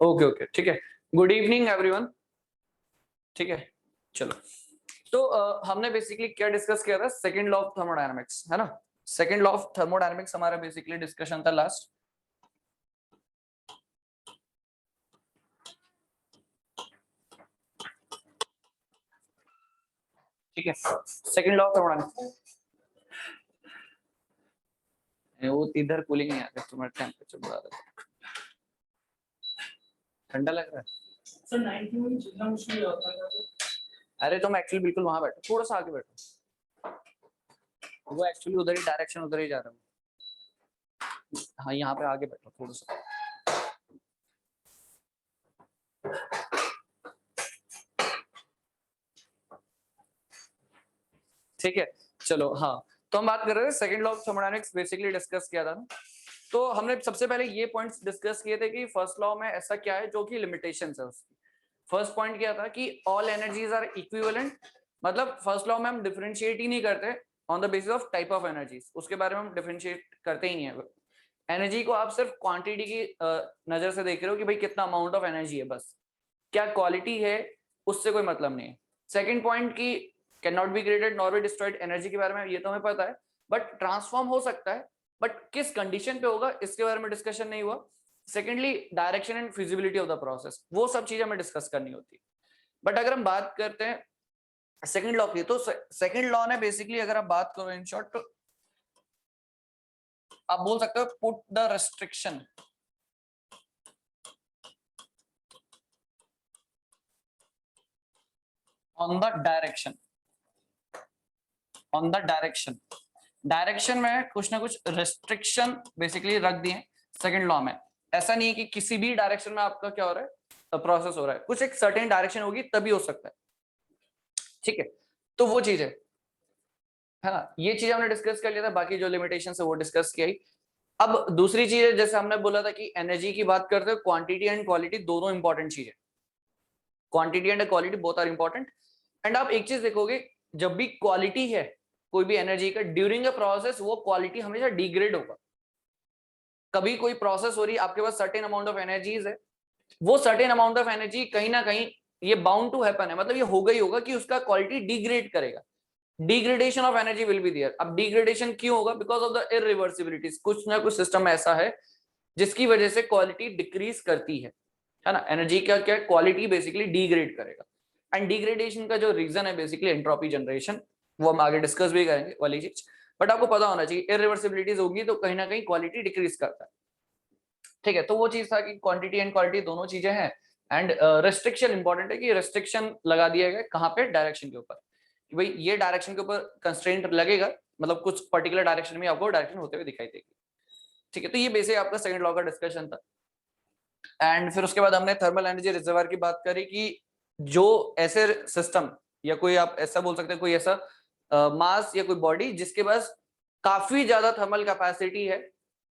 Okay okay ठीक है। Good evening everyone. ठीक है चलो। तो हमने बेसिकली क्या डिस्कस किया था, सेकंड लॉ ऑफ थर्मोडायनामिक्स, है ना। सेकंड लॉ ऑफ थर्मोडायनामिक्स हमारा बेसिकली डिस्कशन था लास्ट। ठीक है, सेकंड लॉ ऑफ थर्मोडायनामिक्स। वो इधर कूलिंग नहीं आ रहा, तुम्हारा टेम्परेचर बढ़ा रहा है, ठंडा लग रहा है सर। 90 में जितना मुश्किल होता है। अरे तुम एक्चुअली बिल्कुल वहां बैठो, थोड़ा सा आगे बैठो। वो एक्चुअली उधर ही डायरेक्शन, उधर ही जा रहा हूँ। हाँ यहाँ पे आगे बैठो थोड़ा सा। ठीक है चलो। हाँ तो हम बात कर रहे थे second law of thermodynamics, basically discuss किया था ना। तो हमने सबसे पहले ये पॉइंट्स डिस्कस किए थे कि फर्स्ट लॉ में ऐसा क्या है जो कि लिमिटेशंस है उसकी। फर्स्ट पॉइंट क्या था कि ऑल एनर्जीज आर इक्विवेलेंट, मतलब फर्स्ट लॉ में हम डिफरेंशिएट ही नहीं करते on the basis of type of energies, उसके बारे में हम डिफरेंशिएट करते ही नहीं है। एनर्जी को आप सिर्फ क्वांटिटी की नजर से देख रहे हो कि भाई कितना अमाउंट ऑफ एनर्जी है, बस क्या क्वालिटी है उससे कोई मतलब नहीं है। सेकंड पॉइंट की can not be created nor be destroyed, energy के बारे में ये तो हमें पता है, बट ट्रांसफॉर्म हो सकता है, बट किस कंडीशन पे होगा इसके बारे में डिस्कशन नहीं हुआ। Secondly direction and feasibility of the process, वो सब चीजें हमें डिस्कस करनी होती है। बट अगर हम बात करते हैं सेकंड लॉ की, तो सेकंड लॉ ने बेसिकली अगर आप बात करो इन शॉर्ट, तो आप बोल सकते हो put the restriction on the direction, on the direction. Direction में कुछ ना कुछ रेस्ट्रिक्शन बेसिकली रख दिए सेकंड लॉ में। ऐसा नहीं है कि किसी भी डायरेक्शन में आपका क्या हो रहा है, प्रोसेस हो रहा है, कुछ एक सर्टेन डायरेक्शन होगी तभी हो सकता है। ठीक है, तो वो चीज है ना, ये चीज हमने डिस्कस कर लिया था, बाकी जो लिमिटेशन है वो डिस्कस किया ही। अब दूसरी चीज है, जैसे हमने बोला था कि एनर्जी की बात करते हैं, क्वांटिटी एंड क्वालिटी दोनों इंपॉर्टेंट चीज है। Quantity and quality both are important. And आप एक चीज देखोगे, जब भी क्वालिटी है कोई भी एनर्जी का, ड्यूरिंग अ प्रोसेस वो क्वालिटी हमेशा डिग्रेड होगा। कभी कोई प्रोसेस हो रही है, आपके पास सर्टेन अमाउंट ऑफ एनर्जीज है, वो सर्टेन अमाउंट ऑफ एनर्जी कहीं ना कहीं ये बाउंड टू हैपन है, मतलब ये होगा ही होगा कि उसका क्वालिटी डिग्रेड करेगा। Degradation of energy will be there. अब डिग्रेडेशन क्यों होगा? बिकॉज ऑफ द इरिवर्सिबिलिटीज, कुछ ना कुछ सिस्टम ऐसा है जिसकी वजह से क्वालिटी डिक्रीज करती है ना। एनर्जी का क्या क्वालिटी बेसिकली डिग्रेड करेगा। एंड डिग्रेडेशन का जो रीजन है बेसिकली एंट्रोपी जनरेशन, वो हम आगे डिस्कस भी करेंगे वाली चीज। बट आपको पता होना चाहिए इरिवर्सिबिलिटीज होगी तो कहीं ना कहीं क्वालिटी डिक्रीज करता है। ठीक है, तो वो चीज था कि क्वांटिटी एंड क्वालिटी दोनों चीजें हैं। एंड रेस्ट्रिक्शन इंपॉर्टेंट है कि रेस्ट्रिक्शन लगा दिया गया कहाँ पे, डायरेक्शन के ऊपर, कि भाई ये डायरेक्शन के ऊपर कंस्ट्रेंट लगेगा, मतलब कुछ पर्टिकुलर डायरेक्शन में आपको डायरेक्शन होते हुए दिखाई देगी। ठीक है, तो ये बेसिक आपका सेकंड लॉ का डिस्कशन था। एंड फिर उसके बाद हमने थर्मल एनर्जी रिजर्वर की बात करी कि जो ऐसे सिस्टम या कोई आप ऐसा बोल सकते हैं, कोई ऐसा मास या कोई बॉडी जिसके पास काफी ज्यादा थर्मल कैपेसिटी है,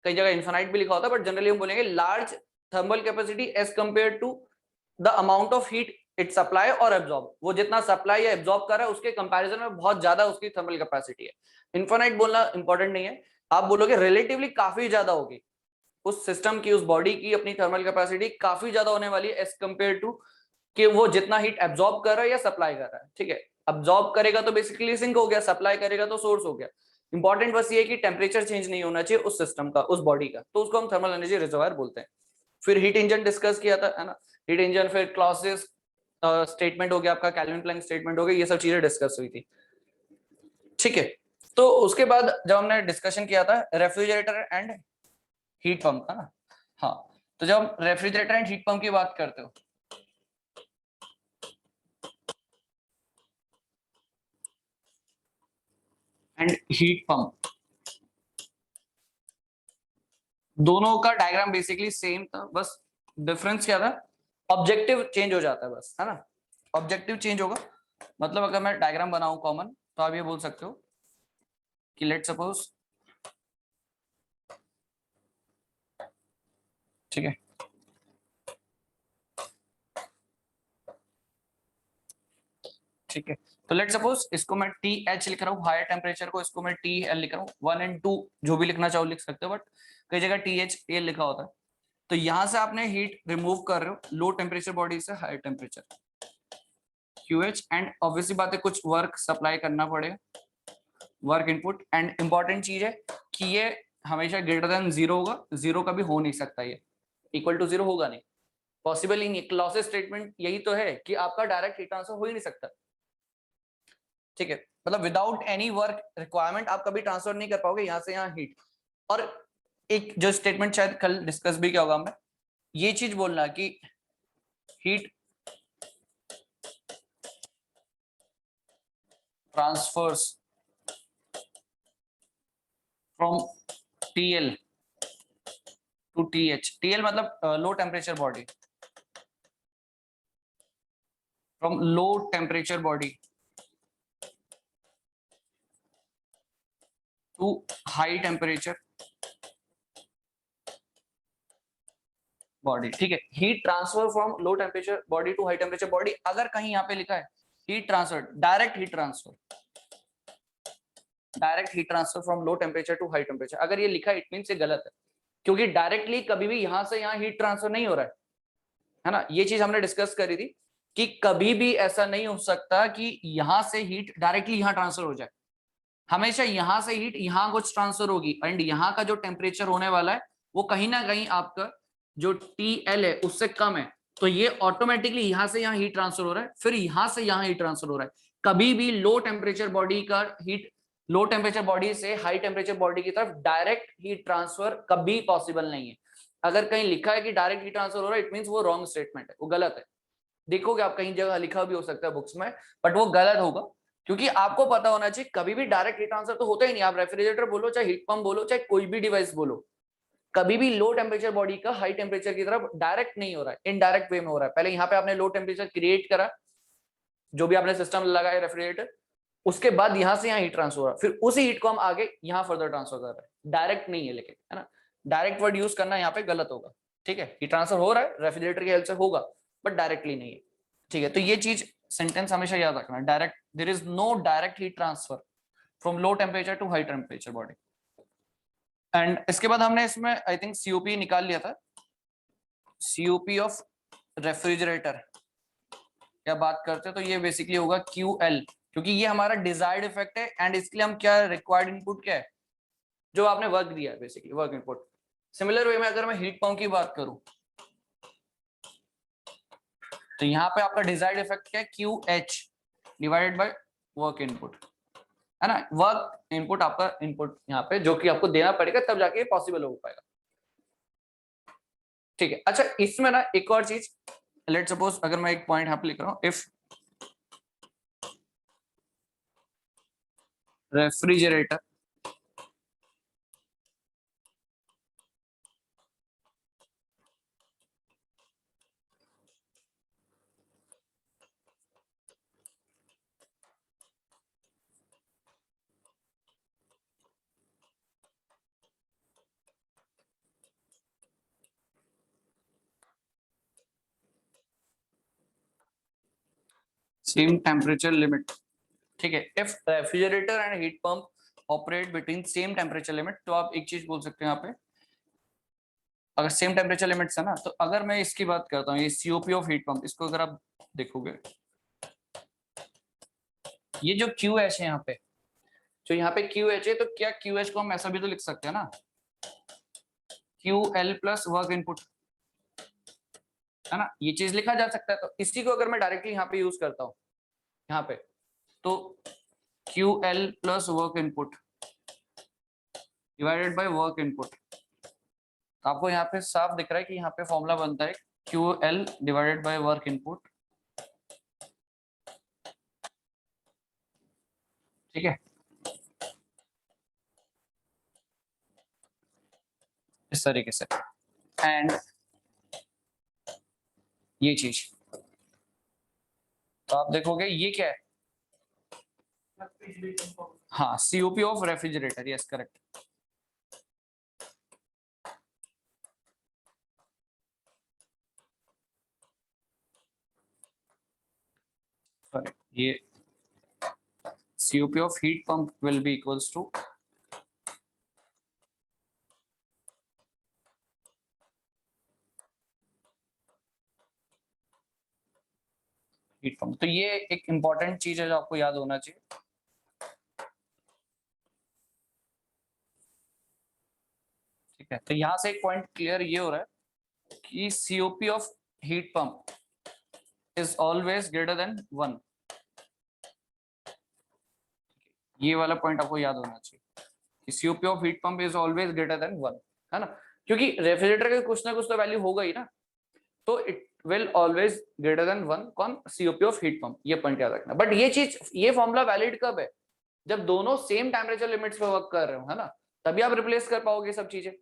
कई जगह इन्फिनाइट भी लिखा होता है, बट जनरली हम बोलेंगे large thermal capacity as compare to the amount of heat it supply और एब्जॉर्ब, वो जितना सप्लाई या एब्जॉर्ब कर रहा है उसके कंपैरिजन में बहुत ज्यादा उसकी थर्मल कैपेसिटी है। इन्फिनाइट बोलना इंपॉर्टेंट नहीं है, आप बोलोगे रिलेटिवली काफी ज्यादा होगी उस सिस्टम की, उस बॉडी की अपनी थर्मल कैपेसिटी काफी ज्यादा होने वाली है एज कंपेयर टू कि वो जितना हीट एब्जॉर्ब कर रहा है या सप्लाई कर रहा है। ठीक है, एब्जॉर्ब करेगा तो बेसिकली सिंक हो गया, सप्लाई करेगा तो सोर्स हो गया। इंपॉर्टेंट बस ये है कि टेम्परेचर चेंज नहीं होना चाहिए उस सिस्टम का, उस बॉडी का, तो उसको हम थर्मल एनर्जी रिजर्वायर बोलते हैं। फिर हीट इंजन डिस्कस किया था, है ना। हीट इंजन, फिर क्लॉसियस स्टेटमेंट हो गया आपका, कैल्विन प्लैंक स्टेटमेंट हो गया, ये सब चीजें डिस्कस हुई थी। ठीक है, तो उसके बाद जब हमने डिस्कशन किया था रेफ्रिजरेटर एंड हीट पंप का ना, हाँ, तो जब हम रेफ्रिजरेटर एंड हीट पंप की बात करते हो, एंड हीट पंप, दोनों का डायग्राम बेसिकली सेम था, बस डिफरेंस क्या था, ऑब्जेक्टिव चेंज हो जाता है बस, है ना। ऑब्जेक्टिव चेंज होगा, मतलब अगर मैं डायग्राम बनाऊं कॉमन, तो आप ये बोल सकते हो कि लेट सपोज, ठीक है, ठीक है, तो लेट सपोज इसको मैं टी एच लिख रहा हूँ, हायर टेम्परेचर को इसको मैं टी एल लिख रहा हूँ, 1 और 2 जो भी लिखना चाहो लिख सकते हो, बट कई जगह टी एच एल लिखा होता है। तो यहां से आपने हीट रिमूव कर रहे हो लो टेम्परेचर बॉडी से high temperature QH, and obviously बात है कुछ वर्क सप्लाई करना पड़ेगा, वर्क इनपुट। एंड इंपॉर्टेंट चीज है कि ये हमेशा ग्रेटर देन 0 होगा, 0 कभी हो नहीं सकता, ये इक्वल टू 0 होगा नहीं, पॉसिबल ही नहीं। क्लॉसेस स्टेटमेंट यही तो है कि आपका डायरेक्ट हीट ट्रांसफर हो ही नहीं सकता, ठीक है। मतलब विदाउट एनी वर्क रिक्वायरमेंट आप कभी ट्रांसफर नहीं कर पाओगे यहाँ से यहाँ हीट। और एक जो स्टेटमेंट शायद कल डिस्कस भी किया होगा हमने, ये चीज बोलना कि heat transfers from TL to TH, TL मतलब low temperature body, from low temperature body to high temperature body, ठीक है। Heat transfer from low temperature body to high temperature body, अगर कहीं यहाँ पे लिखा है heat transfer, direct heat transfer, direct heat transfer from low temperature to high temperature, अगर ये लिखा है इट मींस ये गलत है, क्योंकि डायरेक्टली कभी भी यहां से यहाँ हीट ट्रांसफर नहीं हो रहा है ना। ये चीज हमने डिस्कस करी थी कि कभी भी ऐसा नहीं हो सकता कि यहां से हीट डायरेक्टली यहां ट्रांसफर हो जाए, हमेशा यहां से हीट यहां कुछ ट्रांसफर होगी, एंड यहाँ का जो टेम्परेचर होने वाला है वो कहीं ना कहीं आपका जो TL है उससे कम है, तो ये ऑटोमेटिकली यहां से यहाँ हीट ट्रांसफर हो रहा है, फिर यहां से यहाँ हीट ट्रांसफर हो रहा है। कभी भी लो टेम्परेचर बॉडी का हीट, लो टेम्परेचर बॉडी से हाई टेम्परेचर बॉडी की तरफ डायरेक्ट हीट ट्रांसफर कभी पॉसिबल नहीं है। अगर कहीं लिखा है कि डायरेक्ट हीट ट्रांसफर हो रहा है, इट मींस वो रॉन्ग स्टेटमेंट है, वो गलत है। देखोगे आप कहीं जगह लिखा भी हो सकता है बुक्स में, बट वो गलत होगा, क्योंकि आपको पता होना चाहिए कभी भी डायरेक्ट हीट ट्रांसफर तो होता ही नहीं। आप रेफ्रिजरेटर बोलो, चाहे हीट पंप बोलो, चाहे कोई भी डिवाइस बोलो, कभी भी लो टेम्परेचर बॉडी का हाई टेम्परेचर की तरफ डायरेक्ट नहीं हो रहा है, इनडायरेक्ट वे में हो रहा है। पहले यहाँ पे आपने लो टेम्परेचर क्रिएट करा, जो भी आपने सिस्टम लगाया रेफ्रिजरेटर, उसके बाद यहाँ से यहाँ हीट ट्रांसफर हो रहा है, फिर उसी हीट को हम आगे यहाँ फर्दर ट्रांसफर कर रहे हैं, डायरेक्ट नहीं है। लेकिन है ना, डायरेक्ट वर्ड यूज करना यहाँ पे गलत होगा, ठीक है। हीट ट्रांसफर हो रहा है रेफ्रिजरेटर की हेल्प से होगा, बट डायरेक्टली नहीं है, ठीक है। तो ये चीज सेंटेंस हमेशा याद रखना, direct, there is no direct heat transfer from low temperature to high temperature body. And इसके बाद हमने इसमें आई थिंक COP निकाल लिया था, COP ऑफ रेफ्रिजरेटर क्या बात करते हैं, तो ये बेसिकली होगा QL, क्योंकि ये हमारा डिजायर्ड इफेक्ट है, एंड इसके लिए हम क्या रिक्वायर्ड इनपुट क्या है, जो आपने वर्क दिया है, basically work input. Similar way में अगर मैं हीट पंप की बात करूं, तो यहाँ पे आपका डिजायर्ड इफेक्ट क्या है, QH divided by work input, है ना। वर्क इनपुट आपका इनपुट यहाँ पे जो कि आपको देना पड़ेगा, तब जाके पॉसिबल हो पाएगा, ठीक है। अच्छा, इसमें ना एक और चीज, लेट सपोज अगर मैं एक पॉइंट यहाँ पे लिख रहा हूँ, if refrigerator same temperature limit, ठीक है। If refrigerator and heat pump operate between same temperature limit, तो आप एक चीज बोल सकते हैं यहाँ पे, अगर सेम टेम्परेचर लिमिट्स है ना, तो अगर मैं इसकी बात करता हूँ, ये COP ऑफ हीट पंप, इसको अगर आप देखोगे, ये जो QH है यहाँ पे, जो यहाँ पे QH है, तो क्या QH को हम ऐसा भी तो लिख सकते हैं ना, QL प्लस वर्क इनपुट, है ना, ये चीज लिखा जा सकता है। तो इसी को अगर मैं डायरेक्टली यहाँ पे यूज करता हूँ, यहाँ पे, तो QL plus work input divided by work input, तो आपको यहाँ पे साफ दिख रहा है कि यहाँ पे फॉर्मूला बनता है QL divided by work input, ठीक है, इस तरीके से। एंड ये चीज तो आप देखोगे ये क्या है, हाँ, COP of refrigerator, yes correct. ये COP of heat pump will be equals to heat pump. तो ये एक इंपॉर्टेंट चीज है जो आपको याद होना चाहिए। ठीक है, तो यहाँ से एक पॉइंट क्लियर ये हो रहा है कि COP of heat pump is always greater than 1। ये वाला पॉइंट आपको याद होना चाहिए कि COP of heat pump is always greater than 1, है ना, क्योंकि रेफ्रिजरेटर के कुछ ना कुछ तो वैल्यू होगा ही ना, तो it will always greater than 1 कौन, सीओपी ऑफ हीट पंप। ये पॉइंट याद रखना। बट ये चीज, ये फॉर्मूला वैलिड कब है, जब दोनों सेम टेम्परेचर लिमिट्स पे वर्क कर रहे हो, है ना, तभी आप रिप्लेस कर पाओगे सब चीजें।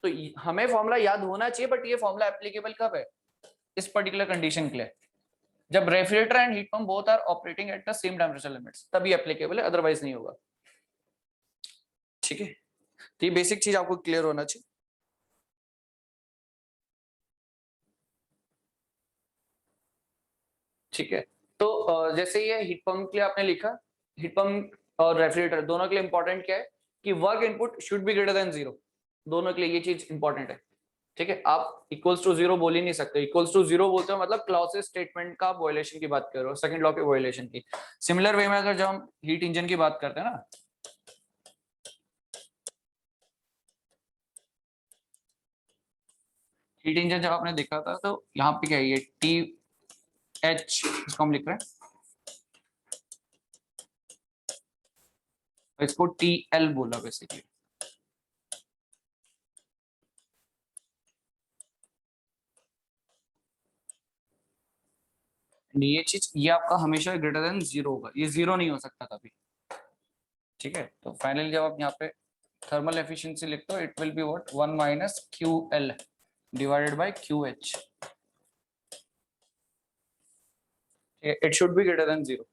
तो हमें फॉर्मूला याद होना चाहिए, बट ये फॉर्मूला एप्लीकेबल कब है, इस पर्टिकुलर कंडीशन के लिए, जब refrigerator and heat pump both are operating at the same temperature limits, तभी एप्लीकेबल है, अदरवाइज नहीं होगा। ठीक है, तो ये बेसिक चीज आपको क्लियर होना चाहिए। ठीक है, तो जैसे ये हीट पंप के लिए आपने लिखा, हीट पंप और रेफ्रिजरेटर दोनों के लिए इंपॉर्टेंट क्या है कि work input should be greater than 0, दोनों के लिए ये चीज इंपॉर्टेंट है। ठीक है, आप इक्वल्स टू 0 बोल ही नहीं सकते। इक्वल्स टू 0 बोलते हो मतलब क्लॉजेस स्टेटमेंट का वायलेशन की बात कर रहे हो, सेकंड लॉ के वायलेशन की। सिमिलर वे में अगर जब हम हीट इंजन की बात करते हैं ना, हीट इंजन जब आपने देखा था तो यहाँ पे क्या है, ये टी एच इसको हम लिख रहे हैं, इसको टी एल बोला बेसिकली। ये चीज, ये आपका हमेशा ग्रेटर देन 0 होगा, ये 0 नहीं हो सकता कभी। ठीक है, तो फाइनली जब आप यहाँ पे थर्मल एफिशिएंसी लिखते हो, it will be what, 1 minus Q L divided by Q H. It should be greater than 0।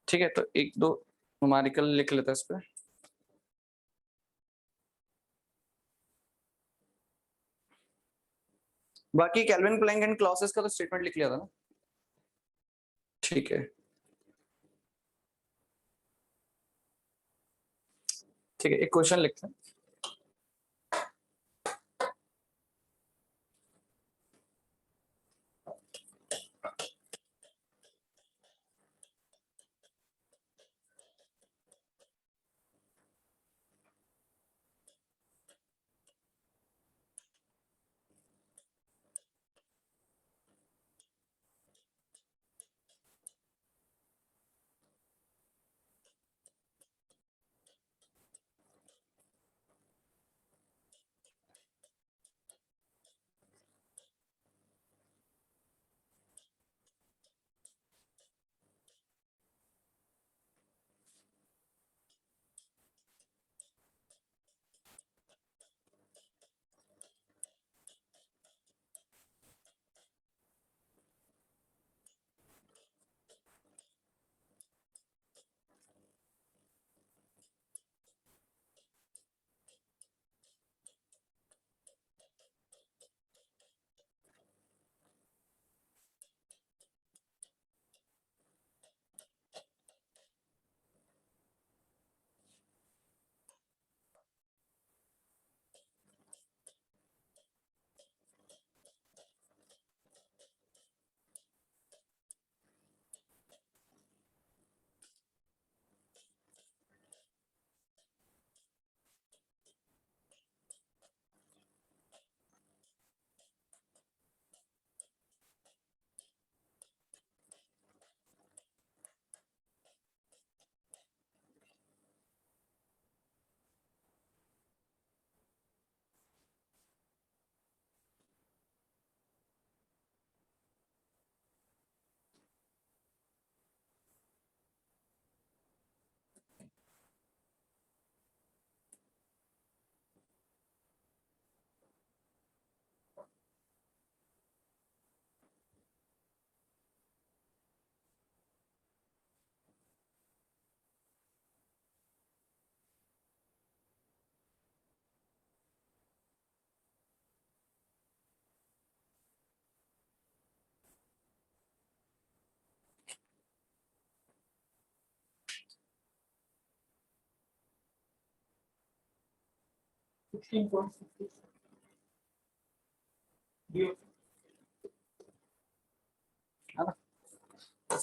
ठीक है, तो एक दो न्यूमेरिकल लिख लेते हैं इस पे। बाकी केल्विन प्लैंक एंड क्लॉसेस का तो स्टेटमेंट लिख लिया था ना। ठीक है, ठीक है, एक क्वेश्चन लिखते हैं।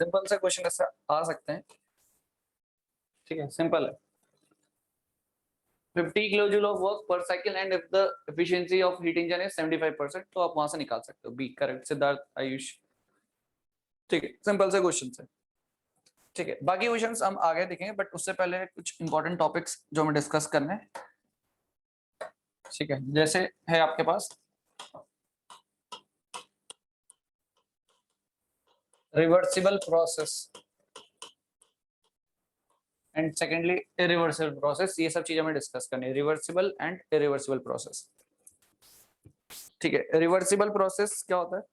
सिंपल सा क्वेश्चन ऐसा आ सकते हैं, ठीक है, सिंपल है। 50 किलो जूल ऑफ वर्क पर cycle and if the efficiency of heat engine is 75%, तो आप वहां से निकाल सकते हो बी करेक्ट, सिद्धार्थ आयुष। ठीक है, सिंपल से क्वेश्चन है। ठीक है, बाकी क्वेश्चंस हम आगे देखेंगे, बट उससे पहले कुछ इंपॉर्टेंट टॉपिक्स जो हमें डिस्कस करने हैं। ठीक है, जैसे है आपके पास reversible process and secondly irreversible process, ये सब चीजें हमें डिस्कस करनी है, रिवर्सिबल एंड इरिवर्सिबल प्रोसेस। ठीक है, रिवर्सिबल प्रोसेस क्या होता है?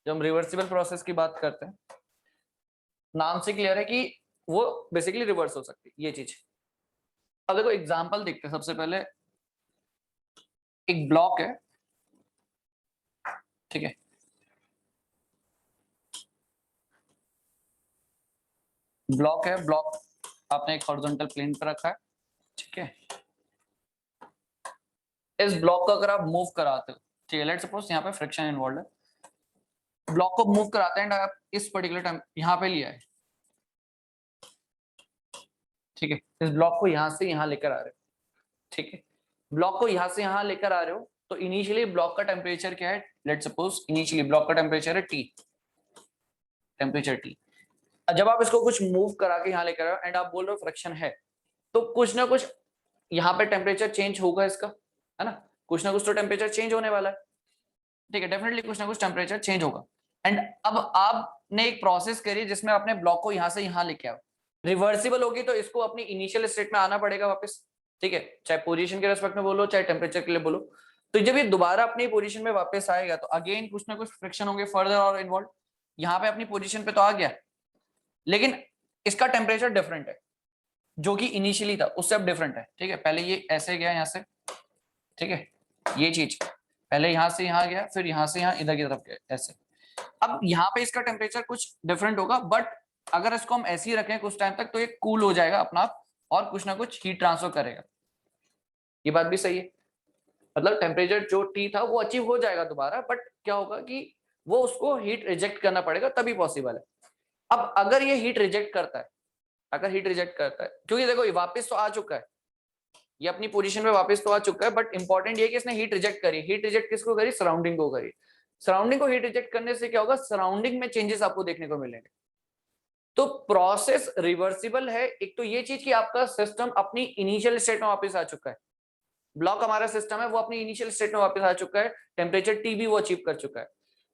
जब हम रिवर्सिबल प्रोसेस की बात करते हैं, नाम से क्लियर है कि वो बेसिकली रिवर्स हो सकती है ये चीज। अब देखो एग्जांपल देखते हैं। सबसे पहले एक ब्लॉक है, ठीक है, ब्लॉक है, ब्लॉक आपने एक हॉरिजॉन्टल प्लेन पर रखा है, ठीक है। इस ब्लॉक को अगर आप मूव कराते हो, ठीक है, लेट्स सपोज यहाँ पे फ्रिक्शन इन्वॉल्व है, ब्लॉक को मूव कराते हैं एंड आप इस पर्टिकुलर टाइम यहाँ पे लिया है, ठीक है, इस ब्लॉक को यहाँ से यहाँ लेकर आ रहे हो, ठीक है, ब्लॉक को यहाँ से यहाँ लेकर आ रहे हो, तो इनिशियली ब्लॉक का टेम्परेचर क्या है? लेट्स सपोज इनिशियली ब्लॉक का टेम्परेचर है T, टेम्परेचर T। जब आप इसको कुछ मूव करा के यहाँ लेकर आओ एंड आप बोल रहे हो फ्रिक्शन है, तो कुछ ना कुछ यहाँ पे टेम्परेचर चेंज होगा इसका, है ना, कुछ ना कुछ तो टेम्परेचर चेंज होने वाला है, ठीक है, डेफिनेटली कुछ ना कुछ टेम्परेचर चेंज होगा। एंड अब आपने एक प्रोसेस करी जिसमें आपने ब्लॉक को यहाँ से यहाँ लेके आओ, रिवर्सिबल होगी तो इसको अपनी इनिशियल स्टेट में आना पड़ेगा वापस, ठीक है, चाहे पोजीशन के रेस्पेक्ट में बोलो चाहे टेम्परेचर के लिए बोलो। तो जब ये दोबारा अपनी पोजीशन में वापस आएगा तो अगेन कुछ ना कुछ फ्रिक्शन होंगे फर्दर और इन्वॉल्व। यहाँ पे अपनी पोजीशन पे तो आ गया, लेकिन इसका टेम्परेचर डिफरेंट है, जो कि इनिशियली था उससे अब डिफरेंट है, ठीक है। पहले ये ऐसे गया यहाँ से, ठीक है, ये चीज पहले यहाँ से यहाँ गया, फिर यहाँ से यहाँ इधर की तरफ गया ऐसे। अब यहाँ पे इसका टेम्परेचर कुछ डिफरेंट होगा, बट अगर इसको हम ऐसे ही रखें कुछ टाइम तक तो ये कूल हो जाएगा अपना आप और कुछ ना कुछ हीट ट्रांसफर करेगा। ये बात भी सही है, मतलब टेम्परेचर जो टी था वो अचीव हो जाएगा दोबारा, बट क्या होगा कि वो उसको हीट रिजेक्ट करना पड़ेगा तभी पॉसिबल है। अब अगर ये हीट रिजेक्ट करता है, अगर हीट रिजेक्ट करता है, क्योंकि देखो ये वापस तो आ चुका है, ये अपनी पोजीशन पे वापस तो आ चुका है, बट इंपॉर्टेंट ये कि इसने हीट रिजेक्ट करी। हीट रिजेक्ट किसको करी? सराउंडिंग को करी। सराउंडिंग को हीट रिजेक्ट करने से क्या होगा? सराउंडिंग में चेंजेस आपको देखने को मिलेंगे। तो प्रोसेस रिवर्सिबल है। एक तो ये चीज कि आपका सिस्टम अपनी इनिशियल स्टेट में वापस आ चुका है, ब्लॉक हमारा सिस्टम है वो अपनी इनिशियल स्टेट में वापस आ चुका है, टेम्परेचर टी भी वो अचीव कर चुका है,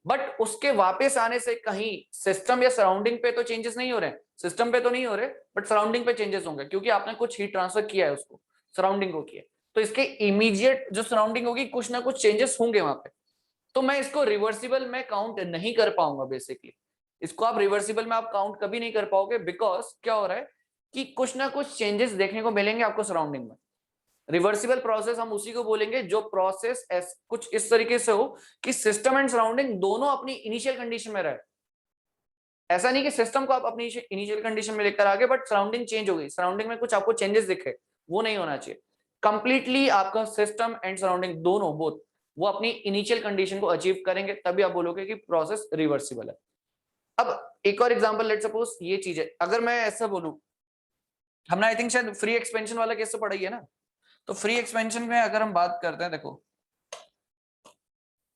बट उसके वापस आने से कहीं सिस्टम या सराउंडिंग पे तो चेंजेस नहीं हो रहे, सिस्टम पे तो नहीं हो रहे, बट सराउंडिंग पे चेंजेस होंगे क्योंकि आपने कुछ हीट ट्रांसफर किया है उसको, सराउंडिंग को किया, तो इसके इमीडिएट जो सराउंडिंग होगी कुछ ना कुछ चेंजेस होंगे वहां पे। तो मैं इसको रिवर्सिबल में काउंट नहीं कर पाऊंगा बेसिकली, इसको आप रिवर्सिबल में आप काउंट कभी नहीं कर पाओगे, बिकॉज क्या हो रहा है कि कुछ ना कुछ चेंजेस देखने को मिलेंगे आपको सराउंडिंग में। रिवर्सिबल प्रोसेस हम उसी को बोलेंगे जो प्रोसेस कुछ इस तरीके से हो कि सिस्टम एंड सराउंडिंग दोनों अपनी इनिशियल कंडीशन में रहे। ऐसा नहीं कि सिस्टम को आप अपनी इनिशियल कंडीशन में लेकर आ गए बट सराउंडिंग चेंज हो गई, सराउंडिंग में कुछ आपको चेंजेस दिखे, वो नहीं होना चाहिए। कंप्लीटली आपका सिस्टम एंड सराउंडिंग दोनों बोथ वो अपनी इनिशियल कंडीशन को अचीव करेंगे, तभी आप बोलोगे कि प्रोसेस रिवर्सिबल है। अब एक और एग्जांपल लेट सपोज ये चीज है, अगर मैं ऐसा बोलूं, हमने आई थिंक शायद फ्री एक्सपेंशन वाला केस तो पढ़ा ही है ना, तो फ्री एक्सपेंशन में अगर हम बात करते हैं, देखो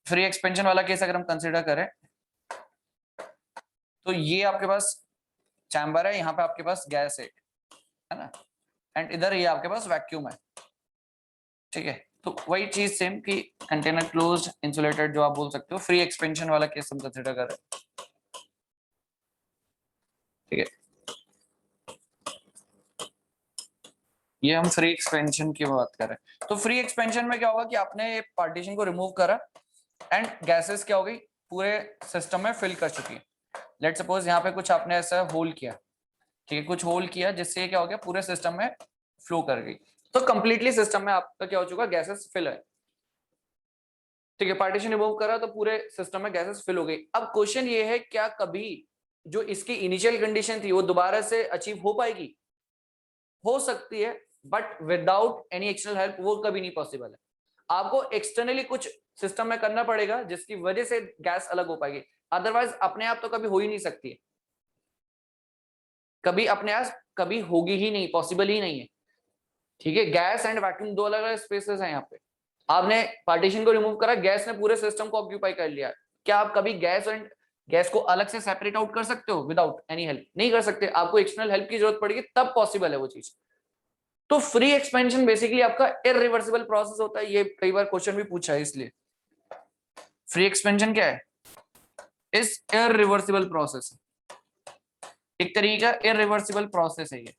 फ्री एक्सपेंशन वाला केस अगर हम कंसीडर करें तो ये आपके पास चैम्बर है, यहाँ पे आपके पास गैस है ना, एंड इधर ये आपके पास वैक्यूम है, ठीक है। तो वही चीज सेम कि कंटेनर क्लोज्ड इंसुलेटेड जो आप बोल सकते हो, फ्री एक्सपेंशन वाला केस हम कंसीडर कर रहे हैं, ठीक है। ये हम फ्री एक्सपेंशन की बात कर रहे हैं। तो फ्री एक्सपेंशन में क्या होगा कि आपने पार्टीशन को रिमूव करा एंड गैसेस क्या हो गई पूरे सिस्टम में फिल कर चुकी है। लेट सपोज यहाँ पे कुछ आपने ऐसा होल किया, ठीक है, कुछ होल किया जिससे क्या हो गया पूरे सिस्टम में फ्लो कर गई, तो कंप्लीटली सिस्टम में आपका क्या हो चुका, गैसेस फिल है, ठीक है। पार्टीशन रिमूव करा तो पूरे सिस्टम में गैसेस फिल हो गई। अब क्वेश्चन ये है क्या कभी जो इसकी इनिशियल कंडीशन थी वो दोबारा से अचीव हो पाएगी? हो सकती है, but without any external help वो कभी नहीं पॉसिबल है। आपको एक्सटर्नली कुछ सिस्टम में करना पड़ेगा जिसकी वजह से गैस अलग हो पाएगी, अदरवाइज अपने आप तो कभी हो ही नहीं सकती है। कभी अपने आप कभी होगी ही नहीं, पॉसिबल ही नहीं है। ठीक है, गैस एंड वैक्यूम दो अलग अलग स्पेसेस हैं यहाँ पे। आपने पार्टीशन को रिमूव करा, गैस ने पूरे सिस्टम को ऑक्यूपाई कर लिया। क्या आप कभी गैस को अलग से सेपरेट आउट कर सकते हो विदाउट एनी हेल्प? नहीं कर सकते, आपको एक्सटर्नल हेल्प की जरूरत पड़ेगी तब पॉसिबल है वो चीज। तो फ्री एक्सपेंशन बेसिकली आपका इरिवर्सिबल प्रोसेस होता है, ये कई बार क्वेश्चन भी पूछा है, इसलिए फ्री एक्सपेंशन क्या है? इस इरिवर्सिबल प्रोसेस, एक तरीके का इरिवर्सिबल प्रोसेस है ये।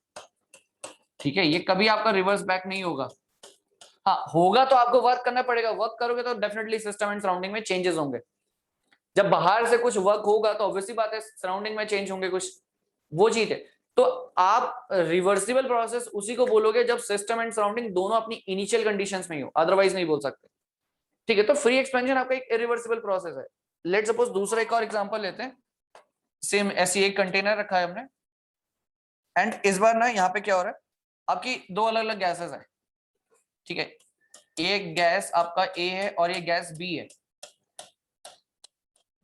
ठीक है, ये कभी आपका रिवर्स बैक नहीं होगा। हाँ होगा तो आपको वर्क करना पड़ेगा, वर्क करोगे तो डेफिनेटली सिस्टम एंड सराउंडिंग में चेंजेस होंगे। जब बाहर से कुछ वर्क होगा तो ऑब्वियसली बात है सराउंडिंग में चेंज होंगे कुछ, वो चीज है। तो आप रिवर्सिबल प्रोसेस उसी को बोलोगे जब सिस्टम एंड सराउंडिंग दोनों अपनी इनिशियल कंडीशंस में ही हो, अदरवाइज नहीं बोल सकते। ठीक है, तो फ्री एक्सपेंशन आपका एक इरिवर्सिबल प्रोसेस है। लेट सपोज दूसरा एक और एग्जांपल लेते हैं। सेम ऐसी एक कंटेनर रखा है हमने, एंड इस बार ना यहाँ पे क्या हो रहा है, आपकी दो अलग अलग गैसेस है। ठीक है, एक गैस आपका ए है और ये गैस बी है।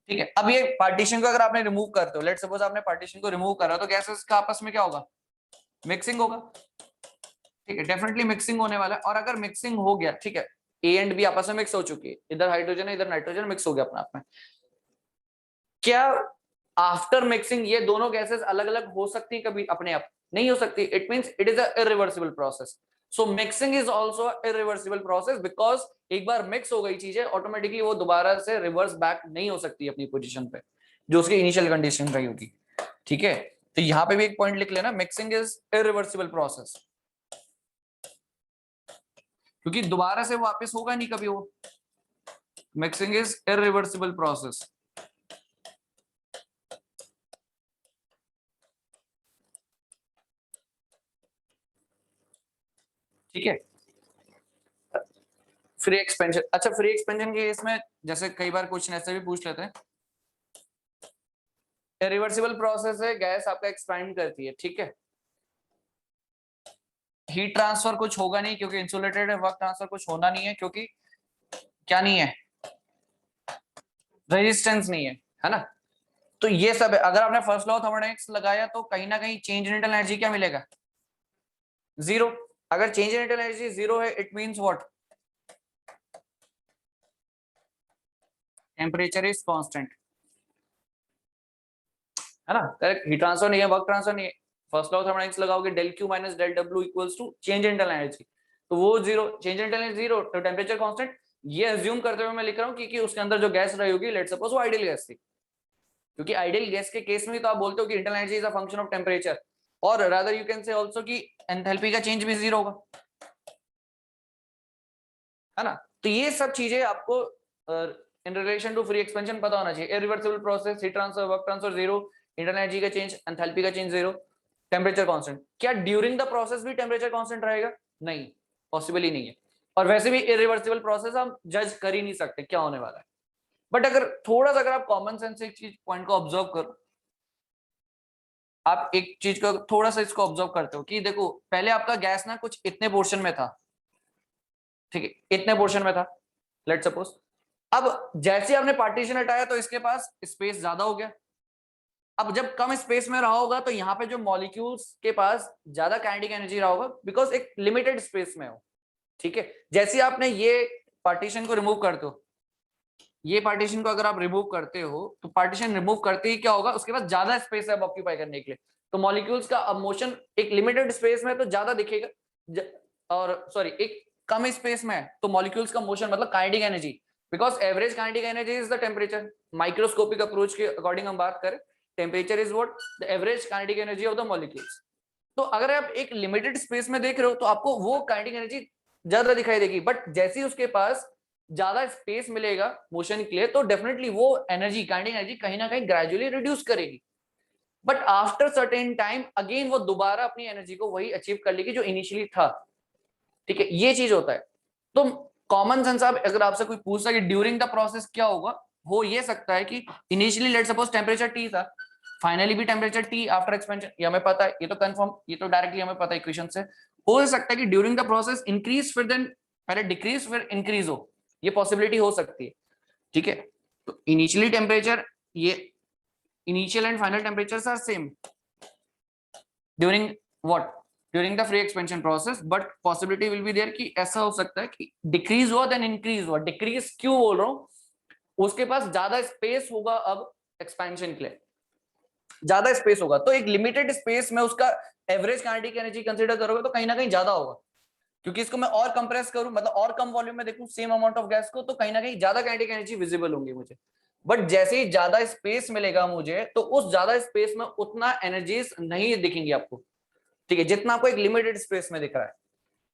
ठीक है, अब ये पार्टीशन को अगर आपने रिमूव करते हो, लेट सपोज आपने पार्टीशन को रिमूव करा, तो गैसेस का आपस में क्या होगा? मिक्सिंग होगा। ठीक है, डेफिनेटली मिक्सिंग होने वाला है। और अगर मिक्सिंग हो गया, ठीक है, ए एंड बी आपस में मिक्स हो चुकी है, इधर हाइड्रोजन है इधर नाइट्रोजन, मिक्स हो गया अपने आप में। क्या आफ्टर मिक्सिंग ये दोनों गैसेस अलग अलग हो सकती है कभी अपने आप? नहीं हो सकती। It means it is a irreversible process. So mixing is also irreversible process, because एक बार मिक्स हो गई चीजें ऑटोमेटिकली वो दोबारा से रिवर्स बैक नहीं हो सकती अपनी पोजीशन पे जो उसकी इनिशियल कंडीशन रही होगी। ठीक है, तो यहां पे भी एक पॉइंट लिख लेना, मिक्सिंग इज इरिवर्सिबल प्रोसेस, क्योंकि दोबारा से वापस होगा नहीं कभी वो। Mixing is irreversible process. ठीक है, फ्री एक्सपेंशन। अच्छा, फ्री एक्सपेंशन के इसमें जैसे कई बार क्वेश्चन ऐसे भी पूछ लेते हैं, रिवर्सिबल प्रोसेस है, गैस आपका एक्सपेंड करती है। ठीक है, हीट ट्रांसफर कुछ होगा नहीं क्योंकि इंसुलेटेड है, वर्क ट्रांसफर कुछ होना नहीं है क्योंकि क्या नहीं है? रेजिस्टेंस नहीं है ना? तो ये सब है। अगर आपने फर्स्ट लॉ ऑफ थर्मोडायनेमिक्स लगाया तो कहीं ना कहीं चेंज इन इंटरनल एनर्जी क्या मिलेगा? जीरो। अगर change in internal energy zero है, it means what? Temperature is constant, है ना? करेक्ट, हीट ट्रांसफर नहीं है, वर्क ट्रांसफर नहीं है। फर्स्ट लॉ ऑफ थर्मोडायनेमिक्स लगाओगे, del Q minus del W equals to change in internal energy, तो वो zero, change in internal energy zero, तो टेम्परेचर कांस्टेंट। ये अज्यूम करते हुए मैं लिख रहा हूँ कि उसके अंदर जो गैस रही होगी, लेट्स सपोज वो आइडियल गैस थी, क्योंकि आइडियल गैस के केस में तो आप बोलते हो कि internal energy is a function of temperature, और rather you can say also कि एंथैल्पी का चेंज भी जीरो होगा, है ना? तो ये सब चीजें आपको in relation to free expansion पता होना चाहिए। Irreversible process, heat transfer, work transfer zero, internal energy का चेंज, एंथैल्पी का चेंज जीरो, टेम्परेचर कांस्टेंट। क्या ड्यूरिंग द प्रोसेस भी टेम्परेचर कांस्टेंट रहेगा? नहीं, पॉसिबल ही नहीं है। और वैसे भी इरिवर्सिबल प्रोसेस हम जज कर ही नहीं सकते क्या होने वाला है। बट अगर थोड़ा सा अगर आप कॉमन सेंस से एक चीज पॉइंट को ऑब्जर्व करो, आप एक चीज को थोड़ा सा इसको ऑब्जर्व करते हो कि देखो पहले आपका गैस ना कुछ इतने पोर्शन में था, ठीक है, इतने पोर्शन में था लेट सपोज। अब जैसे आपने पार्टीशन हटाया तो इसके पास स्पेस ज्यादा हो गया। अब जब कम स्पेस में रहा होगा तो यहाँ पे जो मॉलिक्यूल्स के पास ज्यादा काइनेटिक एनर्जी रहा होगा, बिकॉज एक लिमिटेड स्पेस में हो। ठीक है, जैसे आपने ये पार्टीशन को रिमूव करते हो, ये पार्टीशन को अगर आप रिमूव करते हो तो पार्टीशन रिमूव करते ही क्या होगा, उसके पास ज्यादा स्पेस है अब ऑक्यूपाई करने के लिए, तो मॉलिक्यूल्स का अब मोशन एक लिमिटेड स्पेस में तो ज्यादा दिखेगा और सॉरी एक कम स्पेस में है तो मॉलिक्यूल्स का मोशन मतलब kinetic energy, because average kinetic energy is the temperature. Microscopic approach के अकॉर्डिंग हम बात करें, temperature is what? The average kinetic energy of the molecules. तो अगर आप एक लिमिटेड स्पेस में देख रहे हो तो आपको वो काइनेटिक एनर्जी ज्यादा दिखाई देगी, बट जैसे ही उसके पास ज्यादा स्पेस मिलेगा मोशन के लिए तो डेफिनेटली वो एनर्जी, काइनेटिक एनर्जी कहीं ना कहीं ग्रेजुअली रिड्यूस करेगी, but after certain time again वो दोबारा अपनी एनर्जी को वही अचीव कर लेगी जो इनिशियली था। ठीक है, ये चीज होता है। तो कॉमन सेंस आप अगर आपसे कोई पूछता है कि ड्यूरिंग द प्रोसेस क्या होगा, हो ये सकता है कि initially let suppose temperature T था, फाइनली भी टेम्परेचर टी आफ्टर एक्सपेंशन, ये हमें पता है, ये तो कंफर्म, ये तो डायरेक्टली हमें पता है इक्वेशन से। हो सकता है कि ड्यूरिंग द प्रोसेस इंक्रीज फिर देन पहले डिक्रीज फिर इंक्रीज हो, ये पॉसिबिलिटी हो सकती है। ठीक है, तो इनिशियली टेम्परेचर, ये initial and final temperature are same, during what, during the free expansion process, but possibility will be there कि ऐसा हो सकता है कि डिक्रीज हुआ देन इंक्रीज हुआ। डिक्रीज क्यों बोल रहा हूं, उसके पास ज्यादा स्पेस होगा अब एक्सपेंशन के लिए, ज्यादा स्पेस होगा, तो एक लिमिटेड स्पेस में उसका एवरेज काइनेटिक एनर्जी कंसीडर करोगे तो कहीं ना कहीं ज्यादा होगा, क्योंकि इसको मैं और कंप्रेस करूं, मतलब और कम वॉल्यूम में देखूं सेम अमाउंट ऑफ गैस को, तो कहीं ना कहीं ज्यादा काइनेटिक एनर्जी विजिबल होंगी मुझे। बट जैसे ही ज्यादा स्पेस मिलेगा मुझे, तो उस ज्यादा स्पेस में उतना एनर्जीज नहीं दिखेंगी आपको, ठीक है, जितना आपको एक लिमिटेड स्पेस में दिख रहा है।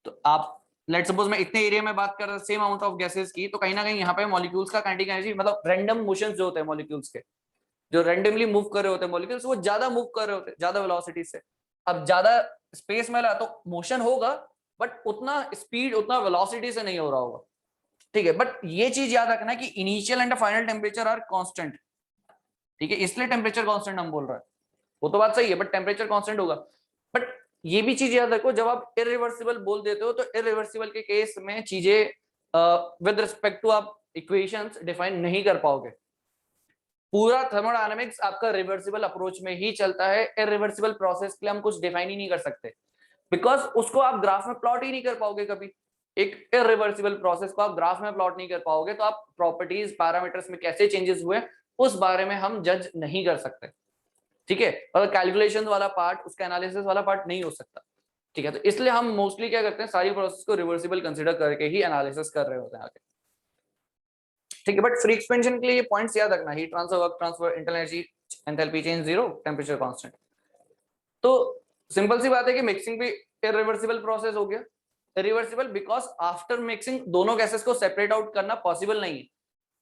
तो आप लेट सपोज मैं इतने एरिया में बात कर रहा हूं सेम अमाउंट ऑफ गैसेस की, तो कहीं ना कहीं यहाँ पे मॉलिक्यूल्स का काइनेटिक एनर्जी, मतलब रैंडम मोशन जो होते हैं मॉलिक्यूल्स के, जो रैंडमली मूव कर रहे होते हैं मॉलिक्यूल्स, वो ज्यादा मूव कर रहे होते हैं ज्यादा वेलोसिटी से। अब ज्यादा स्पेस में तो मोशन होगा, बट उतना स्पीड उतना वेलोसिटी से नहीं हो रहा होगा, ठीक है। बट ये चीज याद रखना कि initial and final temperature are constant, ठीक है, इसलिए टेम्परेचर कांस्टेंट हम बोल रहे हैं, वो तो बात सही है, बट टेम्परेचर कांस्टेंट होगा। बट ये भी चीज याद रखो, जब आप इरिवर्सिबल बोल देते हो तो इरिवर्सिबल के केस में चीजें विद रिस्पेक्ट टू आप इक्वेशंस डिफाइन नहीं कर पाओगे। पूरा थर्मोडायनामिक्स आपका रिवर्सिबल अप्रोच में ही चलता है, इरिवर्सिबल प्रोसेस के लिए हम कुछ डिफाइन ही नहीं कर सकते, बिकॉज उसको आप ग्राफ में प्लॉट ही नहीं कर पाओगे कभी। एक इरिवर्सिबल प्रोसेस को आप ग्राफ में प्लॉट नहीं कर पाओगे, तो आप प्रॉपर्टीज पैरामीटर्स में कैसे चेंजेस हुए उस बारे में हम जज नहीं कर सकते, ठीक है। और कैलकुलेशन वाला पार्ट, उसका एनालिसिस वाला पार्ट नहीं हो सकता, ठीक है। तो इसलिए हम मोस्टली क्या करते हैं, सारी प्रोसेस को रिवर्सिबल कंसिडर करके ही एनालिसिस कर रहे होते हैं आगे, ठीक है। बट फ्री एक्सपेंशन के लिए ये पॉइंट्स याद रखना, heat transfer, work transfer, internal energy, enthalpy change zero, temperature constant. तो सिंपल सी बात है कि मिक्सिंग भी इरिवर्सिबल प्रोसेस हो गया। इरिवर्सिबल बिकॉज आफ्टर मिक्सिंग दोनों गैसेस को सेपरेट आउट करना पॉसिबल नहीं है।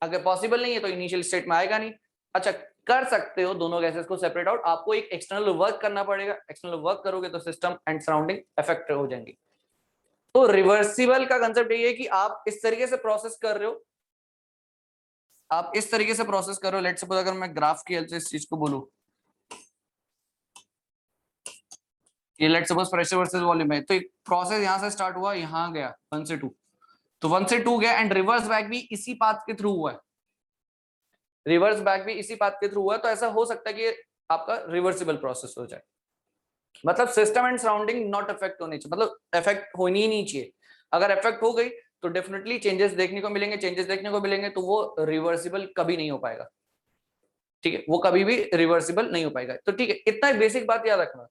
अगर पॉसिबल नहीं है तो इनिशियल स्टेट में आएगा नहीं। अच्छा, कर सकते हो दोनों गैसेस को सेपरेट आउट, आपको एक एक्सटर्नल वर्क करना पड़ेगा, एक्सटर्नल वर्क करोगे तो सिस्टम एंड सराउंडिंग अफेक्ट हो जाएंगी। तो रिवर्सिबल का कंसेप्ट ये है कि आप इस तरीके से प्रोसेस कर रहे हो, आप इस तरीके से प्रोसेस कर रहे हो। लेट्स सपोज अगर मैं ग्राफ की हेल्प से इस चीज को बोलूं, ये let's suppose pressure versus volume है, तो एक प्रोसेस यहां से स्टार्ट हुआ, यहां गया 1 से 2, तो 1 से 2 गया एंड रिवर्स बैक भी इसी पाथ के थ्रू हुआ है, रिवर्स बैक भी इसी पाथ के थ्रू हुआ है। तो ऐसा हो सकता है कि आपका रिवर्सिबल प्रोसेस हो जाए, मतलब system and surrounding not affect होने चाहिए, मतलब अफेक्ट होनी ही नहीं चाहिए। अगर अफेक्ट हो गई तो डेफिनेटली चेंजेस देखने को मिलेंगे, चेंजेस देखने को मिलेंगे, तो वो रिवर्सिबल कभी नहीं हो पाएगा, ठीक है, वो कभी भी रिवर्सिबल नहीं हो पाएगा। तो ठीक है, इतना बेसिक बात याद रखना।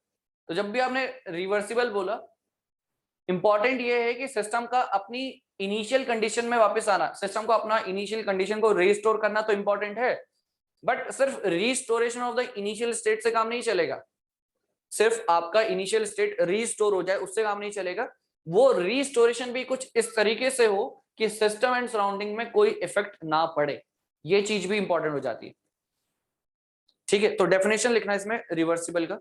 तो जब भी आपने रिवर्सिबल बोला, इंपॉर्टेंट ये है कि सिस्टम का अपनी इनिशियल कंडीशन में वापस आना, सिस्टम को अपना इनिशियल कंडीशन को रिस्टोर करना तो इंपॉर्टेंट है, बट सिर्फ restoration of the initial state से काम नहीं चलेगा। सिर्फ आपका इनिशियल स्टेट रिस्टोर हो जाए उससे काम नहीं चलेगा, वो रिस्टोरेशन भी कुछ इस तरीके से हो कि सिस्टम एंड सराउंडिंग में कोई इफेक्ट ना पड़े, ये चीज भी इंपॉर्टेंट हो जाती है, ठीक है। तो डेफिनेशन लिखना इसमें रिवर्सिबल का,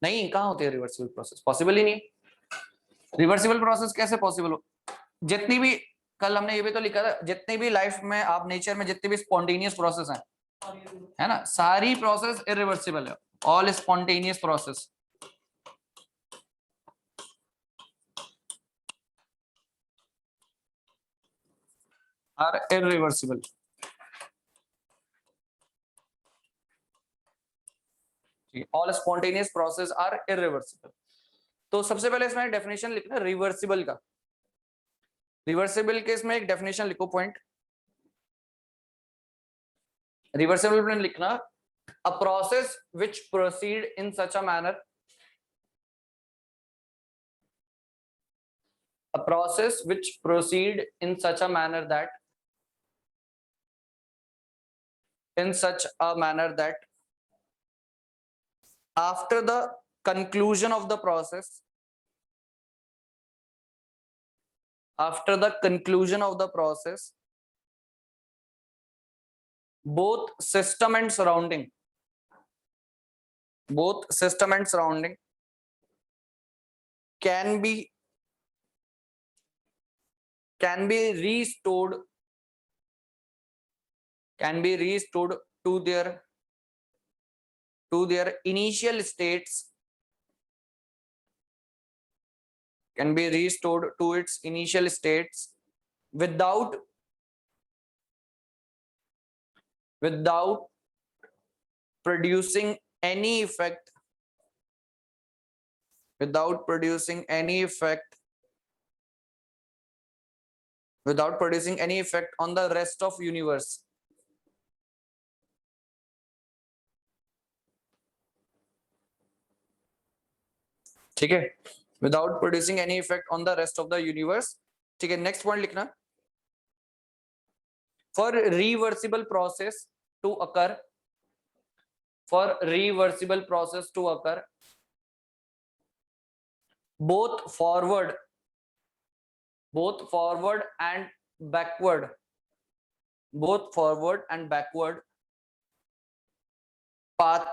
नहीं कहाँ होती है रिवर्सिबल प्रोसेस, पॉसिबल ही नहीं। रिवर्सिबल प्रोसेस कैसे पॉसिबल हो, जितनी भी, कल हमने ये भी तो लिखा था, जितनी भी लाइफ में आप नेचर में जितनी भी स्पॉन्टेनियस प्रोसेस हैं, है ना, सारी प्रोसेस इरिवर्सिबल है, all spontaneous process are irreversible, all spontaneous process are irreversible. तो सबसे पहले इसमें डेफिनेशन लिखना रिवर्सिबल का, रिवर्सिबल के इसमें एक डेफिनेशन लिखो पॉइंट, रिवर्सिबल में लिखना a process which proceed in such a manner, a process which proceed in such a manner that, in such a manner that after the conclusion of the process, after the conclusion of the process, both system and surrounding, both system and surrounding can be restored, can be restored to their initial states, can be restored to its initial states without producing any effect without producing any effect on the rest of universe. ठीक है, without producing any effect on the rest of the universe. ठीक है, next point लिखना. For reversible process to occur, both forward and backward path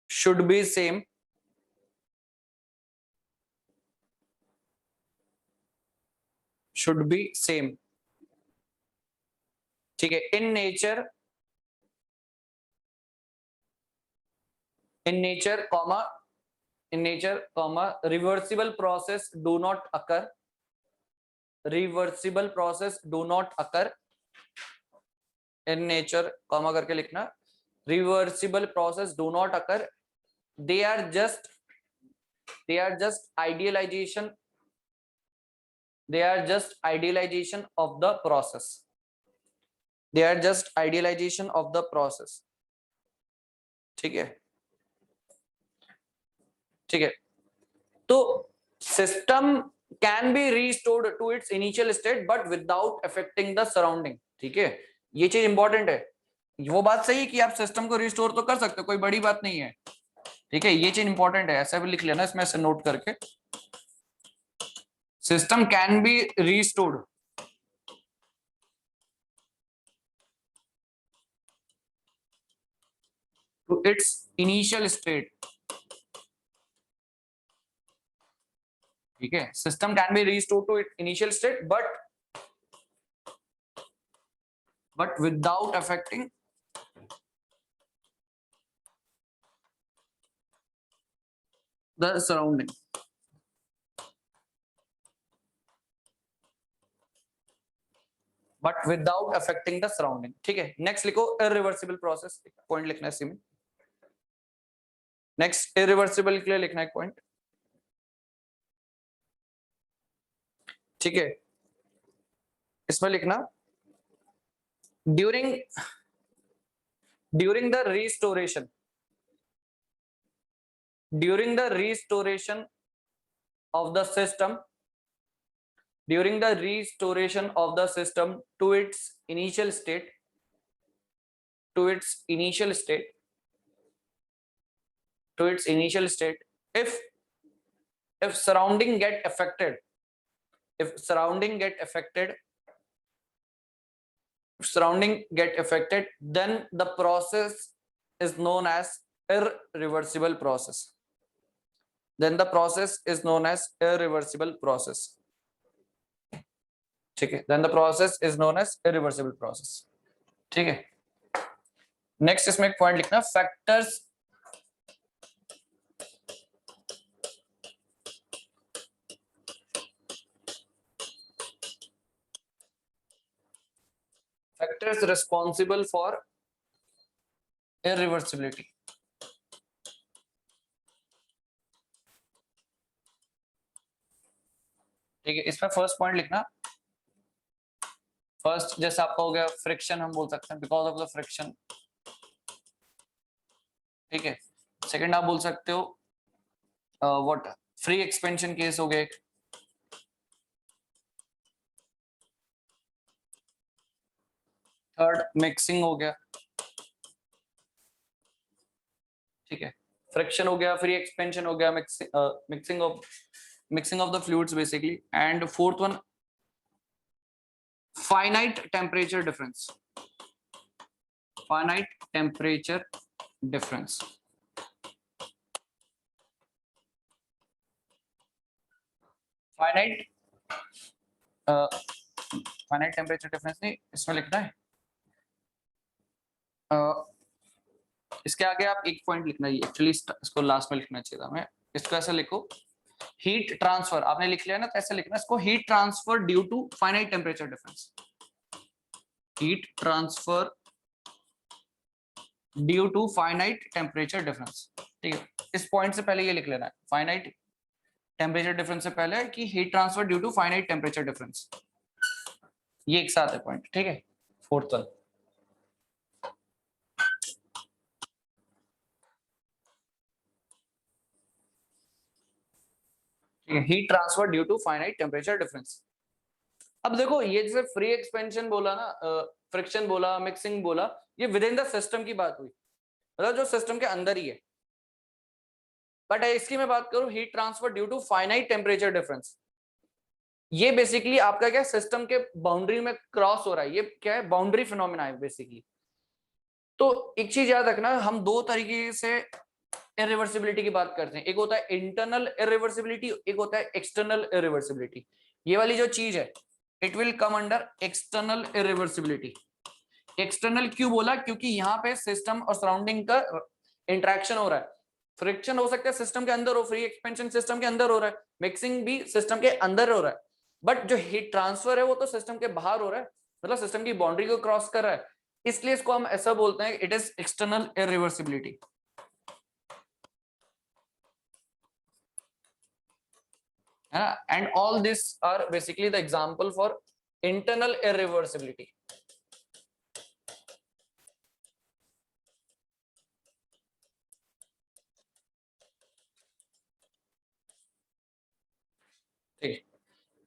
should be same. ठीक है, in nature comma reversible process do not occur. In nature comma करके लिखना, reversible process do not occur. They are just idealization of the process. ठीक है, तो system can be restored to its initial state but without affecting the surrounding. ठीक है, ये चीज important है. वो बात सही है कि आप सिस्टम को रिस्टोर तो कर सकते हो, कोई बड़ी बात नहीं है. ठीक है, ये चीज इंपॉर्टेंट है, ऐसा भी लिख लेना इसमें से नोट करके. System can be restored to its initial state. ठीक है, system can be restored to its initial state but without affecting the surrounding. ठीक है, नेक्स्ट लिखो इरिवर्सिबल प्रोसेस. पॉइंट लिखना है इसी में. नेक्स्ट इरिवर्सिबल के लिए लिखना है एक पॉइंट. ठीक है, इसमें लिखना during the restoration of the system to its initial state if surrounding get affected then the process is known as irreversible process. ठीक है, then the process is known as irreversible process. ठीक है, next इसमें एक point लिखना, factors responsible for irreversibility. ठीक है, इसमें फर्स्ट पॉइंट लिखना. फर्स्ट जैसे आपका हो गया फ्रिक्शन, हम बोल सकते हैं बिकॉज ऑफ द फ्रिक्शन. ठीक है, सेकंड आप बोल सकते हो व्हाट फ्री एक्सपेंशन केस हो गया. थर्ड मिक्सिंग हो गया. ठीक है, फ्रिक्शन हो गया, फ्री एक्सपेंशन हो गया, mixing of the fluids basically. And fourth one finite temperature difference. Finite temperature difference नहीं, इसमें लिखना है. इसके आगे आप एक पॉइंट लिखना है, एक्चुअली इसको लास्ट में लिखना चाहिए था. मैं इसको ऐसा लिखो, हीट ट्रांसफर आपने लिख लिया ना, तो ऐसे लिखना इसको, heat transfer due to finite temperature difference. Heat transfer due to finite temperature difference. ठीक है, इस पॉइंट से पहले ये लिख लेना है, फाइनाइट टेम्परेचर डिफरेंस से पहले कि heat transfer due to finite temperature difference, ये एक साथ है पॉइंट। ठीक है, fourth one. Heat transfer due to finite temperature difference. अब देखो ये जैसे फ्री एक्सपेंशन बोला ना, फ्रिक्शन बोला, मिक्सिंग बोला, ये विद इन द सिस्टम की बात हुई, मतलब जो सिस्टम के अंदर ही है। बट इसकी मैं बात करूं heat transfer due to finite temperature difference, ये बेसिकली आपका क्या सिस्टम के बाउंड्री में क्रॉस हो रहा है, ये क्या है, बाउंड्री फिनोमेना है बेसिकली। तो एक चीज याद रखना, हम दो तरीके से इरिवर्सिबिलिटी की बात करते हैं, एक होता है इंटरनल इरिवर्सिबिलिटी, एक होता है एक्सटर्नल इरिवर्सिबिलिटी। ये वाली जो चीज है it will come under external irreversibility. External क्यों बोला, क्योंकि यहाँ पे सिस्टम और सराउंडिंग का इंटरेक्शन हो रहा है। फ्रिक्शन हो सकता है सिस्टम के अंदर हो, फ्री एक्सपेंशन सिस्टम के अंदर हो रहा है, मिक्सिंग भी सिस्टम के अंदर हो रहा है, बट जो हीट ट्रांसफर है वो तो सिस्टम के बाहर हो रहा है, मतलब सिस्टम की बाउंड्री को क्रॉस कर रहा है, इसलिए इसको हम ऐसा बोलते हैं, इट इज एक्सटर्नल इरिवर्सिबिलिटी, है ना। And all this are basically the example for internal irreversibility. ठीक है,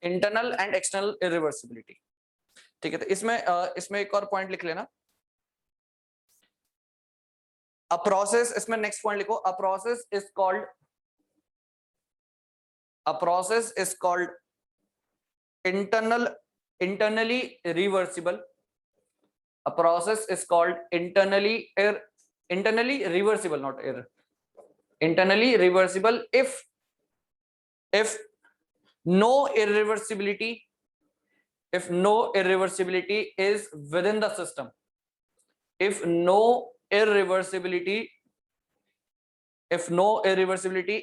इंटरनल एंड एक्सटर्नल इरिवर्सिबिलिटी। ठीक है, तो इसमें एक और पॉइंट लिख लेना, अ प्रोसेस, इसमें नेक्स्ट पॉइंट लिखो, अ process is called internally reversible. A process is called internally reversible, not internally reversible if no irreversibility is within the system. If no irreversibility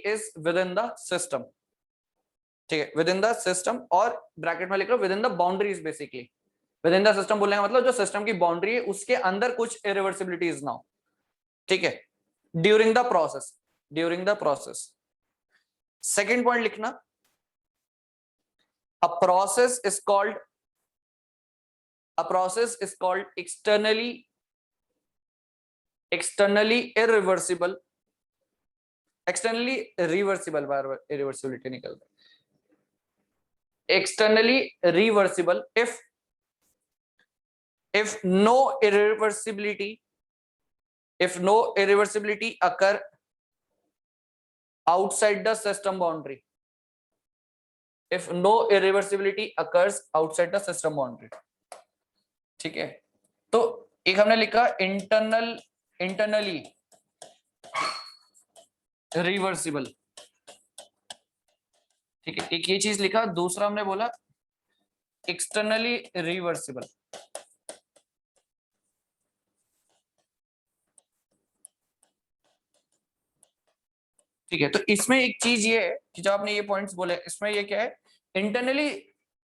is within the system, ठीक है, within the system, और bracket में लिख लो within the boundaries. Basically within the system बोलने का मतलब जो सिस्टम की बाउंड्री है उसके अंदर कुछ इरिवर्सिबिलिटीज ना हो। ठीक है, during the process. Second point लिखना, a process is called externally irreversible, externally reversible, बार बार इरिवर्सिबिलिटी निकल रहा है, externally reversible if no irreversibility occur outside the system boundary, if no irreversibility occurs outside the system boundary। ठीक है, तो एक हमने लिखा इंटरनली रिवर्सिबल, ठीक है, एक ये चीज लिखा, दूसरा हमने बोला एक्सटर्नली रिवर्सिबल। ठीक है, तो इसमें एक चीज ये है कि जब आपने ये पॉइंट्स बोले, इसमें ये क्या है, इंटरनली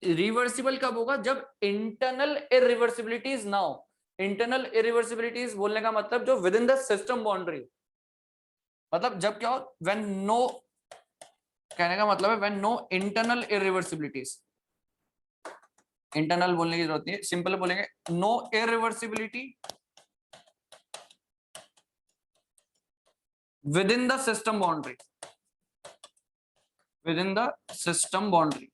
रिवर्सिबल कब होगा, जब इंटरनल इरिवर्सिबिलिटीज ना हो। इंटरनल इरिवर्सिबिलिटीज बोलने का मतलब जो with in the system boundary, मतलब जब क्या हो, व्हेन नो, कहने का मतलब है when no internal irreversibilities, internal बोलने की जरूरत नहीं है, सिंपल बोलेंगे no irreversibility within the system boundary, within the system boundary,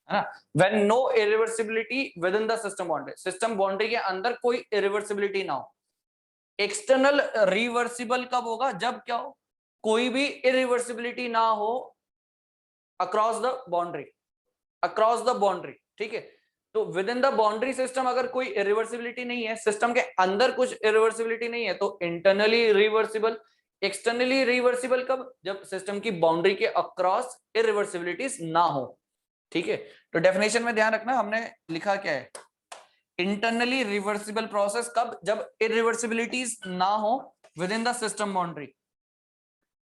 है ना। when no irreversibility within the system boundary, system boundary के अंदर कोई irreversibility ना हो। एक्सटर्नल रिवर्सिबल कब होगा, जब क्या हो, कोई भी irreversibility ना हो across the boundary, across the boundary. ठीक है, तो with in the boundary system अगर कोई इरिवर्सिबिलिटी नहीं है, सिस्टम के अंदर कुछ इरिवर्सिबिलिटी नहीं है, तो इंटरनली रिवर्सिबल। एक्सटर्नली रिवर्सिबल कब, जब सिस्टम की बाउंड्री के अक्रॉस इरिवर्सिबिलिटीज ना हो। ठीक है, तो डेफिनेशन में ध्यान रखना, हमने लिखा क्या है, इंटरनली रिवर्सिबल प्रोसेस कब, जब इरिवर्सिबिलिटीज ना हो with in the system boundary,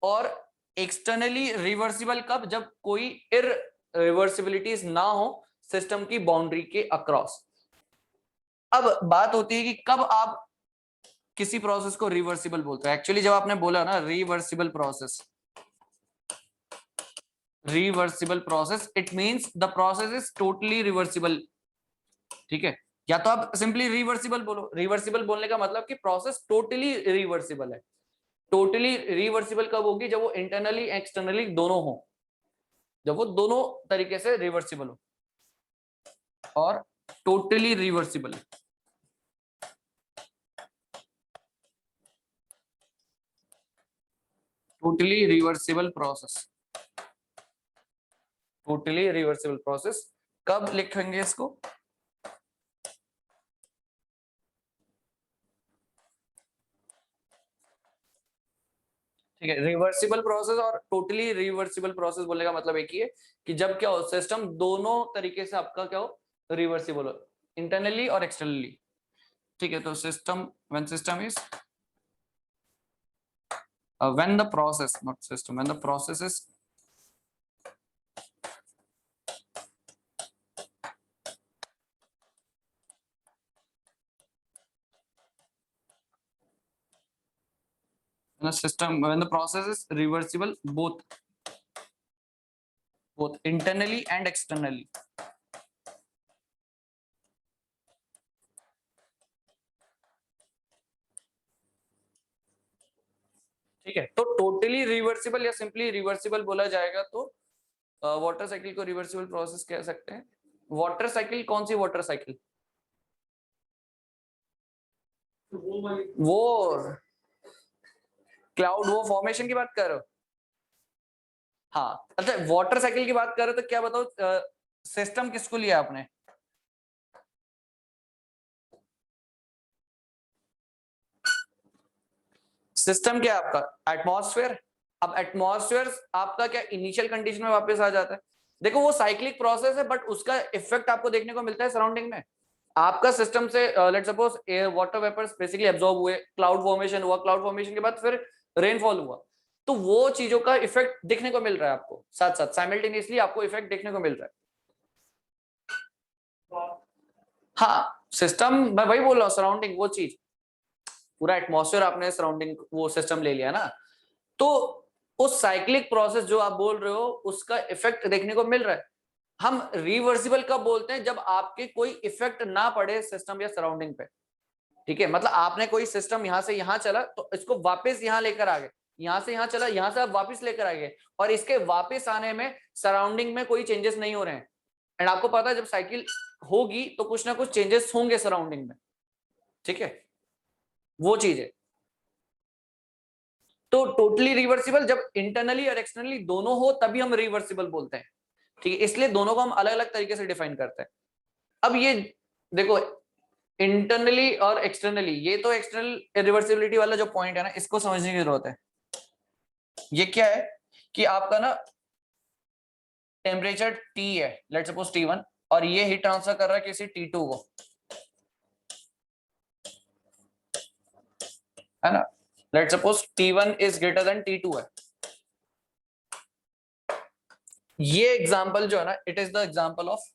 और एक्सटर्नली रिवर्सिबल कब, जब कोई इरिवर्सिबिलिटीज ना हो सिस्टम की बाउंड्री के अक्रॉस। अब बात होती है कि कब आप किसी प्रोसेस को रिवर्सिबल बोलते हैं। एक्चुअली जब आपने बोला ना reversible process, reversible process, it means the process is totally reversible. ठीक है, या तो आप सिंपली रिवर्सिबल बोलो। रिवर्सिबल बोलने का मतलब कि प्रोसेस टोटली रिवर्सिबल है। टोटली रिवर्सिबल कब होगी? जब वो इंटरनली एक्सटर्नली दोनों हो, जब वो दोनों तरीके से रिवर्सिबल हो। और totally reversible, totally reversible process, totally reversible process कब लिखेंगे इसको? ठीक है, रिवर्सिबल प्रोसेस और टोटली रिवर्सिबल प्रोसेस बोलने का मतलब एक ही है कि जब क्या हो, सिस्टम दोनों तरीके से आपका क्या हो, रिवर्सिबल हो, इंटरनली और एक्सटर्नली। ठीक है, तो system, when system is when the process, not system, when the process is when the system, when the process is reversible both internally and externally। ठीक है, तो टोटली रिवर्सिबल या सिंपली रिवर्सिबल बोला जाएगा तो वाटर साइकिल को reversible process कह सकते हैं। वाटर साइकिल कौन सी वाटर साइकिल? वो क्लाउड, वो फॉर्मेशन की बात कर रहे हो? हाँ, अच्छा, वाटर साइकिल की बात कर रहे हो तो क्या बताओ, सिस्टम किसको लिया आपने? सिस्टम क्या है आपका? एटमॉस्फेयर। अब एटमॉस्फेयर आपका क्या इनिशियल कंडीशन में वापस आ जाता है? देखो वो साइक्लिक प्रोसेस है, बट उसका इफेक्ट आपको देखने को मिलता है सराउंडिंग में। आपका सिस्टम से let suppose air water vapours basically absorb हुए, क्लाउड फॉर्मेशन हुआ, क्लाउड फॉर्मेशन के बाद फिर रेनफॉल हुआ, तो वो चीजों का इफेक्ट देखने को मिल रहा है आपको, साथ साथ साइमल्टेनियसली आपको इफेक्ट देखने को मिल रहा है। हाँ, सिस्टम मैं वही बोल रहा हूँ, सराउंडिंग वो चीज, पूरा एटमॉस्फेयर आपने सराउंडिंग वो सिस्टम ले लिया ना, तो उस साइक्लिक प्रोसेस जो आप बोल रहे हो उसका इफेक्ट देखने को मिल रहा है। हम रिवर्सिबल कब बोलते हैं? जब आपके कोई इफेक्ट ना पड़े सिस्टम या सराउंडिंग पे। ठीक है, मतलब आपने कोई सिस्टम यहां से यहां चला तो इसको वापस यहां लेकर आ गए, यहां से यहां चला, यहां से आप वापस लेकर आ गए, और इसके वापस आने में सराउंडिंग में कोई चेंजेस नहीं हो रहे हैं। एंड आपको पता है जब साइकिल होगी तो कुछ ना कुछ चेंजेस होंगे सराउंडिंग में। ठीक है, वो चीज है। तो टोटली रिवर्सिबल जब इंटरनली और एक्सटर्नली दोनों हो तभी हम रिवर्सिबल बोलते हैं। ठीक है, इसलिए दोनों को हम अलग अलग तरीके से डिफाइन करते हैं। अब ये देखो, इंटरनली और एक्सटर्नली, ये तो एक्सटर्नल रिवर्सिबिलिटी वाला जो पॉइंट है ना, इसको समझने की जरूरत है। ये क्या है कि आपका ना टेम्परेचर T है, लेट सपोज T1, और ये हीट ट्रांसफर कर रहा है किसी T2 को, है ना। Let suppose T1 is greater than T2 है। ये एग्जांपल जो है ना, it is the example of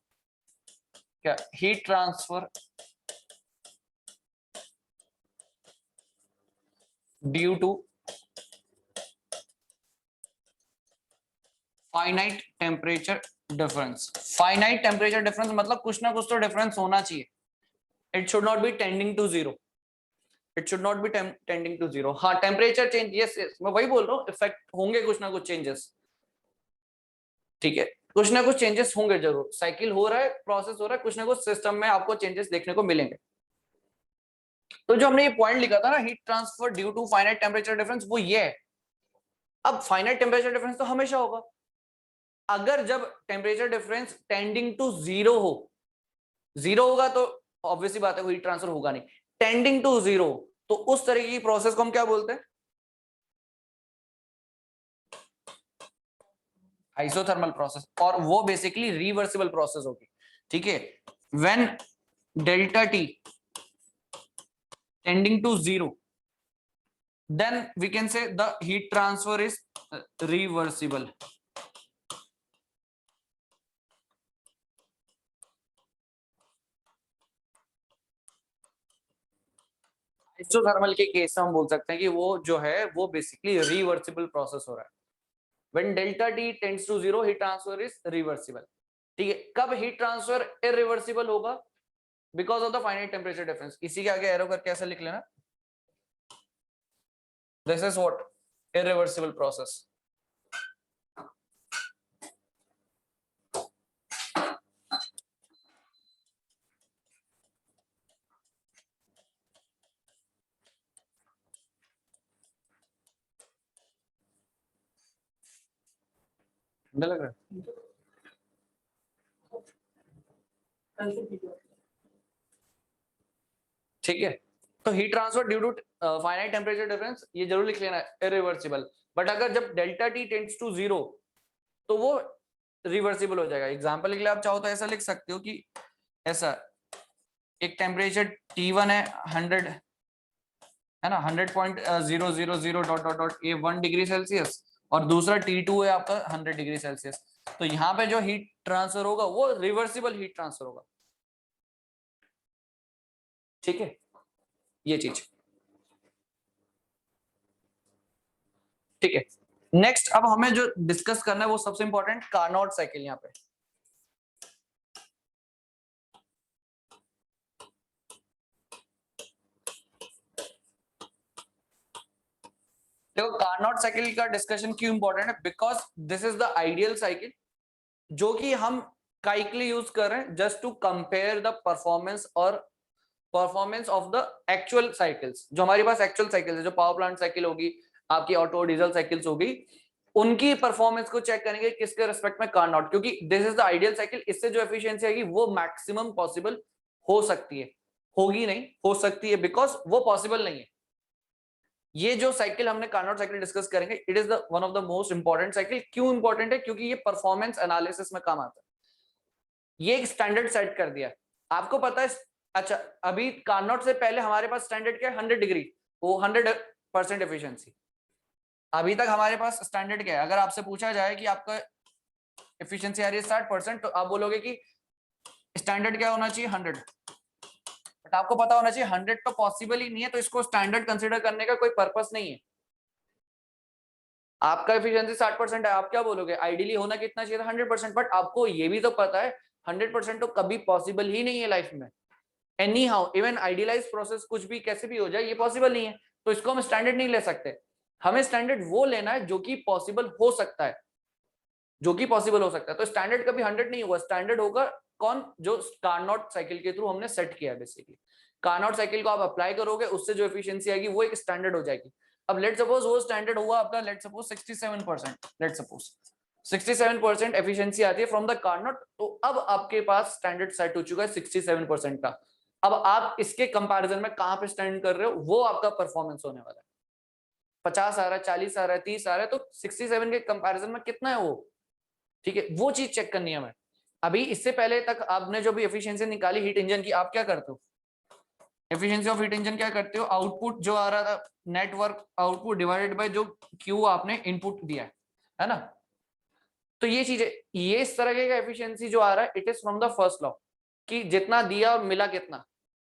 क्या, heat transfer due to finite temperature difference. Finite temperature difference मतलब कुछ ना कुछ तो डिफरेंस होना चाहिए। It should not be tending to zero, it should not be tending to zero. हाँ, टेम्परेचर चेंज, यस यस, मैं वही बोल रहा हूँ, इफेक्ट होंगे कुछ ना कुछ चेंजेस। ठीक है, कुछ ना कुछ चेंजेस होंगे जरूर, साइकिल हो रहा है, प्रोसेस हो रहा है, कुछ ना कुछ सिस्टम में आपको चेंजेस देखने को मिलेंगे। तो जो हमने ये पॉइंट लिखा था ना, heat transfer due to finite temperature difference, वो ये है। अब फाइनाइट टेम्परेचर डिफरेंस तो हमेशा होगा, अगर जब temperature difference tending to zero हो, जीरो होगा तो ऑब्वियसली बात है हीट ट्रांसफर होगा नहीं। टेंडिंग टू जीरो, तो उस तरह की प्रोसेस को हम क्या बोलते हैं? आइसोथर्मल प्रोसेस, और वो बेसिकली रिवर्सिबल प्रोसेस होगी। ठीक है, when delta T tending to zero, then we can say the heat transfer is reversible। Isothermal के केस में हम बोल सकते हैं कि वो जो है वो बेसिकली रिवर्सिबल प्रोसेस हो रहा है। When delta T tends to 0, heat transfer is reversible. ठीक है, कब हीट ट्रांसफर इरिवर्सिबल होगा? Because of the finite temperature difference. इसी के आगे एरो करके ऐसा लिख लेना, this is what irreversible process. ठंडा लग रहा है? ठीक है, तो heat transfer due to finite temperature difference ये जरूर लिख लेना, इरिवर्सिबल। बट अगर जब डेल्टा टी टेंड्स टू 0 तो वो रिवर्सिबल हो जाएगा। एग्जांपल के लिए आप चाहो तो ऐसा लिख सकते हो कि ऐसा एक टेम्परेचर T1 है 100 है ना, 100.000 डॉट डॉट डॉट ये 1 डिग्री सेल्सियस, और दूसरा T2 है आपका 100 डिग्री सेल्सियस। तो यहाँ पे जो हीट ट्रांसफर होगा वो रिवर्सिबल हीट ट्रांसफर होगा। ठीक है, ये चीज ठीक है। नेक्स्ट अब हमें जो डिस्कस करना है वो सबसे इंपॉर्टेंट कार्नोट साइकिल। यहाँ पे देखो, कार्नोट साइकिल का डिस्कशन क्यों इंपॉर्टेंट है? Because this is the ideal cycle जो कि हम काइकली यूज कर रहे हैं just to compare the performance और performance of the actual cycles. जो हमारे पास एक्चुअल साइकिल है, जो पावर प्लांट साइकिल होगी, आपकी ऑटो डीजल साइकिल्स होगी, उनकी परफॉर्मेंस को चेक करेंगे किसके रिस्पेक्ट में कार्नोट, क्योंकि this is the ideal cycle. इससे जो एफिशिएंसी आएगी वो मैक्सिमम पॉसिबल हो सकती है, होगी नहीं, हो सकती है, बिकॉज वो पॉसिबल नहीं है। ये जो साइकिल हमने कार्नोट साइकिल डिस्कस करेंगे, it is the one of the most important cycle. क्यों इंपॉर्टेंट है? क्योंकि ये परफॉर्मेंस एनालिसिस में काम आता है। ये एक स्टैंडर्ड सेट कर दिया, आपको पता है। अच्छा, अभी कार्नोट से पहले हमारे पास स्टैंडर्ड क्या है? 100 डिग्री, वो 100% एफिशिएंसी। अभी तक हमारे पास स्टैंडर्ड क्या है? अगर आपसे पूछा जाए कि आपका एफिशिएंसी आ रही है 60%, तो आप बोलोगे कि स्टैंडर्ड क्या होना चाहिए? 100। बट आपको पता होना चाहिए 100 तो पॉसिबल ही नहीं है, तो इसको स्टैंडर्ड कंसीडर करने का कोई पर्पस नहीं है। आपका एफिशिएंसी 60% है, आप क्या बोलोगे? आइडियली होना कितना चाहिए था? 100%। बट आपको ये भी तो पता है 100% तो कभी पॉसिबल ही नहीं है लाइफ में। Anyhow, even idealize process कुछ भी कैसे भी हो जाए, ये पॉसिबल नहीं है, तो इसको हम स्टैंडर्ड नहीं ले सकते। हमें स्टैंडर्ड वो लेना है जो कि पॉसिबल हो सकता है, जो कि पॉसिबल हो सकता है। तो स्टैंडर्ड कभी 100 नहीं होगा, स्टैंडर्ड होगा कौन? जो कार्नोट साइकिल के थ्रू हमने सेट किया है। बेसिकली कार्नोट साइकिल को आप अप्लाई करोगे, उससे जो एफिशिएंसी आएगी वो एक स्टैंडर्ड हो जाएगी। अब लेट सपोज वो स्टैंडर्ड हुआ आपका, let suppose 67%, let suppose 67% efficiency आती है फ्रॉम द कार्नोट, तो अब आपके पास स्टैंडर्ड सेट हो चुका है 67% का। अब आप इसके कंपैरिजन में कहां पे स्टैंड कर रहे हो, वो आपका परफॉर्मेंस होने वाला है। 50 आ रहा है, 40 आ रहा है, 30 आ रहा है, तो 67 के कंपैरिजन में कितना है वो? ठीक है, वो चीज चेक करनी है हमें। अभी इससे पहले तक आपने जो भी एफिशिएंसी निकाली हीट इंजन की, आप क्या करते हो? एफिशिएंसी ऑफ हीट इंजन क्या करते हो? आउटपुट जो आ रहा था, नेटवर्क आउटपुट डिवाइडेड बाय जो क्यू आपने इनपुट दिया है ना। तो ये चीज है, ये इस तरह का एफिशिएंसी जो आ रहा है, it is from the first law, कि जितना दिया और मिला कितना।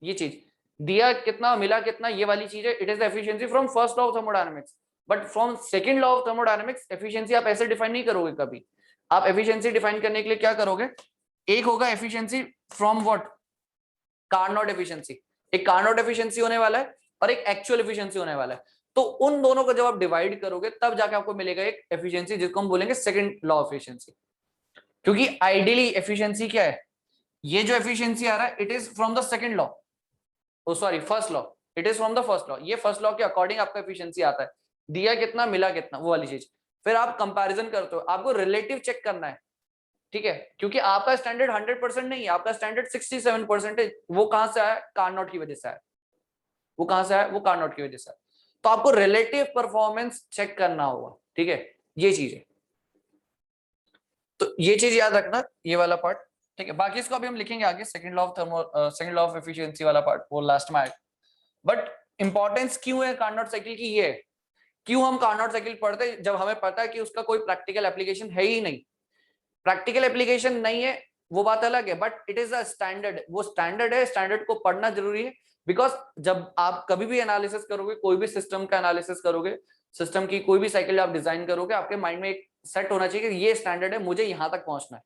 ये चीज दिया कितना मिला कितना, ये वाली चीज है, it is the efficiency from first law of thermodynamics. But from second law of thermodynamics efficiency आप ऐसे डिफाइन नहीं करोगे कभी। आप एफिशिएंसी डिफाइन करने के लिए क्या करोगे? एक होगा efficiency from what? Carnot efficiency. एक कार्नोट एफिशिएंसी होने वाला है और एक एक्चुअल एफिशिएंसी होने वाला है। तो उन दोनों को जब आप डिवाइड करोगे तब जाके आपको मिलेगा एक एफिशिएंसी, जिसको हम बोलेंगे सेकंड लॉ ऑफ एफिशिएंसी। क्योंकि आइडियली एफिशिएंसी क्या है? ये जो एफिशिएंसी आ रहा है, it is from the second law, oh sorry first law, it is from the first law. ये फर्स्ट लॉ के अकॉर्डिंग आपका एफिशिएंसी आता है, दिया कितना मिला कितना, वो वाली चीज। फिर आप कंपैरिजन करते हो, आपको रिलेटिव चेक करना है। ठीक है, क्योंकि आपका स्टैंडर्ड 100% नहीं है, आपका स्टैंडर्ड 67% है। वो कहां से आया? कार्नोट की वजह से आया। वो कहां से आया? वो कार्नोट की वजह से आया। तो आपको रिलेटिव परफॉर्मेंस चेक करना होगा। ठीक है, ये चीज है, तो ये चीज याद रखना, ये वाला पार्ट। ठीक है, बाकी इसको अभी हम लिखेंगे आगे, second law of second law of efficiency वाला पार्ट वो लास्ट में आएगा। बट इंपॉर्टेंस क्यों है कार्नोट साइकिल की? ये क्यों हम कार्नोट साइकिल पढ़ते हैं जब हमें पता है कि उसका कोई प्रैक्टिकल एप्लीकेशन है ही नहीं। प्रैक्टिकल एप्लीकेशन नहीं है वो बात अलग है, but it is a standard, वो स्टैंडर्ड है, स्टैंडर्ड को पढ़ना जरूरी है। बिकॉज जब आप कभी भी एनालिसिस करोगे, कोई भी सिस्टम का एनालिसिस करोगे, सिस्टम की कोई भी साइकिल आप डिजाइन करोगे, आपके माइंड में एक सेट होना चाहिए कि ये स्टैंडर्ड है, मुझे यहां तक पहुंचना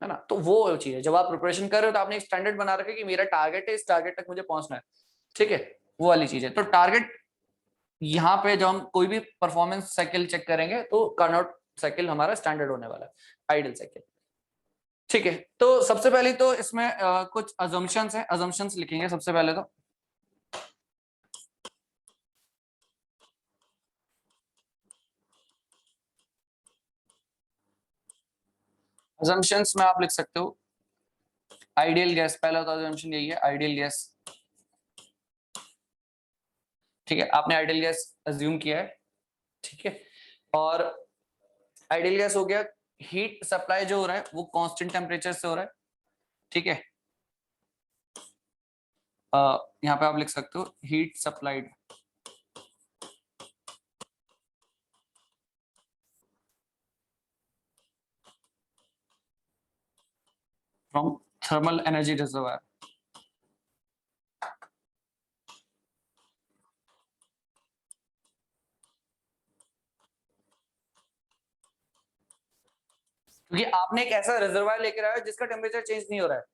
है ना। तो वो चीज है, जब आप प्रिपरेशन कर रहे हो तो आपने एक स्टैंडर्ड बना रखा है कि मेरा टारगेट है, इस टारगेट तक मुझे पहुंचना है, ठीक है, वो वाली चीज है। तो टारगेट यहाँ पे जब हम कोई भी परफॉर्मेंस साइकिल चेक करेंगे तो कार्नोट साइकिल हमारा स्टैंडर्ड होने वाला है, आइडियल साइकिल, ठीक है। तो सबसे पहले तो इसमें कुछ अजम्पशंस हैं, अजम्पशंस लिखेंगे सबसे पहले तो। अजम्पशंस में आप लिख सकते हो आइडियल गैस, पहला तो अजम्पशन यही है, आइडियल गैस, ठीक है, आपने आइडियल गैस अज्यूम किया है, ठीक है। और आइडियल गैस हो गया, हीट सप्लाई जो हो रहा है वो कांस्टेंट टेम्परेचर से हो रहा है, ठीक है। यहाँ पे आप लिख सकते हो heat supplied from thermal energy reservoir. क्योंकि आपने एक ऐसा रिजर्वायर लेकर आया जिसका टेम्परेचर चेंज नहीं हो रहा है,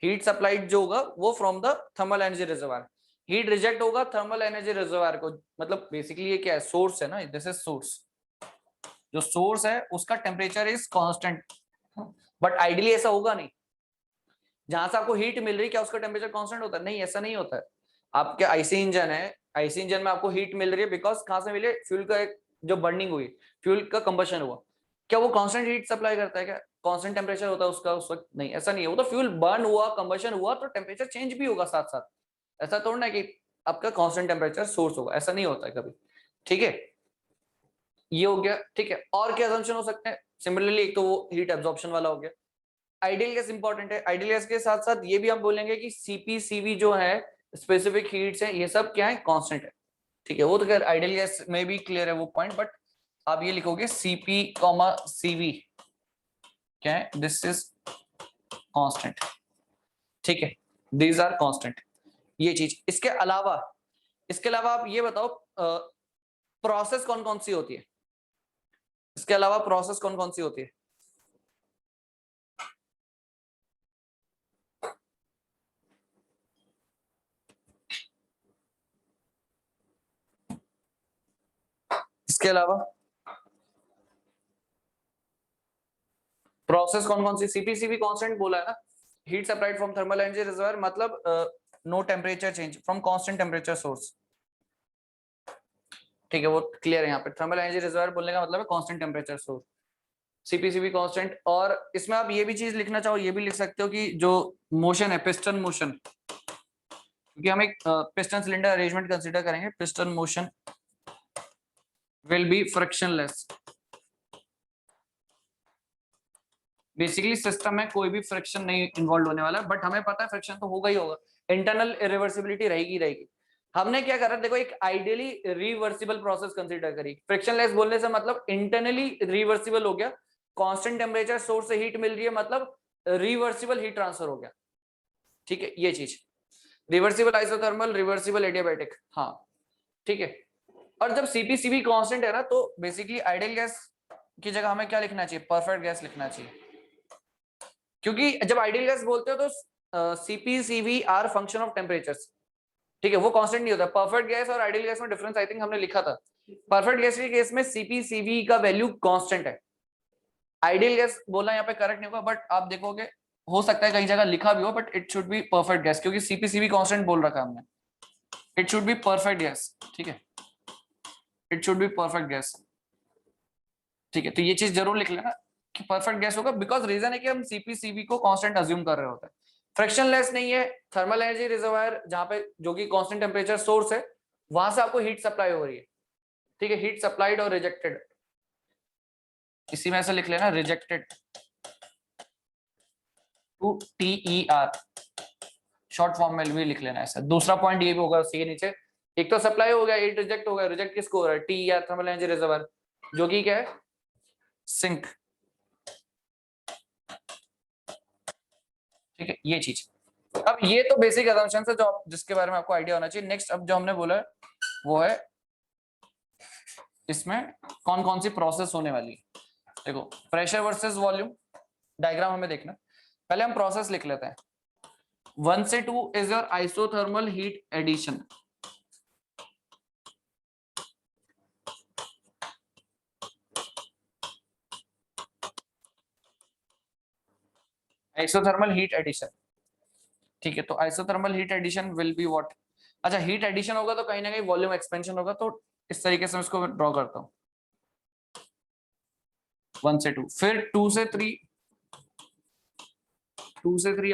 हीट सप्लाइड जो होगा वो from the thermal energy reservoir, heat reject होगा थर्मल एनर्जी रिजर्वायर को, मतलब बेसिकली ये क्या है, सोर्स है ना, दिस इज सोर्स, जो सोर्स है उसका temperature is constant, but ideally ऐसा होगा नहीं, जहां से आपको हीट मिल रही है क्या उसका टेम्परेचर कांस्टेंट होता है, नहीं ऐसा नहीं होता है। आपके आईसी इंजन है, आईसी इंजन में आपको हीट मिल रही है बिकॉज कहां से मिले, फ्यूल का एक जो बर्निंग हुई, फ्यूल का कंबशन हुआ, क्या वो कांस्टेंट हीट सप्लाई करता है, क्या कांस्टेंट टेम्परेचर होता है उसका उस वक्त, नहीं ऐसा नहीं है, वो तो फ्यूल बर्न हुआ, कंबशन हुआ तो टेम्परेचर चेंज भी होगा साथ साथ, ऐसा थोड़ा ना कि आपका कांस्टेंट टेम्परेचर सोर्स होगा, ऐसा नहीं होता है कभी, ठीक है। ये हो गया, ठीक है। और क्या असम्पशन हो सकते हैं, सिमिलरली एक तो वो हीट एब्जॉर्प्शन वाला हो गया। आइडियल गैस इंपॉर्टेंट है, आइडियल गैस के साथ साथ ये भी हम बोलेंगे कि सीपी सीवी जो है, स्पेसिफिक हीट्स है, ये सब क्या है, कांस्टेंट है, ठीक है। वो तो खैर आइडियल गैस में भी क्लियर है वो पॉइंट, बट आप ये लिखोगे सीपी कॉमा सीवी क्या है, दिस इज कांस्टेंट, ठीक है, दीज आर कांस्टेंट, ये चीज। इसके अलावा आप ये बताओ प्रोसेस कौन कौन सी होती है, इसके अलावा प्रोसेस कौन कौन सी होती है। इसके अलावा प्रोसेस कौन कौन सी, सीपीसीबी कांस्टेंट बोला है ना, heat supplied from thermal energy reservoir, मतलब no temperature change from constant temperature source, ठीक है, वो क्लियर है यहाँ पे, थर्मल एनर्जी रिजर्वायर बोलने का मतलब है constant temperature source, CPCB constant. और इसमें आप ये भी चीज लिखना चाहो, ये भी लिख सकते हो कि जो मोशन है, पिस्टन मोशन, क्योंकि हम एक पिस्टन सिलेंडर अरेंजमेंट कंसीडर करेंगे, piston motion will be frictionless, basically system में कोई भी फ्रिक्शन नहीं इन्वॉल्व होने वाला है, बट हमें पता है फ्रिक्शन तो होगा ही होगा, इंटरनल इरिवर्सिबिलिटी रहेगी रहेगी। हमने क्या करा, देखो एक आइडियली रिवर्सिबल प्रोसेस कंसीडर करी, फ्रिक्शनलेस बोलने से मतलब इंटरनली रिवर्सिबल हो गया, कांस्टेंट टेम्परेचर सोर्स से हीट मिल रही है, मतलब रिवर्सिबल हीट ट्रांसफर हो गया, ठीक है, ये चीज, रिवर्सिबल आइसोथर्मल, रिवर्सिबल एडियाबैटिक, हाँ, ठीक है। और जब सीपीसीबी कांस्टेंट है ना, तो बेसिकली आइडियल गैस की जगह हमें क्या लिखना चाहिए, परफेक्ट गैस लिखना चाहिए, क्योंकि जब आइडियल गैस बोलते हो तो सीपीसीवी आर फंक्शन ऑफ टेम्परेचर्स, ठीक है, वो कांस्टेंट नहीं होता। परफेक्ट गैस और आइडियल गैस में डिफरेंस आई थिंक हमने लिखा था, परफेक्ट गैस के केस में सीपीसीवी का वैल्यू कांस्टेंट है, आइडियल गैस बोलना यहाँ पे करेक्ट नहीं होगा, बट आप देखोगे हो सकता है कई जगह लिखा भी हो, but it should be perfect gas, क्योंकि सीपीसीवी कांस्टेंट बोल रखा है हमने, it should be perfect gas, ठीक है, it should be perfect gas, ठीक है। तो ये चीज जरूर लिख लेना कि परफेक्ट गैस होगा, बिकॉज रीजन है कि हम सीपीसीवी को कांस्टेंट अज्यूम कर रहे होते हैं, फ्रिक्शनलेस नहीं है, थर्मल एनर्जी रिजर्वायर जहां पे जो कि कांस्टेंट टेम्परेचर सोर्स है, वहां से आपको हीट सप्लाई हो रही है, ठीक है, हीट सप्लाइड और रिजेक्टेड, इसी में ऐसे लिख लेना, रिजेक्टेड टू टीईआर, शॉर्ट फॉर्म में भी लिख लेना ऐसा। दूसरा पॉइंट ये भी होगा उसी के नीचे, एक तो सप्लाई हो गया, हीट रिजेक्ट हो गया, रिजेक्ट किसको हो रहा है, टीईआर, थर्मल एनर्जी रिजर्वायर, जो कि क्या है, सिंक, ठीक है, ये चीज। अब अब ये तो बेसिक असम्पशन है जो जिसके बारे में आपको आइडिया होना चाहिए। नेक्स्ट अब जो हमने बोला है वो है इसमें कौन कौन सी प्रोसेस होने वाली है। देखो प्रेशर वर्सेस वॉल्यूम डायग्राम हमें देखना, पहले हम प्रोसेस लिख लेते हैं। 1 से 2 is your isothermal heat addition. Isothermal heat addition, ठीक है। तो isothermal heat addition will be what, अच्छा हीट एडिशन होगा तो कहीं ना कहीं वॉल्यूम एक्सपेंशन होगा, तो इस तरीके से मैं इसको ड्रॉ करता हूं। 1 से 2, फिर 2 से 3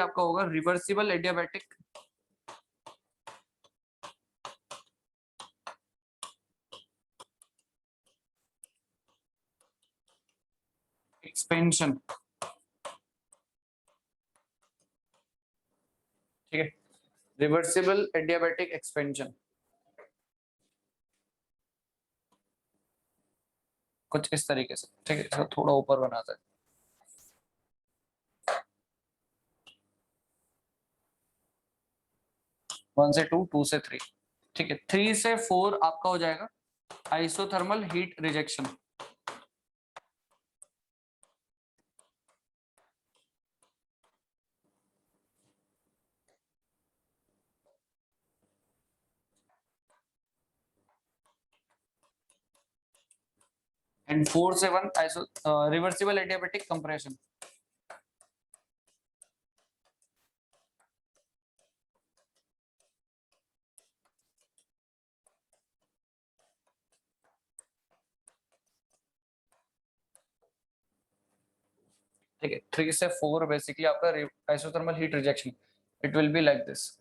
आपका होगा रिवर्सिबल एडियाबैटिक एक्सपेंशन, ठीक है। रिवर्सिबल एडियाबैटिक एक्सपेंशन कुछ इस तरीके से, ठीक है। इसको थोड़ा ऊपर बनाता है। 1 से 2, 2 से 3, ठीक है। 3 से 4 आपका हो जाएगा आइसोथर्मल हीट रिजेक्शन, एंड 4 से 1 आइसो रिवर्सिबल एडियाबैटिक कंप्रेशन। ठीक है, 3 से 4 बेसिकली आपका isothermal heat rejection, it will be like this.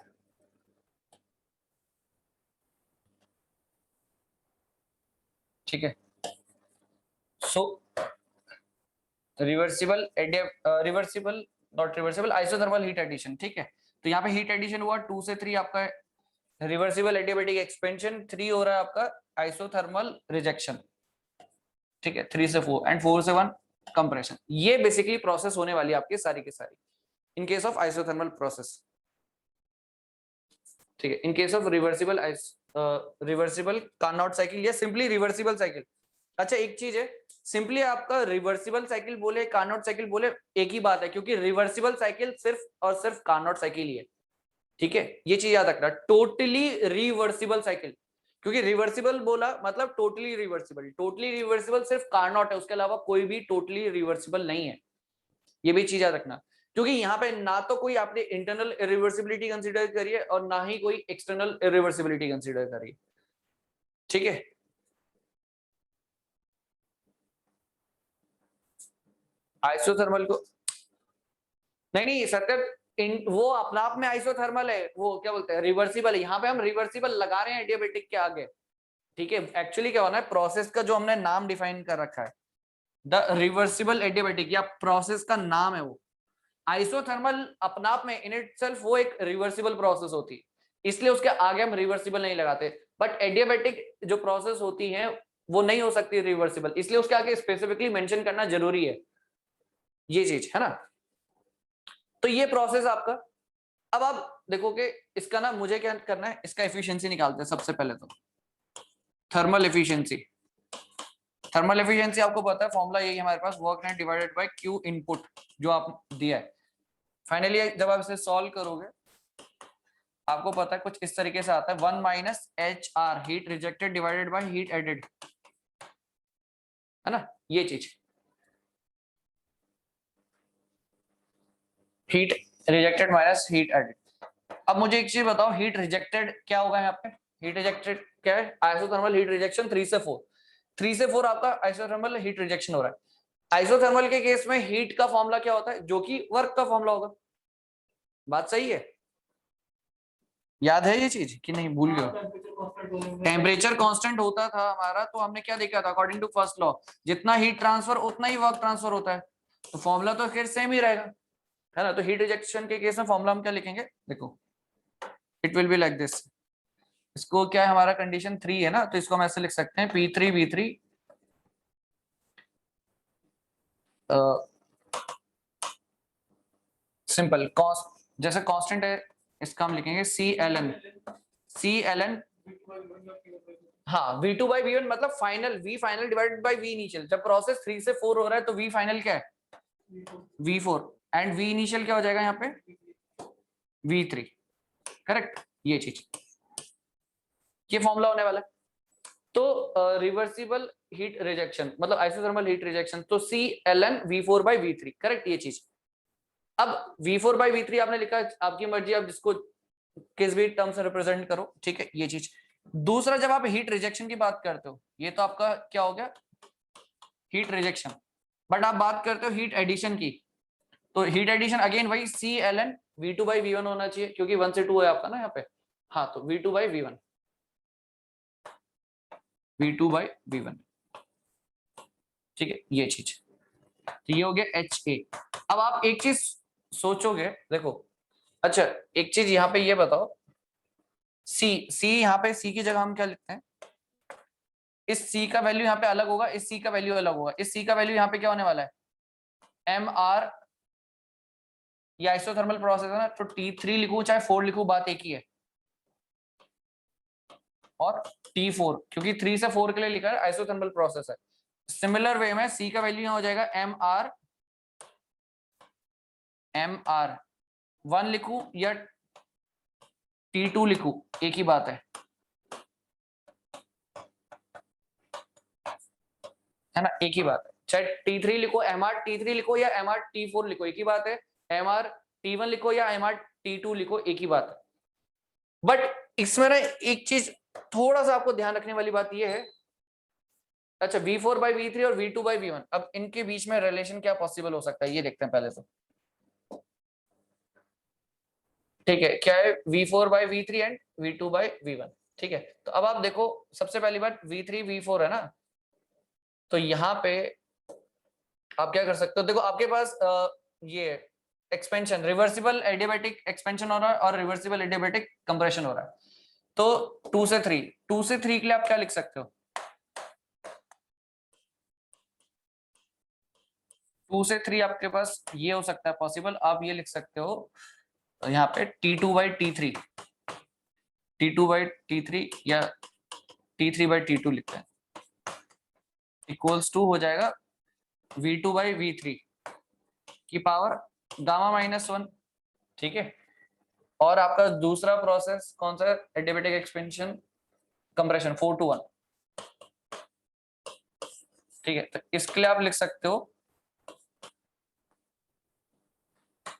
ठीक है, so reversible reversible not reversible isothermal heat addition, ठीक है। तो यहाँ पे हीट एडिशन हुआ 2 से 3 आपका रिवर्सिबल एडियाबैटिक एक्सपेंशन, 3 हो रहा है आपका आइसोथर्मल रिजेक्शन, ठीक है। 3 से 4 एंड 4 से 1 कंप्रेशन। ये बेसिकली प्रोसेस होने वाली है आपकी सारी की सारी इन केस ऑफ आइसोथर्मल प्रोसेस, ठीक है। इन case of reversible reversible Carnot cycle या सिंपली रिवर्सिबल साइकिल। अच्छा एक चीज है, सिंपली आपका रिवर्सिबल साइकिल बोले कार्नोट साइकिल बोले एक ही बात है, क्योंकि रिवर्सिबल साइकिल सिर्फ और सिर्फ कार्नोट साइकिल ही है, ठीक है। ये चीज याद रखना, टोटली रिवर्सिबल साइकिल, क्योंकि रिवर्सिबल बोला मतलब टोटली रिवर्सिबल, टोटली रिवर्सिबल सिर्फ कार्नोट है, उसके अलावा कोई भी टोटली रिवर्सिबल नहीं है। ये भी चीज याद रखना, क्योंकि यहाँ पे ना तो कोई आपने इंटरनल इरिवर्सिबिलिटी कंसीडर करी है और ना ही कोई एक्सटर्नल इरिवर्सिबिलिटी कंसीडर करी है, ठीक है। आइसोथर्मल को नहीं नहीं सत्य वो अपने आप में आइसोथर्मल है, वो क्या बोलते हैं रिवर्सिबल है। यहाँ पे हम रिवर्सिबल लगा रहे हैं एडियाबेटिक के आगे, ठीक है। एक्चुअली क्या होना है, प्रोसेस का जो हमने नाम डिफाइन कर रखा है द रिवर्सिबल एडियाबेटिक, या प्रोसेस का नाम है वो। आइसोथर्मल अपना आप में इन इटसेल्फ वो एक रिवर्सिबल प्रोसेस होती है, इसलिए उसके आगे हम रिवर्सिबल नहीं लगाते। बट एडियाबेटिक जो प्रोसेस होती है वो नहीं हो सकती रिवर्सिबल, इसलिए उसके आगे स्पेसिफिकली मेंशन करना जरूरी है, ये चीज है ना। तो ये प्रोसेस आपका, अब आप देखोगे इसका ना मुझे क्या करना है, इसका एफिशिएंसी निकालते हैं सबसे पहले तो। थर्मल एफिशिएंसी, थर्मल एफिशिएंसी आपको पता है फॉर्मूला यही हमारे पास, work done divided by Q input जो आप दिया है। फाइनली जब आप इसे सॉल्व करोगे आपको पता है कुछ इस तरीके से आता है, 1 minus H R heat rejected divided by heat added, है ना ये चीज। Heat rejected minus heat added. अब मुझे एक चीज बताओ, हीट रिजेक्टेड क्या होगा यहाँ पे, हीट रिजेक्टेड क्या है, आइसोथर्मल हीट रिजेक्शन 3 से 4, 3 से 4 आपका आइसोथर्मल हीट रिजेक्शन हो रहा है। आइसोथर्मल के केस में हीट का फॉर्मूला क्या होता है, जो कि वर्क का फॉर्मूला होगा। बात सही है, याद है ये चीज कि नहीं, भूल गए। टेम्परेचर कांस्टेंट होता था हमारा, तो हमने क्या देखा था अकॉर्डिंग टू फर्स्ट लॉ, जितना हीट ट्रांसफर उतना ही वर्क ट्रांसफर होता है, तो फॉर्मूला तो फिर सेम ही रहेगा, है ना। तो हीट रिजेक्शन के केस में फॉर्मूला हम क्या लिखेंगे, देखो it will be like this. इसको क्या है, हमारा कंडीशन 3 है ना, तो इसको हम ऐसे लिख सकते हैं P3V3 सिंपल कॉस्ट, जैसे कांस्टेंट है इसका हम लिखेंगे सी एल एन हाँ V2 by V1 मतलब final V final divided by V initial. जब प्रोसेस 3 से 4 हो रहा है तो V फाइनल क्या है V4 एंड V इनिशियल क्या हो जाएगा यहाँ पे V3। करेक्ट, ये चीज, ये फॉर्मूला होने वाला है। तो रिवर्सिबल हीट रिजेक्शन मतलब आइसोथर्मल हीट रिजेक्शन, तो CLN V4 by V3। Correct, ये चीज। अब V4 by V3 आपने लिखा, आपकी मर्जी, आप जिसको किस भी टर्म से रिप्रेजेंट करो, ठीक है, ये चीज। दूसरा, जब आप हीट रिजेक्शन की बात करते हो, ये तो आपका क्या हो गया हीट रिजेक्शन, बट आप बात करते हो हीट एडिशन की, तो हीट एडिशन अगेन वही CLN V2 by V1 होना चाहिए, क्योंकि 1 से 2 है आपका ना यहाँ पे। हाँ, तो V2 by V1, V2 by V1, ठीक है, ये चीज। तो ये हो गया HA। अब आप एक चीज सोचोगे, देखो, अच्छा एक चीज यहाँ पे ये बताओ, C यहाँ पे C की जगह हम क्या लिखते हैं, इस C का वैल्यू यहाँ पे अलग होगा, इस C का वैल्यू अलग होगा। इस C का वैल्यू यहाँ पे क्या होने वाला है MR, ये आइसोथर्मल प्रोसेस है ना, तो T3 लिखूं चाहे 4 लिखूं, बात एक ही है। और T4 क्योंकि 3 से 4 के लिए लिखा है, आइसोथर्मल प्रोसेस है। सिमिलर वे में C का वैल्यू यहाँ हो जाएगा MR 1 लिखूं या T2 लिखूं, एक ही बात है ना, एक ही बात है। चाहे T3 लिखो MR T3 लिखो या MR T4 लिखो, एक ही बात है। MR T1 लिखो या MR T2 लिखो, एक ही बात है। बट इसमें ना एक चीज थोड़ा सा आपको ध्यान रखने वाली बात यह है, अच्छा V4 by V3 और V2 by V1, अब इनके बीच में रिलेशन क्या पॉसिबल हो सकता है, ये देखते हैं पहले तो। ठीक है, क्या है V4 by V3 and V2 by V1। ठीक है, तो अब आप देखो, सबसे पहली बात V3 V4 है ना, तो यहाँ पे आप क्या कर सकते हो, देखो आपके पास ये एक्सपेंशन, रिवर्सिबल एडियाबैटिक एक्सपेंशन हो रहा है और रिवर्सिबल एडियाबैटिक कंप्रेशन हो रहा है। तो 2 से 3 के लिए आप क्या लिख सकते हो, 2 से 3 आपके पास ये हो सकता है पॉसिबल, आप ये लिख सकते हो यहाँ पे T2 by T3, T2 by T3 या T3 by T2 लिखते हैं, इक्वल्स टू हो जाएगा V2 by V3 की पावर गामा -1। ठीक है, और आपका दूसरा प्रोसेस कौन सा है, एडियाबैटिक एक्सपेंशन कंप्रेशन 4 to 1। ठीक है, तो इसके लिए आप लिख सकते हो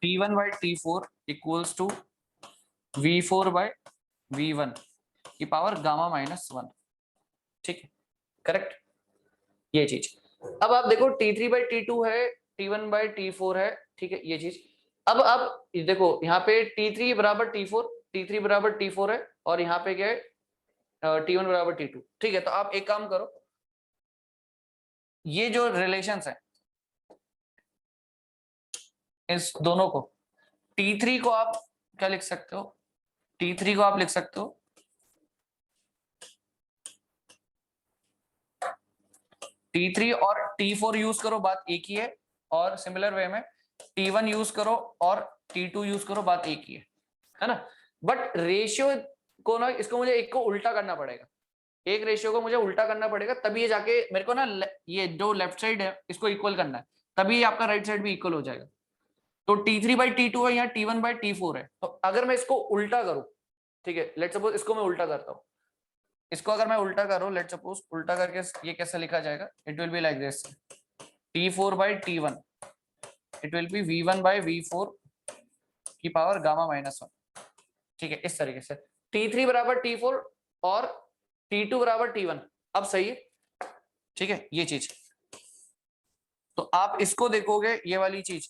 T1 by T4 equals to V4 by V1 की पावर गामा -1। ठीक है, करेक्ट, ये चीज। अब आप देखो T3 by T2 है, T1 by T4 है, ठीक है, ये चीज। अब आप देखो यहाँ पे T3 बराबर T4, T3 बराबर T4 है, और यहाँ पे क्या है T1 बराबर T2। ठीक है, तो आप एक काम करो, ये जो रिलेशंस है इस दोनों को, T3 को आप क्या लिख सकते हो, T3 को आप लिख सकते हो T3 और T4 यूज करो, बात एक ही है। और सिमिलर वे में T1 यूज करो और T2 यूज करो, बात एक ही है ना। बट रेशियो को ना, इसको मुझे एक को उल्टा करना पड़ेगा, एक रेशियो को मुझे उल्टा करना पड़ेगा, तभी ये जाके मेरे को ना ये जो लेफ्ट साइड है इसको इक्वल करना है, तभी आपका राइट साइड भी इक्वल हो जाएगा। तो T3 by T2 है, यहाँ T1 by T4 है, तो अगर मैं इसको उल्टा करूं, ठीक है, लेट सपोज इसको मैं उल्टा करता हूं, इसको अगर मैं उल्टा करूं, लेट सपोज उल्टा करके ये कैसे लिखा जाएगा, it will be like this, T4 by T1 it will B V1 by V4 की पावर गामा -1। ठीक है, इस तरीके से T3 बराबर T4 और T2 बराबर T1। अब सही है, ठीक है, ये चीज। तो आप इसको देखोगे, ये वाली चीज,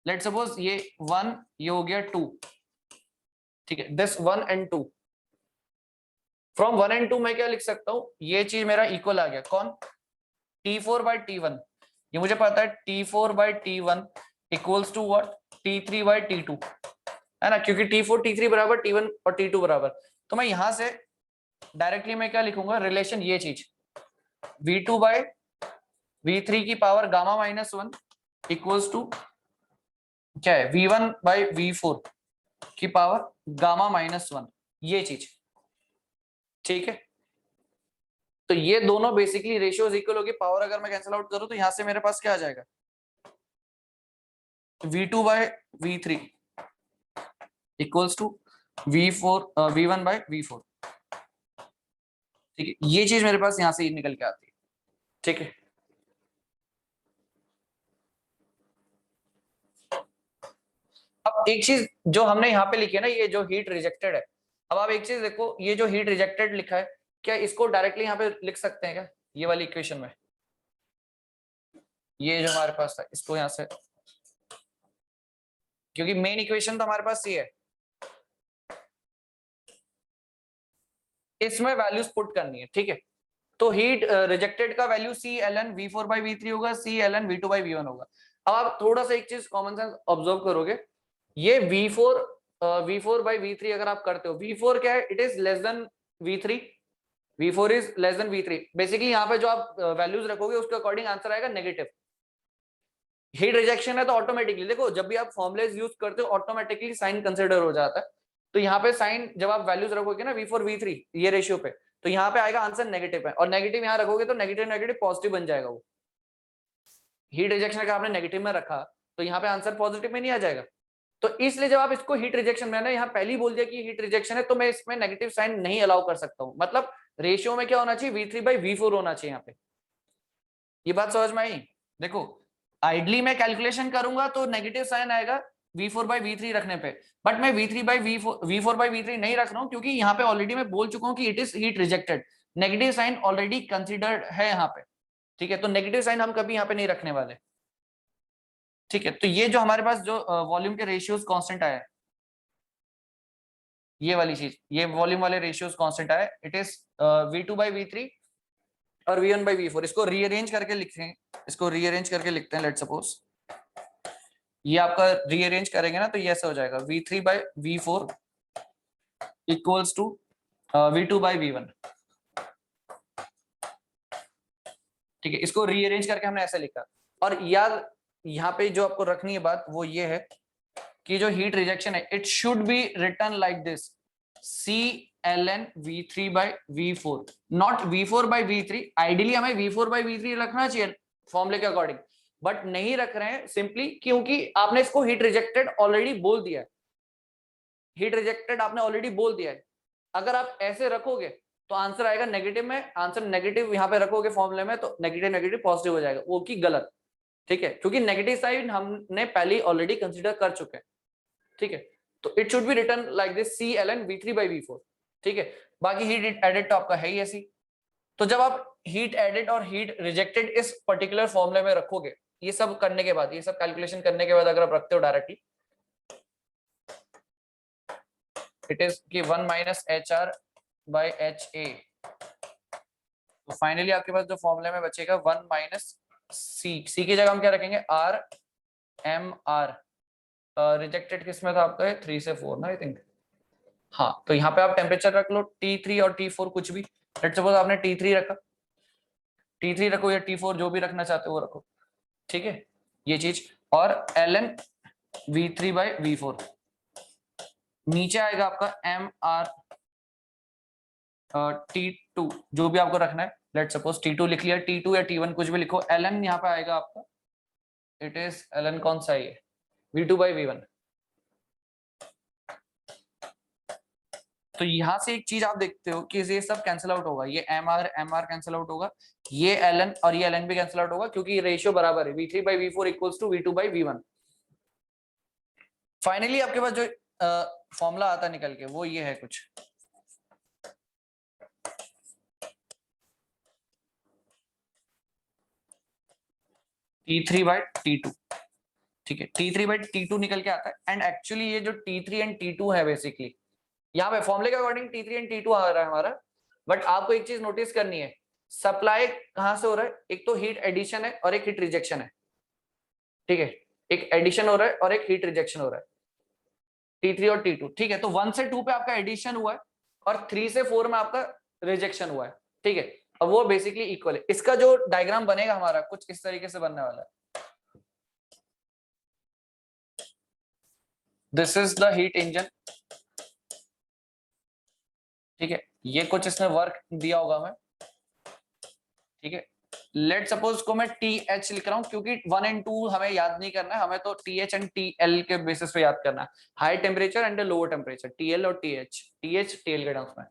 लेट सपोज ये 1, ये हो गया 2, ठीक है, दिस 1 and 2, फ्रॉम 1 and 2 मैं क्या लिख सकता हूं, ये चीज मेरा इक्वल आ गया, कौन, T4 by T1। ये मुझे पता है T4 by T1 equals to what, T3 by T2, है ना, क्योंकि T4 T3 बराबर T1 और T2 बराबर। तो मैं यहां से डायरेक्टली मैं क्या लिखूंगा रिलेशन, ये चीज V2 by V3 की पावर गामा -1 इक्वल्स टू क्या है V1 by V4 की पावर गामा -1, ये चीज, ठीक है। तो ये दोनों बेसिकली रेशियोज इक्वल होगी। पावर अगर मैं कैंसिल आउट करूं तो यहां से मेरे पास क्या आ जाएगा, V2 bye V3 equals to V1 bye V4, ठीक है। ये चीज मेरे पास यहां से निकल के आती है, ठीक है। अब एक चीज जो हमने यहाँ पे लिखी है ना, ये जो हीट रिजेक्टेड है, अब आप एक चीज देखो, ये जो हीट रिजेक्टेड लिखा है, क्या इसको डायरेक्टली यहाँ पे लिख सकते हैं क्या, ये वाली इक्वेशन में, ये जो हमारे पास था इसको यहाँ से, क्योंकि मेन इक्वेशन तो हमारे पास ये है, इसमें वैल्यूज पुट करनी है, ठीक है। तो हीट रिजेक्टेड का वैल्यू C ln V4/V3 होगा, C ln V2/V1 होगा। अब आप थोड़ा सा एक चीज कॉमन सेंस ऑब्जर्व करोगे, ये V4/V3 अगर आप करते हो, V4 क्या है, it is less then V3, V4 is less then V3, basically यहाँ पे जो आप वैल्यूज रखोगे उसके अकॉर्डिंग आंसर आएगा नेगेटिव। हीट रिजेक्शन है तो ऑटोमेटिकली देखो, जब भी आप फॉर्मुलेज यूज करते हो ऑटोमेटिकली साइन कंसिडर हो जाता है। तो यहाँ पे साइन जब आप वैल्यूज रखोगे ना V4 V3 ये रेशियो पे, तो यहाँ पे आएगा आंसर नेगेटिव है, और नेगेटिव यहाँ रखोगे तो नेगेटिव नेगेटिव पॉजिटिव बन जाएगा। वो हीट रिजेक्शन का आपने नेगेटिव में रखा तो यहाँ पे आंसर पॉजिटिव में नहीं आ जाएगा। तो इसलिए जब आप इसको हीट रिजेक्शन, मैंने यहाँ पहले ही बोल दिया कि हीट रिजेक्शन है, तो मैं इसमें नेगेटिव साइन नहीं अलाउ कर सकता हूँ। मतलब रेशियो में क्या होना चाहिए, V3/V4 होना चाहिए यहाँ पे। ये बात समझ में आई? देखो आइडली मैं कैलकुलेशन करूंगा तो नेगेटिव साइन आएगा V4/V3 रखने पे, बट मैं V4/V3 नहीं रख रहा हूं, क्योंकि यहाँ पे ऑलरेडी मैं बोल चुका हूँ कि it is heat rejected, negative sign already considered है यहाँ पे, ठीक है। तो नेगेटिव साइन हम कभी यहाँ पे नहीं रखने वाले, ठीक है। तो ये जो हमारे पास जो वॉल्यूम के रेशियोज कांस्टेंट आया है, ये वाली चीज, ये वॉल्यूम वाले रेशियोज कांस्टेंट आया, इट इज V2/V3 और V1/V4। इसको रीअरेंज करके लिखते हैं, इसको रीअरेंज करके लिखते हैं। लेट सपोज ये आपका रीअरेंज करेंगे ना तो ये ऐसा हो जाएगा, V3/V4 इक्वल्स टू V2/V1, ठीक है। इसको रीअरेंज करके हमने ऐसे लिखा। और यार यहाँ पे जो आपको रखनी है बात वो ये है कि जो हीट रिजेक्शन है, it should be written like this, C ln V3/V4, not V4/V3। आइडियली हमें V4/V3 रखना चाहिए फॉर्मूले के अकॉर्डिंग, बट नहीं रख रहे हैं सिंपली क्योंकि आपने इसको हीट रिजेक्टेड ऑलरेडी बोल दिया है, हीट रिजेक्टेड आपने ऑलरेडी बोल दिया है। अगर आप ऐसे रखोगे तो आंसर आएगा नेगेटिव में, आंसर नेगेटिव यहाँ पे रखोगे फॉर्मूले में तो नेगेटिव नेगेटिव पॉजिटिव हो जाएगा, वो की गलत, ठीक है। क्योंकि नेगेटिव साइन हमने पहले ऑलरेडी कंसीडर कर चुके हैं, ठीक है। तो it should be written like this, C ln V3/V4, ठीक है। बाकी हीट एडेड तो आपका है ही ऐसी। तो जब आप हीट एडेड और हीट रिजेक्टेड इस पर्टिकुलर फॉर्मूले में रखोगे, ये सब करने के बाद, ये सब कैलकुलेशन करने के बाद अगर आप रखते हो डायरेक्टली, इट इज कि 1 - HR/HA, तो फाइनली आपके पास जो फॉर्मूले में बचेगा 1 - C की जगह हम क्या रखेंगे, RMR। रिजेक्टेड किसमें था आपका, 3 से 4 ना आई थिंक, हाँ। तो यहाँ पे आप टेम्परेचर रख लो T3 और T4 कुछ भी, लेट्स सपोज आपने T3 रखा, T3 रखो या T4 जो भी रखना चाहते हो वो रखो, ठीक है। ये चीज, और ln V3/V4 नीचे आएगा आपका MR/T2 जो भी आपको रखना है। लेट सपोज T2 लिख लिया, T2 या T1 कुछ भी लिखो, ln यहाँ पे आएगा आपका, इट इज ln कौन सा है, V2/V1। तो यहाँ से एक चीज आप देखते हो कि ये सब कैंसिल आउट होगा, ये MR कैंसिल आउट होगा, ये ln और ये ln भी कैंसिल आउट होगा, क्योंकि रेशियो बराबर है, V3/V4 equals to V2/V1। Finally आपके पास जो फॉर्मूला आता निकल के वो ये है कुछ, T3/T2, ठीक है। T3/T2 निकल के आता है, एंड एक्चुअली ये जो T3 एंड T2 है बेसिकली, यहाँ पे फॉर्मूले के अकॉर्डिंग T3 एंड T2 आ रहा है हमारा, बट आपको एक चीज नोटिस करनी है, सप्लाई कहां से हो रहा है, एक तो हीट एडिशन है और एक हीट रिजेक्शन है, ठीक है। एक एडिशन हो रहा है और एक हीट रिजेक्शन हो रहा है, T3 और T2, ठीक है। तो 1 से 2 पे आपका एडिशन हुआ है और 3 से 4 में आपका रिजेक्शन हुआ है, ठीक है। अब वो बेसिकली इक्वल है। इसका जो डायग्राम बनेगा हमारा कुछ इस तरीके से बनने वाला है, this is the heat engine, ठीक है, ये कुछ इसमें वर्क दिया होगा हमें, ठीक है। लेट सपोज को मैं टी एच लिख रहा हूँ, क्योंकि 1 एंड 2 हमें याद नहीं करना है, हमें तो T H and T L के बेसिस पे याद करना है, high temperature and lower temperature, T L और टी एच टी एल के टर्म्स में,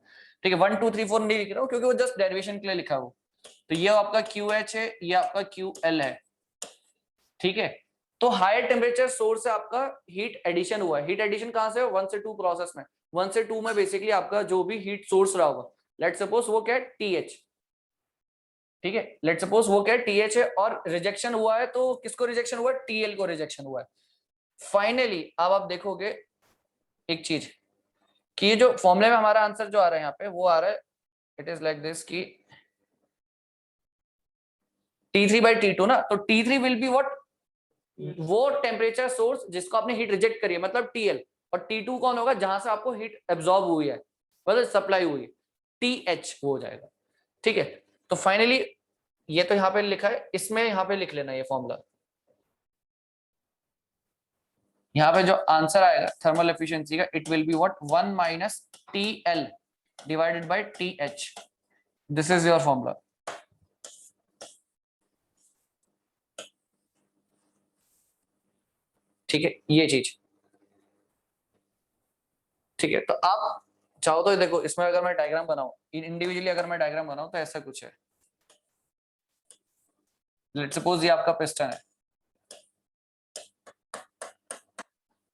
ठीक है। 1 2 3 4 नहीं लिख रहा हूँ क्योंकि वो जस्ट डेरिवेशन के लिए लिखा है वो। तो ये आपका क्यू एच है, ये आपका क्यू एल है, ठीक है। तो हायर टेम्परेचर सोर्स से आपका हीट एडिशन हुआ है। हीट एडिशन कहां से? 1 से 2 प्रोसेस में। 1 से 2 में बेसिकली आपका जो भी हीट सोर्स रहा होगा, लेट सपोज वो क्या है, टीएच, ठीक है। लेट सपोज वो क्या है, टीएच है, और रिजेक्शन हुआ है, तो किसको रिजेक्शन हुआ है? टीएल को रिजेक्शन हुआ है। फाइनली अब आप देखोगे एक चीज कि ये जो फॉर्मूले में हमारा आंसर जो आ रहा है यहाँ पे, वो आ रहा है, इट इज लाइक दिस कि T3 by T2 ना, तो T3 विल बी व्हाट, वो टेम्परेचर सोर्स जिसको आपने हीट रिजेक्ट करी है, मतलब टीएल, और T2 कौन होगा? जहां से आपको हीट एब्जॉर्ब हुई है, मतलब सप्लाई हुई है, TH वो हो जाएगा, ठीक है। तो फाइनली ये तो यहाँ पे लिखा है, इसमें यहाँ पे लिख लेना ये फॉर्मूला। यहाँ पे जो आंसर आएगा थर्मल एफिशिएंसी का, it will be what, 1 minus TL divided by TH, this is your formula, ठीक है, ये चीज, ठीक है। तो आप चाहो तो देखो, इसमें अगर मैं डायग्राम बनाऊं इंडिविजुअली, अगर मैं डायग्राम बनाऊं तो ऐसा कुछ है। लेट्स सपोज ये आपका पिस्टन है,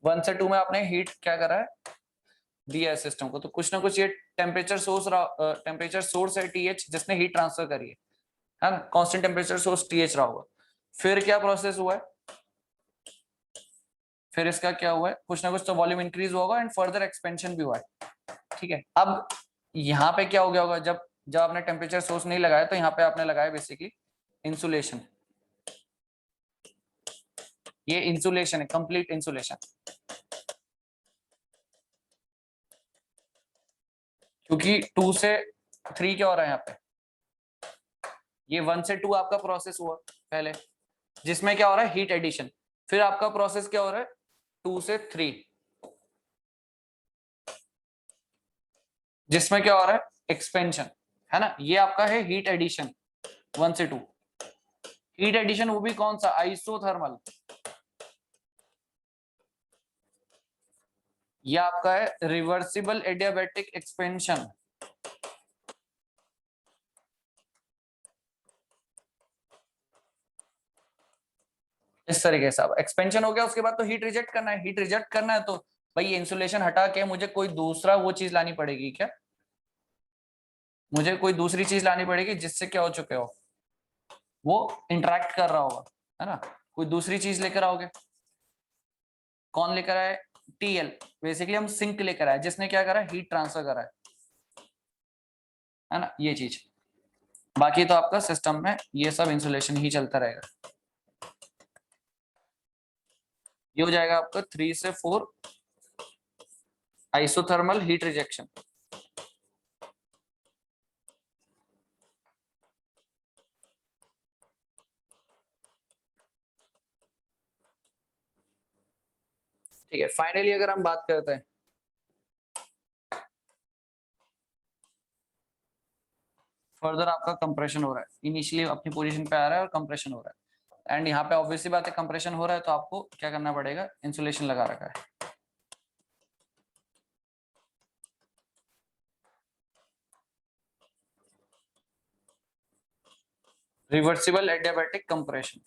1 से 2 में आपने हीट क्या करा है, दिया है सिस्टम को, तो कुछ ना कुछ ये टेम्परेचर सोर्स है TH, जिसने हीट ट्रांसफर करी है ना, कांस्टेंट टेम्परेचर सोर्स TH रहा होगा। फिर क्या प्रोसेस हुआ है, फिर इसका क्या हुआ है, कुछ ना कुछ तो वॉल्यूम इंक्रीज हुआ होगा एंड फर्दर एक्सपेंशन भी हुआ है, ठीक है। अब यहाँ पे क्या हो गया होगा, जब जब आपने टेम्परेचर सोर्स नहीं लगाया, तो यहाँ पे आपने लगाया बेसिकली इंसुलेशन, ये इंसुलेशन है, कंप्लीट इंसुलेशन, क्योंकि 2 से 3 क्या हो रहा है यहाँ पे, ये 1 से 2 आपका प्रोसेस हुआ पहले, जिसमें क्या हो रहा है, हीट एडिशन। फिर आपका प्रोसेस क्या हो रहा है, 2 से 3, जिसमें क्या हो रहा है, एक्सपेंशन, है ना। ये आपका है हीट एडिशन 1 से 2। हीट एडिशन वो भी कौन सा, आइसोथर्मल, ये आपका है रिवर्सिबल एडियाबैटिक एक्सपेंशन, इस तरीके से। अब एक्सपेंशन हो गया, उसके बाद तो हीट रिजेक्ट करना है, हीट रिजेक्ट करना है तो भाई ये इंसुलेशन हटा के मुझे कोई दूसरा वो चीज लानी पड़ेगी क्या, मुझे कोई दूसरी चीज लानी पड़ेगी जिससे क्या हो चुके हो, वो इंटरेक्ट कर रहा होगा, है ना। कोई दूसरी चीज लेकर आओगे, कौन लेकर आए, टीएल, बेसिकली हम सिंक लेकर आए, जिसने क्या करा, हीट ट्रांसफर करा है ना, ये चीज। बाकी तो आपका सिस्टम में ये सब इंसुलेशन ही चलता रहेगा। ये हो जाएगा आपका 3 से 4 आइसोथर्मल हीट रिजेक्शन, ठीक है। फाइनली अगर हम बात करते हैं, फर्दर आपका कंप्रेशन हो रहा है, इनिशियली अपनी पोजीशन पे आ रहा है और कंप्रेशन हो रहा है, एंड यहाँ पे ऑब्वियसली बात है कंप्रेशन हो रहा है, तो आपको क्या करना पड़ेगा, इंसुलेशन लगा रखा है, रिवर्सिबल एडियाबैटिक कंप्रेशन,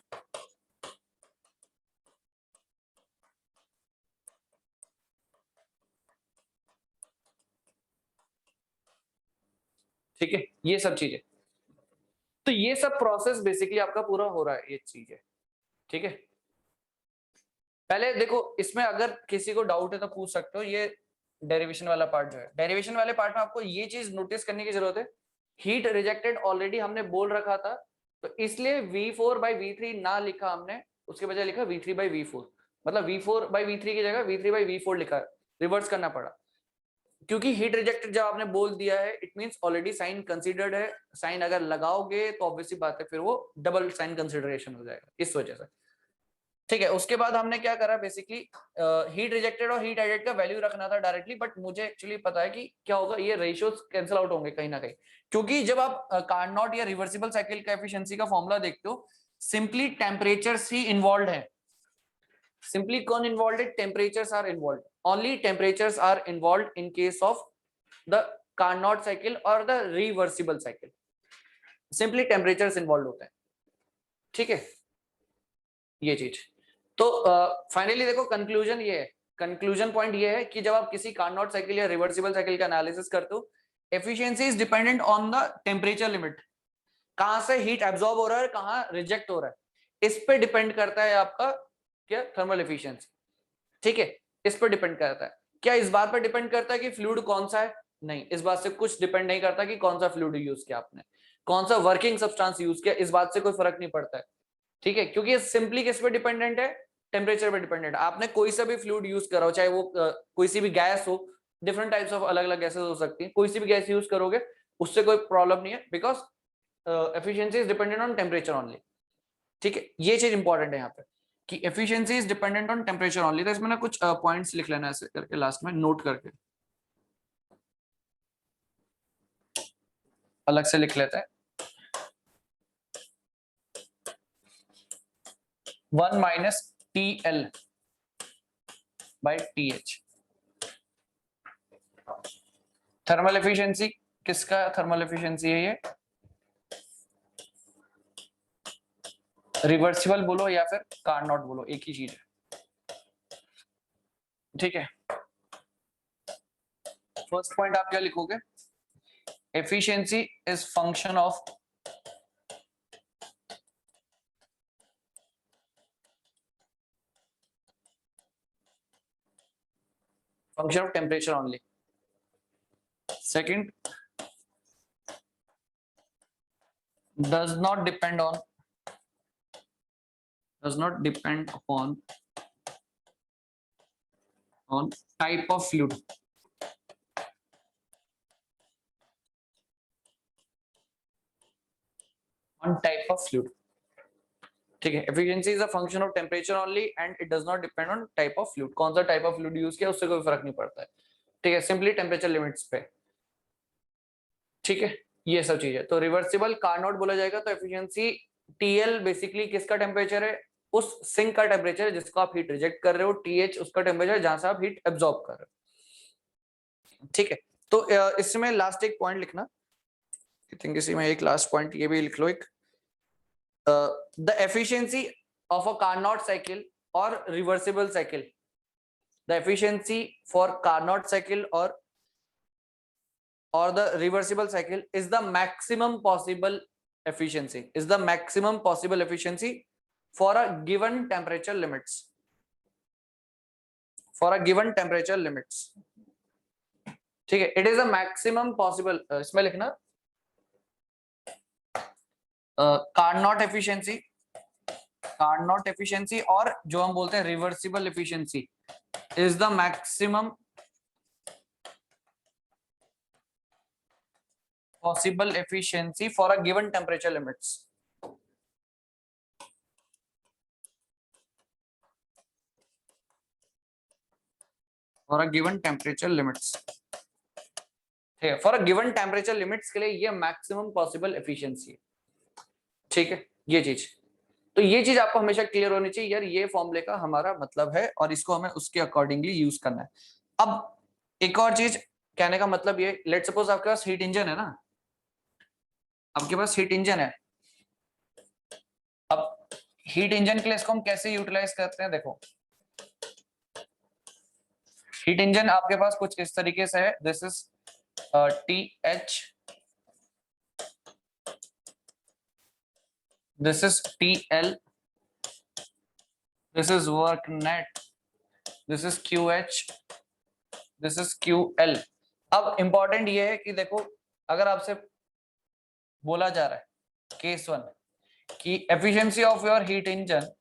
ठीक है, ये सब चीजें। तो ये सब प्रोसेस बेसिकली आपका पूरा हो रहा है, ये चीज है, ठीक है। पहले देखो, इसमें अगर किसी को डाउट है तो पूछ सकते हो, ये डेरिवेशन वाला पार्ट जो है, डेरिवेशन वाले पार्ट में आपको ये चीज नोटिस करने की जरूरत है, हीट रिजेक्टेड ऑलरेडी हमने बोल रखा था, तो इसलिए V4/V3 ना लिखा हमने, उसके बजाय लिखा V3/V4, मतलब V4/V3 की जगह V3/V4 लिखा, रिवर्स करना पड़ा, क्योंकि हीट रिजेक्टेड जब आपने बोल दिया है, it means already sign considered है, साइन अगर लगाओगे तो ऑब्वियसली बात है फिर वो डबल साइन कंसिडरेशन हो जाएगा, इस वजह से। ठीक है, उसके बाद हमने क्या करा बेसिकली, हीट रिजेक्टेड और हीट एडेड का वैल्यू रखना था डायरेक्टली, बट मुझे एक्चुअली पता है कि क्या होगा, ये रेशियोज कैंसिल आउट होंगे कहीं ना कहीं, क्योंकि जब आप कार्नोट या रिवर्सिबल साइकिल का एफिशिएंसी का फॉर्मूला देखते हो, सिंपली टेम्परेचर्स ही इन्वॉल्व है। सिंपली कौन इन्वॉल्व है? Temperatures are involve, only temperatures are involve in case of the Carnot cycle और the reversible cycle, simply temperatures involve होते हैं। ठीक है, ये चीज। तो फाइनली देखो कंक्लूजन ये है, कंक्लूजन पॉइंट ये है कि जब आप किसी कार्नोट साइकिल या रिवर्सिबल साइकिल का एनालिसिस करते हो, efficiency is dependent on the temperature limit, कहां से हीट एब्जॉर्ब हो रहा है, कहां रिजेक्ट हो रहा है, इस पे डिपेंड करता है आपका क्या, थर्मल एफिशिएंसी। ठीक है, इस पर डिपेंड करता है। क्या इस बात पर डिपेंड करता है कि फ्लूइड कौन सा है? नहीं, इस बात से कुछ डिपेंड नहीं करता कि कौन सा फ्लूइड यूज किया आपने, कौन सा वर्किंग सब्सटेंस यूज किया, इस बात से कोई फर्क नहीं पड़ता है। ठीक है, क्योंकि ये सिंपली किस पे डिपेंडेंट है? टेम्परेचर पे डिपेंडेंट। आपने कोई सा भी फ्लूइड यूज करा हो, चाहे वो कोई सी भी गैस हो, डिफरेंट टाइप्स ऑफ अलग अलग गैसेस हो सकती हैं, कोई सी भी गैस यूज करोगे उससे कोई प्रॉब्लम नहीं है, because efficiency is dependent on temperature only. ठीक है, ये चीज इंपॉर्टेंट है यहाँ पे कि efficiency is dependent on temperature only. तो इसमें ना कुछ पॉइंट्स लिख लेना ऐसे करके लास्ट में नोट करके, अलग से लिख लेते हैं। 1 minus TL by TH। Thermal efficiency किसका थर्मल एफिशिएंसी है? ये रिवर्सिबल बोलो या फिर कार्नोट बोलो, एक ही चीज है। ठीक है, फर्स्ट पॉइंट आप क्या लिखोगे? Efficiency is function of temperature only. Second, does not depend upon type of fluid, ठीक है, efficiency is a function of temperature only and it does not depend on type of fluid. कौन सा type of fluid use किया उससे कोई फर्क नहीं पड़ता है। ठीक है, सिंपली टेम्परेचर लिमिट्स पे। ठीक है, ये सब चीज है। तो रिवर्सिबल कार्नोट बोला जाएगा तो एफिशिएंसी TL बेसिकली किसका टेम्परेचर है? उस सिंक का टेम्परेचर है जिसको आप हीट रिजेक्ट कर रहे हो। TH उसका टेम्परेचर है जहां से आप हीट एब्जॉर्ब कर रहे हो। ठीक है, तो इसमें लास्ट एक पॉइंट लिखना, आई थिंक इसी में एक लास्ट पॉइंट ये भी लिख लो एक, the efficiency of a Carnot cycle or reversible cycle, the efficiency for Carnot cycle or the reversible cycle is the maximum possible efficiency, for a given temperature limits, ठीक है, it is a maximum possible, इसमें लिखना Carnot efficiency और जो हम बोलते हैं reversible efficiency is the maximum possible efficiency for a given temperature limits. For a given temperature limits, ठीक है, for a given temperature limits के लिए ये मैक्सिमम पॉसिबल एफिशिएंसी है। ठीक है, ये चीज, तो ये चीज आपको हमेशा क्लियर होनी चाहिए यार, ये फॉर्मूले का हमारा मतलब है और इसको हमें उसके अकॉर्डिंगली यूज करना है। अब एक और चीज कहने का मतलब ये, लेट सपोज आपके पास हीट इंजन है ना, आपके पास हीट इंजन है। अब हीट इंजन के लिए इसको हम कैसे यूटिलाइज करते हैं? देखो, हीट इंजन आपके पास कुछ इस तरीके से है, this is TH, this is TL, this is work net, this is QH, this is QL। अब इंपॉर्टेंट ये है कि देखो, अगर आपसे बोला जा रहा है केस 1 कि efficiency of your heat engine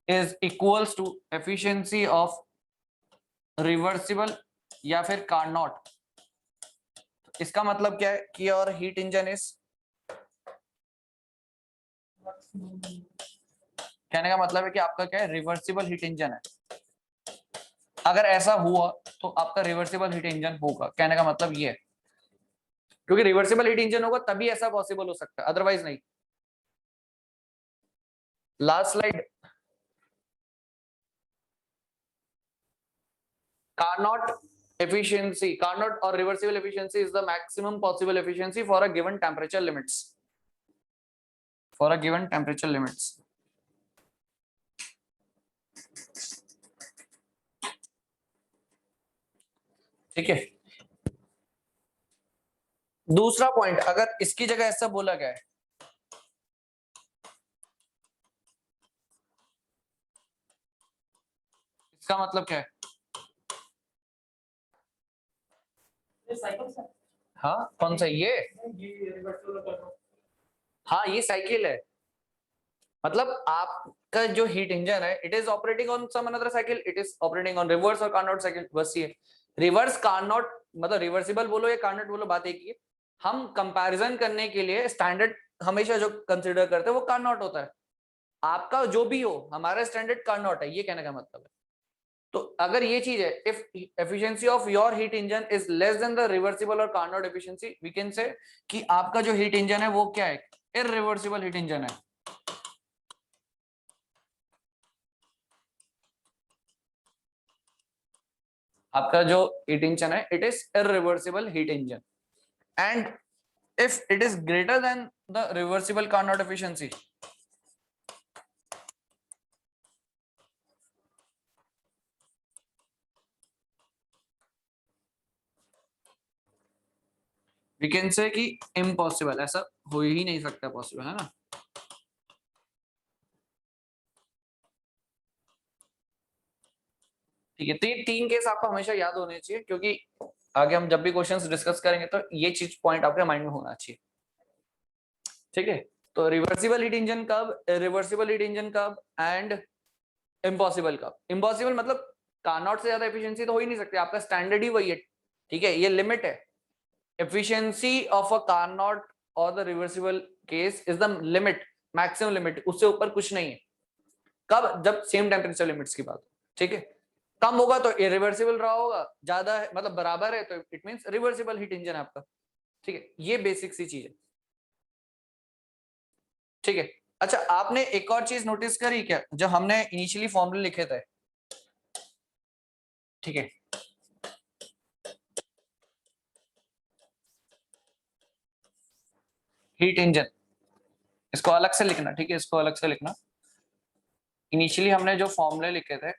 is equals to efficiency of reversible या फिर कार्नोट, इसका मतलब क्या है कि योर हीट इंजन इज कहने का मतलब है कि आपका क्या है, रिवर्सिबल हीट इंजन है। अगर ऐसा हुआ तो आपका रिवर्सिबल हीट इंजन होगा, कहने का मतलब ये है, क्योंकि रिवर्सिबल हीट इंजन होगा तभी ऐसा पॉसिबल हो सकता है, अदरवाइज नहीं। Last slide. Carnot efficiency, Carnot or reversible efficiency is the maximum possible efficiency for a given temperature limits. For a given temperature limits. ठीक है। दूसरा पॉइंट, अगर इसकी जगह ऐसा बोला गया है, इसका मतलब क्या है? हाँ कौन सा ये? हाँ ये साइकिल है, मतलब आपका जो हीट इंजन है it is operating on some another cycle, it is operating on reverse और कार्नोट साइकिल, बस ये रिवर्स कार्नोट मतलब रिवर्सिबल बोलो या कार्नोट बोलो, बात एक ही है। हम कंपैरिजन करने के लिए स्टैंडर्ड हमेशा जो कंसीडर करते हैं वो कार्नोट होता है। आपका जो भी हो, हमारा स्टैंडर्ड कार्नोट है, ये कहने का मतलब है। तो अगर ये चीज है, if efficiency of your heat engine is less than the reversible और Carnot efficiency, we can say कि आपका जो हीट इंजन है वो क्या है, इररिवर्सिबल हीट इंजन है। आपका जो हीट इंजन है it is irreversible heat engine, and if it is greater than the reversible Carnot efficiency, we can say कि impossible, ऐसा हो ही नहीं सकता, पॉसिबल है ना। ठीक है, तो ये तीन केस आपको हमेशा याद होने चाहिए, क्योंकि आगे हम जब भी क्वेश्चंस डिस्कस करेंगे तो ये चीज पॉइंट आपके माइंड में होना चाहिए। ठीक है, तो रिवर्सिबल हीट इंजन कब, रिवर्सिबल हीट इंजन कब, एंड इम्पॉसिबल कब। इम्पॉसिबल मतलब कार्नोट से ज्यादा एफिशिएंसी तो हो ही नहीं सकती, आपका स्टैंडर्ड ही वही है। ठीक है, ये लिमिट है, एफिशिएंसी ऑफ अ कार्नोट और the reversible case is the limit, maximum limit, उससे ऊपर कुछ नहीं है। कब, जब सेम टेम्परेचर लिमिट्स की बात। ठीक है, कम होगा तो इरिवर्सिबल रहा होगा, ज्यादा है मतलब बराबर है तो it means reversible heat engine आपका। ठीक है, ये बेसिक सी चीज है। ठीक है, अच्छा आपने एक और चीज नोटिस करी क्या, जब हमने इनिशियली फॉर्मूले लिखे थे, ठीक है, हीट इंजन, इसको अलग से लिखना, ठीक है, इसको अलग से लिखना। इनिशियली हमने जो फॉर्मूले लिखे थे,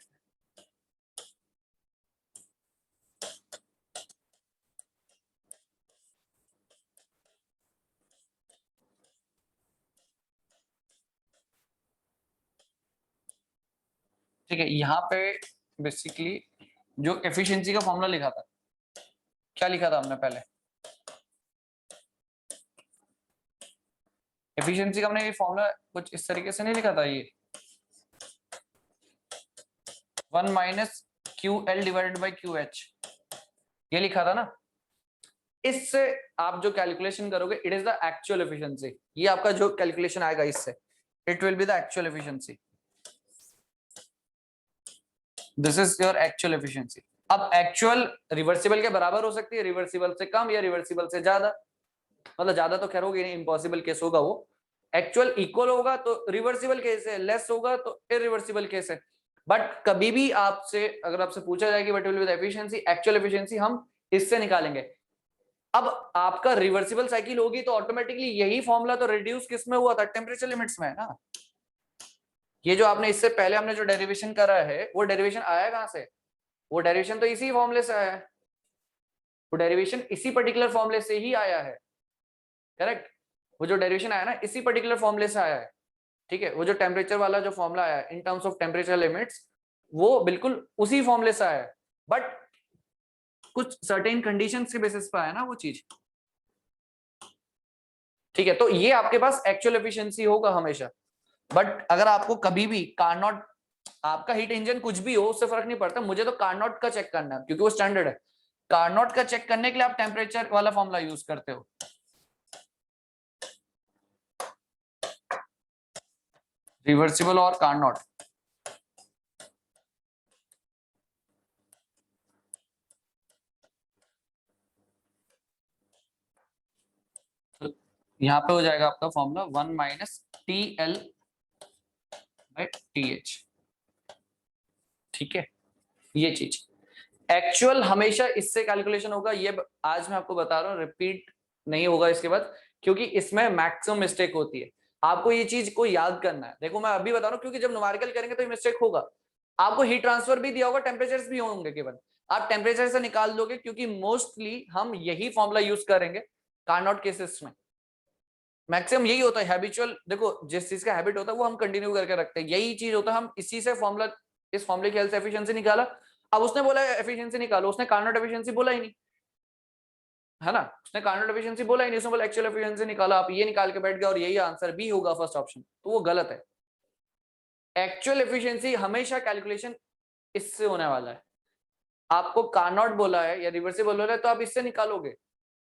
ठीक है, यहाँ पे बेसिकली जो एफिशिएंसी का फॉर्मूला लिखा था, क्या लिखा था हमने पहले, एफिशिएंसी का हमने ये फॉर्मूला कुछ इस तरीके से नहीं लिखा था, ये 1 minus Q L divided by Q H, ये लिखा था ना। इससे आप जो कैलकुलेशन करोगे it is the actual efficiency, ये आपका जो कैलकुलेशन आएगा इससे it will be the actual efficiency, this is your actual efficiency. अब एक्चुअल रिवर्सिबल के बराबर हो सकती है, रिवर्सिबल से कम या रिवर्सिबल से ज्यादा, मतलब ज्यादा तो खैर होगी नहीं, इम्पॉसिबल केस होगा वो। एक्चुअल इक्वल होगा तो रिवर्सिबल केस है, लेस होगा तो इरिवर्सिबल केस है। बट कभी भी आपसे अगर आपसे पूछा जाए कि what will be the efficiency, actual efficiency हम इससे निकालेंगे। अब आपका रिवर्सिबल साइकिल होगी तो ऑटोमेटिकली यही फॉर्मूला तो रिड्यूस किस में हुआ था, टेम्परेचर लिमिट्स में है ना। ये जो आपने इससे पहले हमने जो डेरिवेशन करा है वो डेरिवेशन आया कहां से, वो डेरिवेशन तो इसी फॉर्मूले से आया है, वो डेरिवेशन इसी पर्टिकुलर फॉर्मूले से ही आया है, करेक्ट। वो जो डेरिवेशन आया ना इसी पर्टिकुलर फॉर्मूले से आया है। ठीक है, वो जो टेम्परेचर वाला जो फॉर्मूला आया in terms of temperature limits, वो बिल्कुल उसी फॉर्मूले से आया है, बट कुछ सर्टेन कंडीशंस के बेसिस पे आया ना वो चीज। ठीक है, तो ये आपके पास एक्चुअल एफिशिएंसी होगा हमेशा। बट अगर आपको कभी भी कार्नोट, आपका हीट इंजन कुछ भी हो उससे फर्क नहीं पड़ता, मुझे तो कार्नोट का चेक करना है क्योंकि वो स्टैंडर्ड है। कार्नोट का चेक करने के लिए आप टेम्परेचर वाला फॉर्मूला यूज करते हो। रिवर्सिबल और कार्नोट। तो यहाँ पे हो जाएगा आपका formula 1 minus T L by T H. ठीक है, ये चीज एक्चुअल हमेशा इससे कैलकुलेशन होगा, ये आज मैं आपको बता रहा हूँ, रिपीट नहीं होगा इसके बाद, क्योंकि इसमें मैक्सिमम मिस्टेक होती है। आपको ये चीज को याद करना है। देखो मैं अभी बता रहा हूँ, क्योंकि जब न्यूमेरिकल करेंगे तो ये मिस्टेक होगा। आपको हीट ट्रांसफर भी दिया होगा, टेम्परेचर्स भी होंगे केवल, आप टेम्परेचर से निकाल दोगे, क्योंकि मोस्टली हम यही फॉर्मूला यूज करेंगे कार्नोट केसेस में। मैक्सिमम यही होता है हैबिचुअल। देखो जिस चीज का हैबिट होता है वो हम कंटिन्यू करके रखते हैं, यही चीज होता है। हम इसी से फॉर्मूला, इस फॉर्मूले की हेल्थ एफिशिएंसी निकाला। अब उसने बोला एफिशिएंसी निकालो, उसने कार्नोट एफिशिएंसी बोला ही नहीं, है ना। उसने कार्नोट एफिशिएंसी बोला ही नहीं, उसने बोला एक्चुअल एफिशिएंसी निकाला। आप ये निकाल के बैठ गए और यही आंसर बी होगा फर्स्ट ऑप्शन, तो वो गलत है। एक्चुअल एफिशिएंसी हमेशा कैलकुलेशन इससे होने वाला है। आपको कार्नोट बोला है या रिवर्सिबल बोला है तो आप इससे निकालोगे।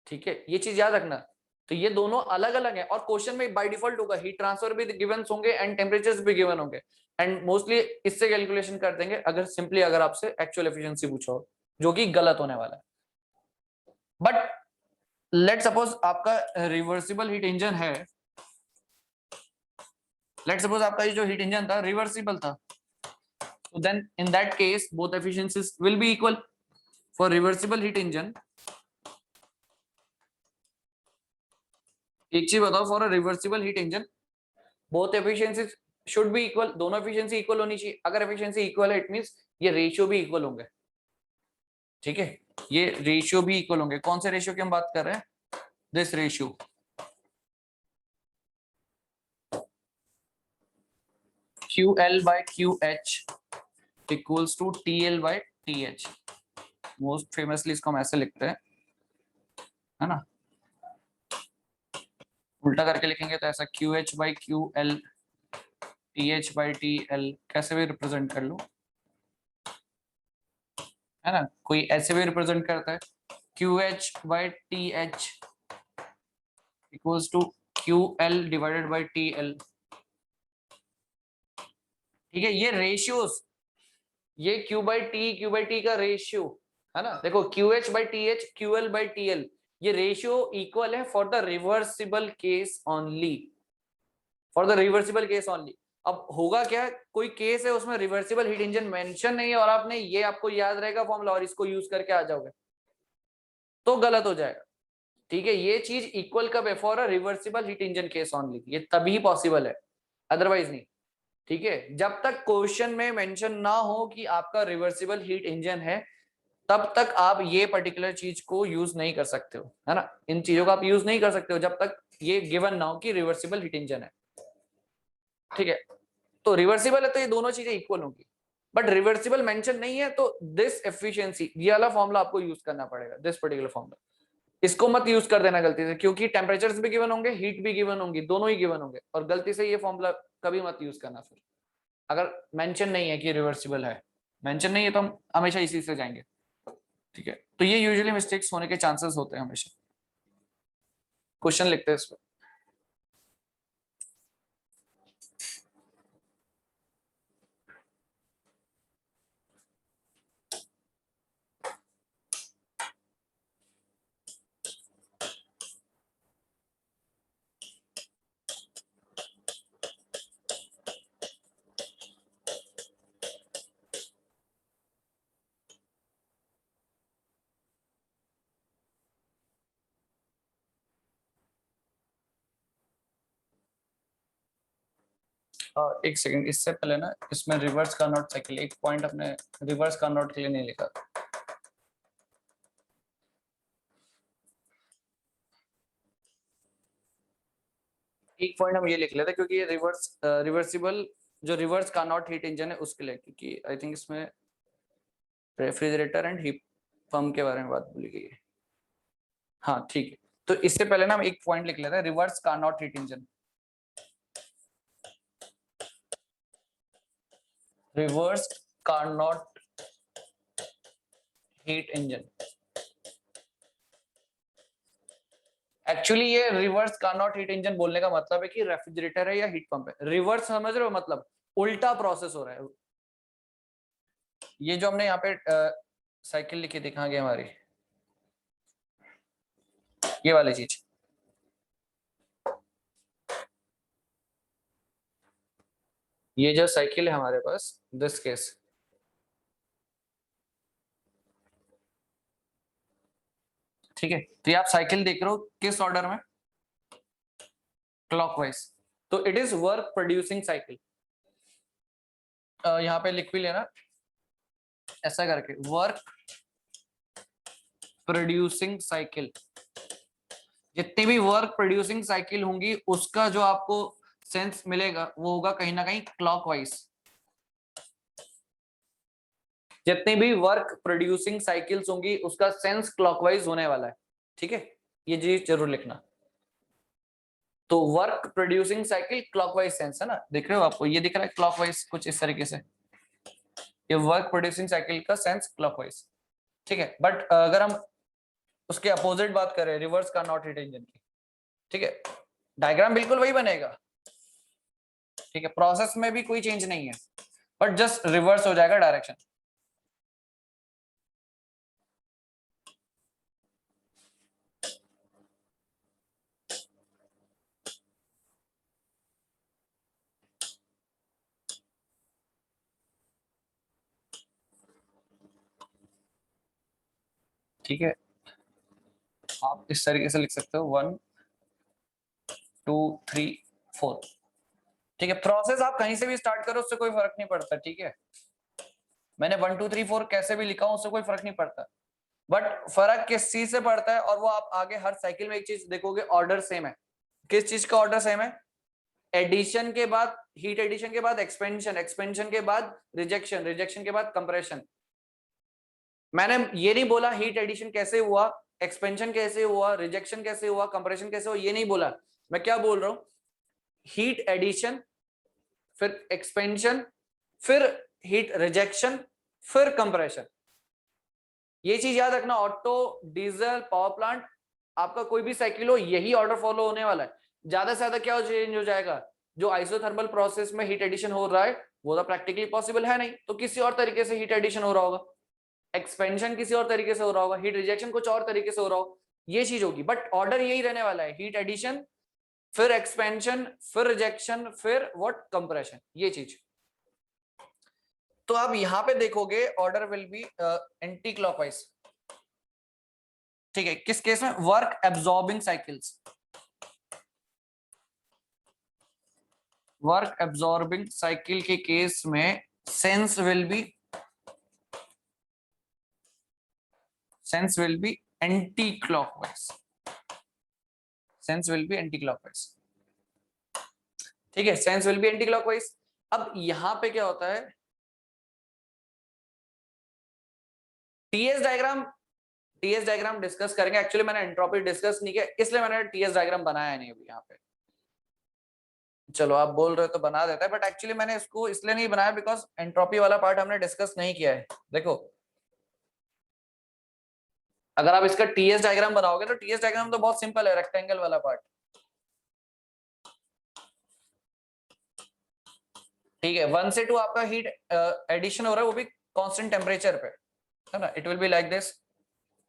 ठीक है, ये चीज याद रखना। तो ये दोनों अलग अलग है, और क्वेश्चन में बाय डिफॉल्ट होगा हीट ट्रांसफर भी गिवन होंगे एंड टेम्परेचर्स भी गिवन होंगे, एंड मोस्टली इससे कैलकुलेशन कर देंगे अगर सिंपली अगर आपसे एक्चुअल एफिशिएंसी पूछो, जो कि गलत होने वाला है। बट लेट सपोज आपका रिवर्सिबल हीट इंजन है, लेट सपोज आपका ये जो हीट इंजन था रिवर्सिबल था, तो then in that case both efficiencies will be equal. For reversible heat engine, एक चीज बताओ, for a reversible heat engine both efficiencies should be equal. दोनों एफिशिएंसी इक्वल होनी चाहिए। अगर एफिशिएंसी इक्वल है इट मींस ये रेशियो भी इक्वल होंगे। ठीक है, ये रेशियो भी इक्वल होंगे। कौन से रेशियो की हम बात कर रहे हैं? This ratio, QL by QH equals to TL by TH। Most famously इसको हम ऐसे लिखते हैं, है ना। उल्टा करके लिखेंगे तो ऐसा QH by QL, TH by TL, कैसे भी रिप्रेजेंट कर लो, है ना। कोई ऐसे भी रिप्रेजेंट करता है, QH by TH equals to QL divided by TL। ठीक है, ये रेशियोज, ये Q by T का रेशियो, है ना। देखो QH by TH, QL by TL, ये रेशियो इक्वल है for the reversible case only, for the reversible case only. अब होगा क्या, कोई केस है उसमें रिवर्सिबल हीट इंजन मेंशन नहीं है और आपने ये, आपको याद रहेगा फॉर्मूला और इसको यूज करके आ जाओगे तो गलत हो जाएगा। ठीक है, ये चीज इक्वल कब है? For a reversible heat engine case only, ये तभी पॉसिबल है, अदरवाइज नहीं। ठीक है, जब तक क्वेश्चन में मेंशन ना हो कि आपका रिवर्सिबल हीट इंजन है, तब तक आप ये पर्टिकुलर चीज को यूज नहीं कर सकते हो, है ना। इन चीजों का आप यूज नहीं कर सकते हो जब तक ये गिवन ना हो कि रिवर्सिबल हीट इंजन है। ठीक है, तो रिवर्सिबल है तो ये दोनों चीजें इक्वल होंगी, बट रिवर्सिबल मेंशन नहीं है तो दिस एफिशिएंसी, ये वाला फॉर्मूला आपको यूज करना पड़ेगा, दिस पर्टिकुलर फॉर्मूला। इसको मत यूज कर देना गलती से, क्योंकि टेम्परेचर्स भी गिवन होंगे, हीट भी गिवन होंगी, दोनों ही गिवन होंगे, और गलती से ये फॉर्मूला कभी मत यूज करना फिर, अगर मेंशन नहीं है कि रिवर्सिबल है। मेंशन नहीं है तो हम हमेशा इसी से जाएंगे। ठीक है, तो ये यूजुअली मिस्टेक्स होने के चांसेस होते हैं हमेशा। क्वेश्चन लिखते हैं इस पर। एक सेकंड, इससे पहले ना इसमें रिवर्स कार्नोट साइकिल एक पॉइंट अपने रिवर्स कार्नोट के लिए नहीं लिखा। एक पॉइंट हम ये लिख लेते क्योंकि ये रिवर्सिबल जो रिवर्स कार्नोट हीट इंजन है उसके लिए, क्योंकि आई थिंक इसमें रेफ्रिजरेटर एंड हीट पंप के बारे में बात बोली गई है। हाँ ठीक है, तो इससे पहले ना हम एक पॉइंट लिख लेते हैं, reverse Carnot heat engine. Reverse Carnot heat engine, actually ये रिवर्स कार्नोट हीट इंजन बोलने का मतलब है कि रेफ्रिजरेटर है या हीट पंप है। रिवर्स समझ रहे हो, मतलब उल्टा प्रोसेस हो रहा है। ये जो हमने यहाँ पे साइकिल लिखी थी, कहाँ गई हमारी ये वाली चीज, ये जो साइकिल है हमारे पास, दिस केस, ठीक है। तो ये आप साइकिल देख रहे हो किस ऑर्डर में, क्लॉकवाइज। तो it is work producing cycle. यहाँ पे लिख भी लेना ऐसा करके, वर्क प्रोड्यूसिंग साइकिल। जितनी भी वर्क प्रोड्यूसिंग साइकिल होंगी उसका जो आपको सेंस मिलेगा वो होगा कहीं ना कहीं क्लॉकवाइज। जितनी भी वर्क प्रोड्यूसिंग साइकिल्स होंगी उसका सेंस क्लॉकवाइज होने वाला है, ठीक है। ये चीज जरूर लिखना। तो work producing cycle clockwise sense है ना, दिख रहे हो आपको, ये दिख रहा है क्लॉकवाइज कुछ इस तरीके से, ये वर्क प्रोड्यूसिंग साइकिल का सेंस क्लॉकवाइज, ठीक है। बट अगर हम उसके अपोजिट बात करें, रिवर्स का नॉट हीट इंजन की, ठीक है, डायग्राम बिल्कुल वही बनेगा, ठीक है, प्रोसेस में भी कोई चेंज नहीं है, बट जस्ट रिवर्स हो जाएगा डायरेक्शन। ठीक है, आप इस तरीके से लिख सकते हो 1 2 3 4, ठीक है। प्रोसेस आप कहीं से भी स्टार्ट करो उससे कोई फर्क नहीं पड़ता, ठीक है। मैंने 1 2 3 4 कैसे भी लिखा हूं उससे कोई फर्क नहीं पड़ता, बट फर्क किस चीज से पड़ता है, और वो आप आगे हर साइकिल में एक चीज देखोगे, ऑर्डर सेम है। किस चीज का ऑर्डर सेम है? एडिशन के बाद हीट, एडिशन के बाद एक्सपेंशन, एक्सपेंशन के बाद रिजेक्शन, रिजेक्शन के बाद कंप्रेशन। मैंने ये नहीं बोला हीट एडिशन कैसे हुआ, एक्सपेंशन कैसे हुआ, रिजेक्शन कैसे हुआ, कंप्रेशन कैसे हुआ, ये नहीं बोला। मैं क्या बोल रहा हूं, हीट एडिशन, फिर एक्सपेंशन, फिर हीट रिजेक्शन, फिर कंप्रेशन। ये चीज याद रखना, ऑटो, डीजल, पावर प्लांट, आपका कोई भी साइकिल हो यही ऑर्डर फॉलो होने वाला है। ज्यादा से ज्यादा क्या चेंज हो जाएगा, जो आइसोथर्मल प्रोसेस में हीट एडिशन हो रहा है वो तो प्रैक्टिकली पॉसिबल है नहीं, तो किसी और तरीके से हीट एडिशन हो रहा होगा, एक्सपेंशन किसी और तरीके से हो रहा होगा, हीट रिजेक्शन कुछ और तरीके से हो रहा हो, ये चीज होगी। बट ऑर्डर यही रहने वाला है, हीट एडिशन, फिर एक्सपेंशन, फिर रिजेक्शन, फिर व्हाट, कंप्रेशन, ये चीज। तो आप यहां पे देखोगे order will be anti clockwise, ठीक है। किस केस में? Work absorbing cycles, work absorbing cycle के केस में sense will be anti clockwise, sense will be anti clockwise, ठीक है, sense will be anti clockwise. अब यहां पे क्या होता है, TS diagram, TS diagram discuss करेंगे। एक्चुअली मैंने एंट्रोपी डिस्कस नहीं किया इसलिए मैंने टीएस डायग्राम बनाया नहीं अभी यहाँ पे। चलो आप बोल रहे हो तो बना देता है, बट एक्चुअली मैंने इसको इसलिए नहीं बनाया बिकॉज एंट्रोपी वाला पार्ट हमने डिस्कस नहीं किया है। देखो अगर आप इसका टीएस डायग्राम बनाओगे तो टीएस डायग्राम तो बहुत सिंपल है, रेक्टेंगल वाला पार्ट, ठीक है। 1 से 2 आपका हीट एडिशन हो रहा है, वो भी कांस्टेंट टेम्परेचर पे, है ना, it will be like this.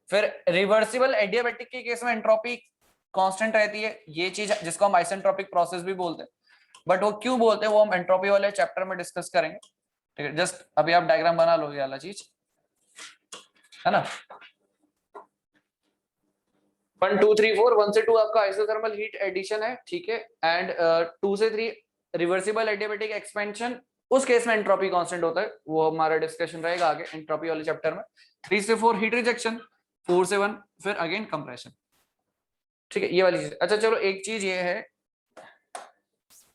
फिर रिवर्सिबल एडियाबैटिक के केस में एंट्रोपी कांस्टेंट रहती है, ये चीज जिसको हम आइसेंट्रोपिक प्रोसेस भी बोलते हैं, बट वो क्यों बोलते हैं वो हम एंट्रोपी वाले चैप्टर में डिस्कस करेंगे, ठीक है। जस्ट अभी आप डायग्राम बना लो ये वाला चीज, है ना। 1 2 3 4, 1 से 2 आपका आइसोथर्मल हीट एडिशन है, ठीक है, एंड 2 से 3 रिवर्सिबल एडियाबैटिक एक्सपेंशन, उस केस में एंट्रोपी कांस्टेंट होता है, वो हमारा डिस्कशन रहेगा आगे एंट्रोपी वाले चैप्टर में। 3 से 4 हीट रिजेक्शन, 4 से 1 फिर अगेन कंप्रेशन, ठीक है, ये वाली चीज। अच्छा चलो एक चीज ये है,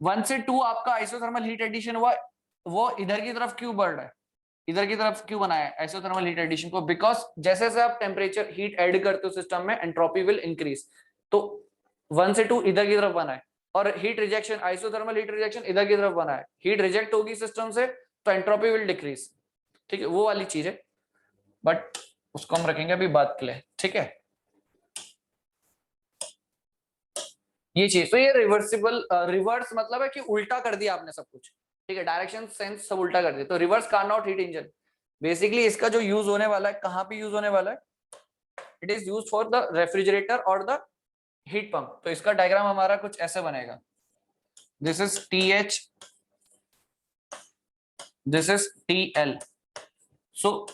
1 से 2 आपका आइसोथर्मल हीट एडिशन हुआ, वो इधर की तरफ क्यों बढ़ रहा है, इधर की तरफ क्यों बनाया है आइसोथर्मल हीट एडिशन को, बिकॉज जैसे जैसे आप टेम्परेचर हीट ऐड करते हो सिस्टम में एंट्रोपी विल इंक्रीज, तो 1 से 2 इधर की तरफ बना है, और heat rejection, isothermal heat rejection इधर की तरफ बना है, हीट रिजेक्ट होगी सिस्टम से तो एंट्रोपी विल डिक्रीज, ठीक है, वो वाली चीज है, बट उसको हम रखेंगे अभी बात के लिए, ठीक है। ये चीज, तो ये रिवर्सिबल, रिवर्स मतलब है कि उल्टा कर दिया आपने सब कुछ, ठीक है, डायरेक्शन सेंस सब उल्टा कर दिया, तो reverse Carnot heat engine. Basically इसका जो यूज होने वाला है, कहाँ पे यूज होने वाला है, it is use for the refrigerator और द हीट पंप। तो इसका डायग्राम हमारा कुछ ऐसे बनेगा, this is T H, this is T L. So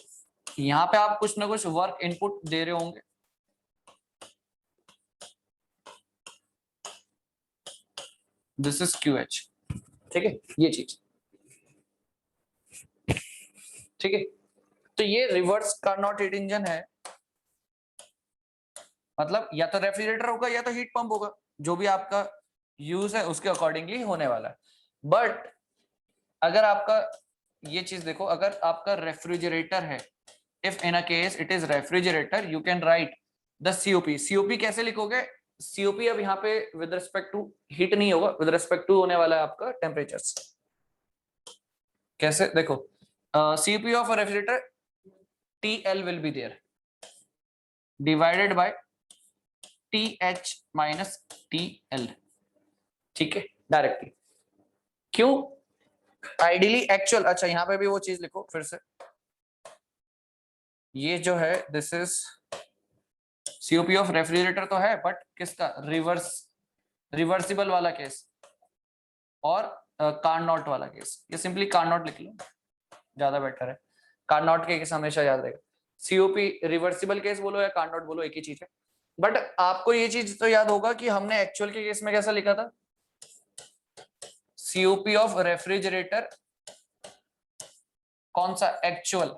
यहाँ पे आप कुछ ना कुछ वर्क इनपुट दे रहे होंगे, दिस इज क्यू एच, ठीक है, ये चीज, ठीक है। तो ये रिवर्स कार्नोट हीट इंजन है, मतलब या तो रेफ्रिजरेटर होगा या तो हीट पंप होगा, जो भी आपका यूज है उसके अकॉर्डिंगली होने वाला है। बट अगर आपका ये चीज देखो, अगर आपका रेफ्रिजरेटर है, if in a case it is refrigerator, you can write the COP. COP कैसे लिखोगे, सीओपी अब यहाँ पे विद रिस्पेक्ट टू हीट नहीं होगा, विद रिस्पेक्ट टू होने वाला है आपका टेम्परेचर। कैसे देखो, COP of a refrigerator T L will be there divided by T H minus T L, ठीक है, डायरेक्टली। क्यों, आइडियली एक्चुअल, अच्छा यहाँ पे भी वो चीज लिखो फिर से, ये जो है this is COP of refrigerator तो है, बट किसका, रिवर्सिबल वाला केस और कार्नोट वाला केस, ये सिंपली कार्नोट लिख लो, ज्यादा बेटर है, कार्नोट के केस हमेशा याद रहेगा। सीओपी रिवर्सिबल केस बोलो या कार्नोट बोलो, एक ही चीज है। बट आपको ये चीज तो याद होगा कि हमने एक्चुअल के केस में कैसा लिखा था, सीओपी ऑफ रेफ्रिजरेटर, कौन सा, एक्चुअल,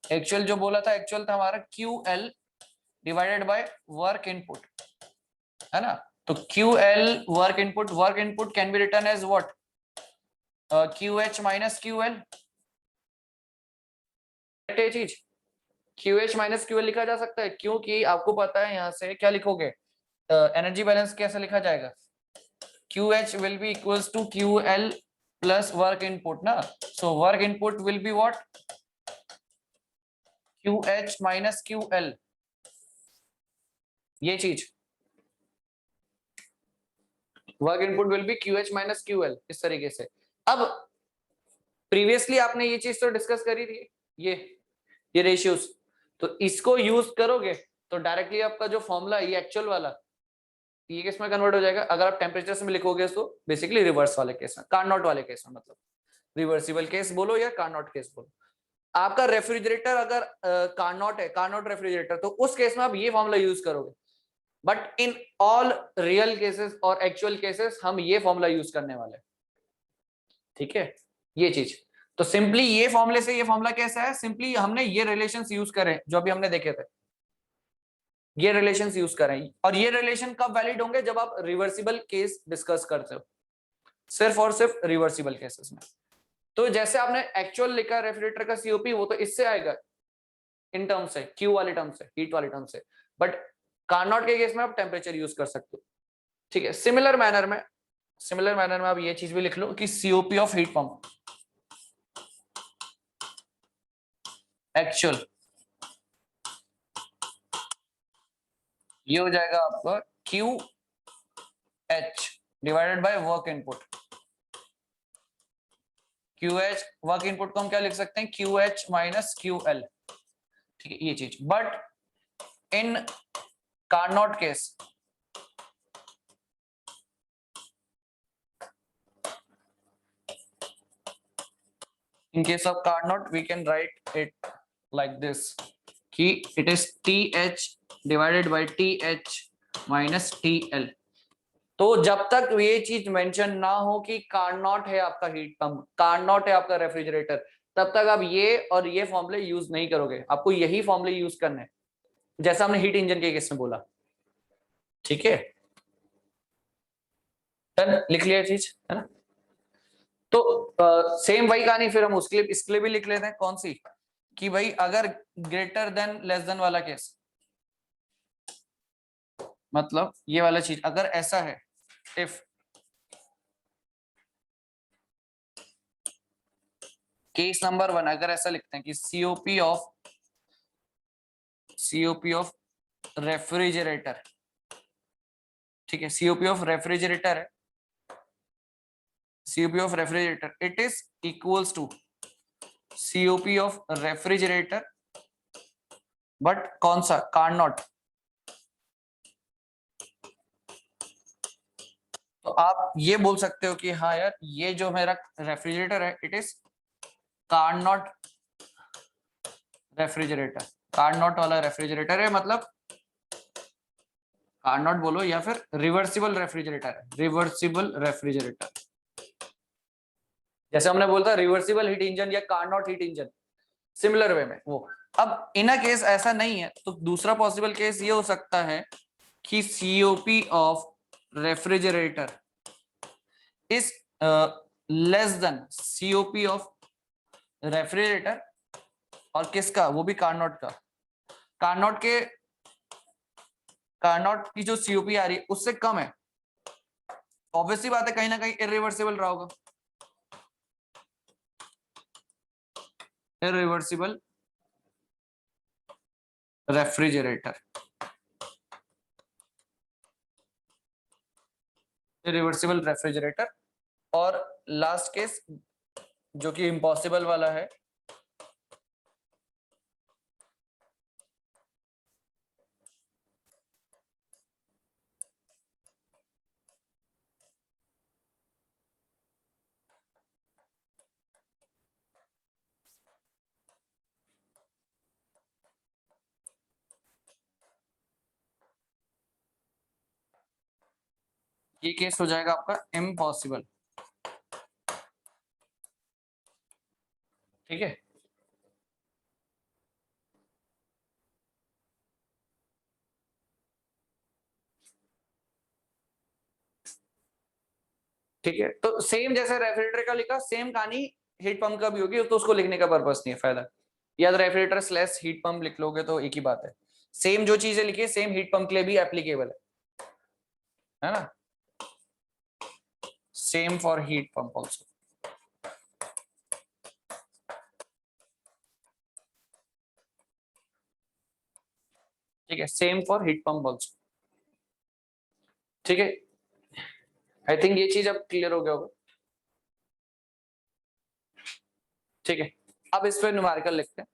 एक्चुअल जो बोला था, एक्चुअल था हमारा Q L divided by work input, है ना। तो Q L work input can be written as what, Q H minus Q L, चीज Q H minus Q L लिखा जा सकता है, क्योंकि आपको पता है यहाँ से क्या लिखोगे, एनर्जी बैलेंस कैसे लिखा जाएगा, Q H will be equals to Q L plus work input ना, so work input will be what, Q H minus Q L, ये चीज, work input will be Q H minus Q L, इस तरीके से। अब previously आपने ये चीज तो डिस्कस करी थी, ये रेशियोज, तो इसको यूज करोगे तो डायरेक्टली आपका जो फॉर्मूला ये एक्चुअल वाला, ये किस में कन्वर्ट हो जाएगा, अगर आप टेम्परेचर में लिखोगे तो बेसिकली रिवर्स वाले केस में, कार्नोट वाले केस में, मतलब रिवर्सिबल केस बोलो या कार्नोट केस बोलो। आपका रेफ्रिजरेटर अगर कार्नोट है, कार्नोट रेफ्रिजरेटर, तो उस केस में आप ये फॉर्मूला यूज करोगे। But in all real cases और एक्चुअल केसेस हम ये फॉर्मूला यूज करने वाले हैं, ठीक है, ये चीज। तो सिंपली ये फॉर्मूले से ये फॉर्मूला कैसा है, सिंपली हमने ये रिलेशंस यूज करें जो अभी हमने देखे थे, ये रिलेशंस यूज करें, और ये रिलेशन कब वैलिड होंगे, जब आप रिवर्सिबल केस डिस्कस करते हो, सिर्फ और सिर्फ रिवर्सिबल केसेस में। तो जैसे आपने एक्चुअल लिखा रेफ्रिजरेटर का सीओपी, वो तो इससे आएगा इन टर्म से, क्यू वाले टर्म से, हीट वाले टर्म से, बट कार्नोट के केस में आप टेम्परेचर यूज कर सकते हो, ठीक है। सिमिलर मैनर में आप ये चीज भी लिख लो कि COP of heat pump actual, ये हो जाएगा आपका Q H divided by work input, Q H work input को हम क्या लिख सकते हैं, Q H minus Q L, ठीक है, ये चीज। But in Carnot case, in case of Carnot we can write it like this कि it is TH divided by TH minus TL। तो जब तक ये चीज मेंशन ना हो कि कार्नोट है आपका हीट पंप, कार्नोट है आपका रेफ्रिजरेटर, तब तक आप ये और ये फॉर्मूले यूज नहीं करोगे, आपको यही फॉर्मूले यूज करने, जैसा हमने हीट इंजन के केस में बोला, ठीक है, डन, लिख लिया चीज, है ना। तो सेम वही कहानी फिर हम उसके लिए, इसके लिए भी लिख लेते हैं, कौन सी, कि भाई अगर ग्रेटर देन लेस देन वाला केस, मतलब ये वाला चीज अगर ऐसा है, इफ केस नंबर 1 अगर ऐसा लिखते हैं कि सीओपी ऑफ रेफ्रिजरेटर ठीक है, सीओपी ऑफ रेफ्रिजरेटर है, COP of refrigerator it is equals to COP of refrigerator, but कौन सा, कार्ड नॉट। तो आप ये बोल सकते हो कि हाँ यार ये जो मेरा रेफ्रिजरेटर है it is called not refrigerator, card not वाला रेफ्रिजरेटर है, मतलब कार्ड नॉट बोलो या फिर रिवर्सिबल रेफ्रिजरेटर है, रिवर्सिबल रेफ्रिजरेटर। जैसे हमने बोलता रिवर्सिबल हीट इंजन या card not heat engine, similar way में वो। अब इन अ केस ऐसा नहीं है तो दूसरा पॉसिबल केस ये हो सकता है कि COP of refrigerator is less then COP of refrigerator, और किसका, वो भी कार्नोट का, कार्नोट के, कार्नोट की जो सीओपी आ रही है उससे कम है। ऑब्वियसली बात है कहीं ना कहीं इरिवर्सिबल रहा होगा, इरिवर्सिबल रेफ्रिजरेटर, इरिवर्सिबल रेफ्रिजरेटर। और लास्ट केस जो कि इम्पॉसिबल वाला है, ये केस हो जाएगा आपका इम्पॉसिबल। ठीक है, ठीक है, तो सेम जैसे रेफ्रिजरेटर का लिखा सेम कहानी हीट पंप का भी होगी, तो उसको लिखने का पर्पस नहीं है, फायदा, या तो रेफ्रिजरेटर स्लैश हीट पंप लिख लोगे तो एक ही बात है। सेम जो चीजें लिखी है सेम हीट पंप के लिए भी एप्लीकेबल है ना, same for heat pump also. ठीक है, same for heat pump also. ठीक है, आई थिंक ये चीज अब क्लियर हो गया होगा। ठीक है, अब इस पे न्यूमेरिकल लिखते हैं।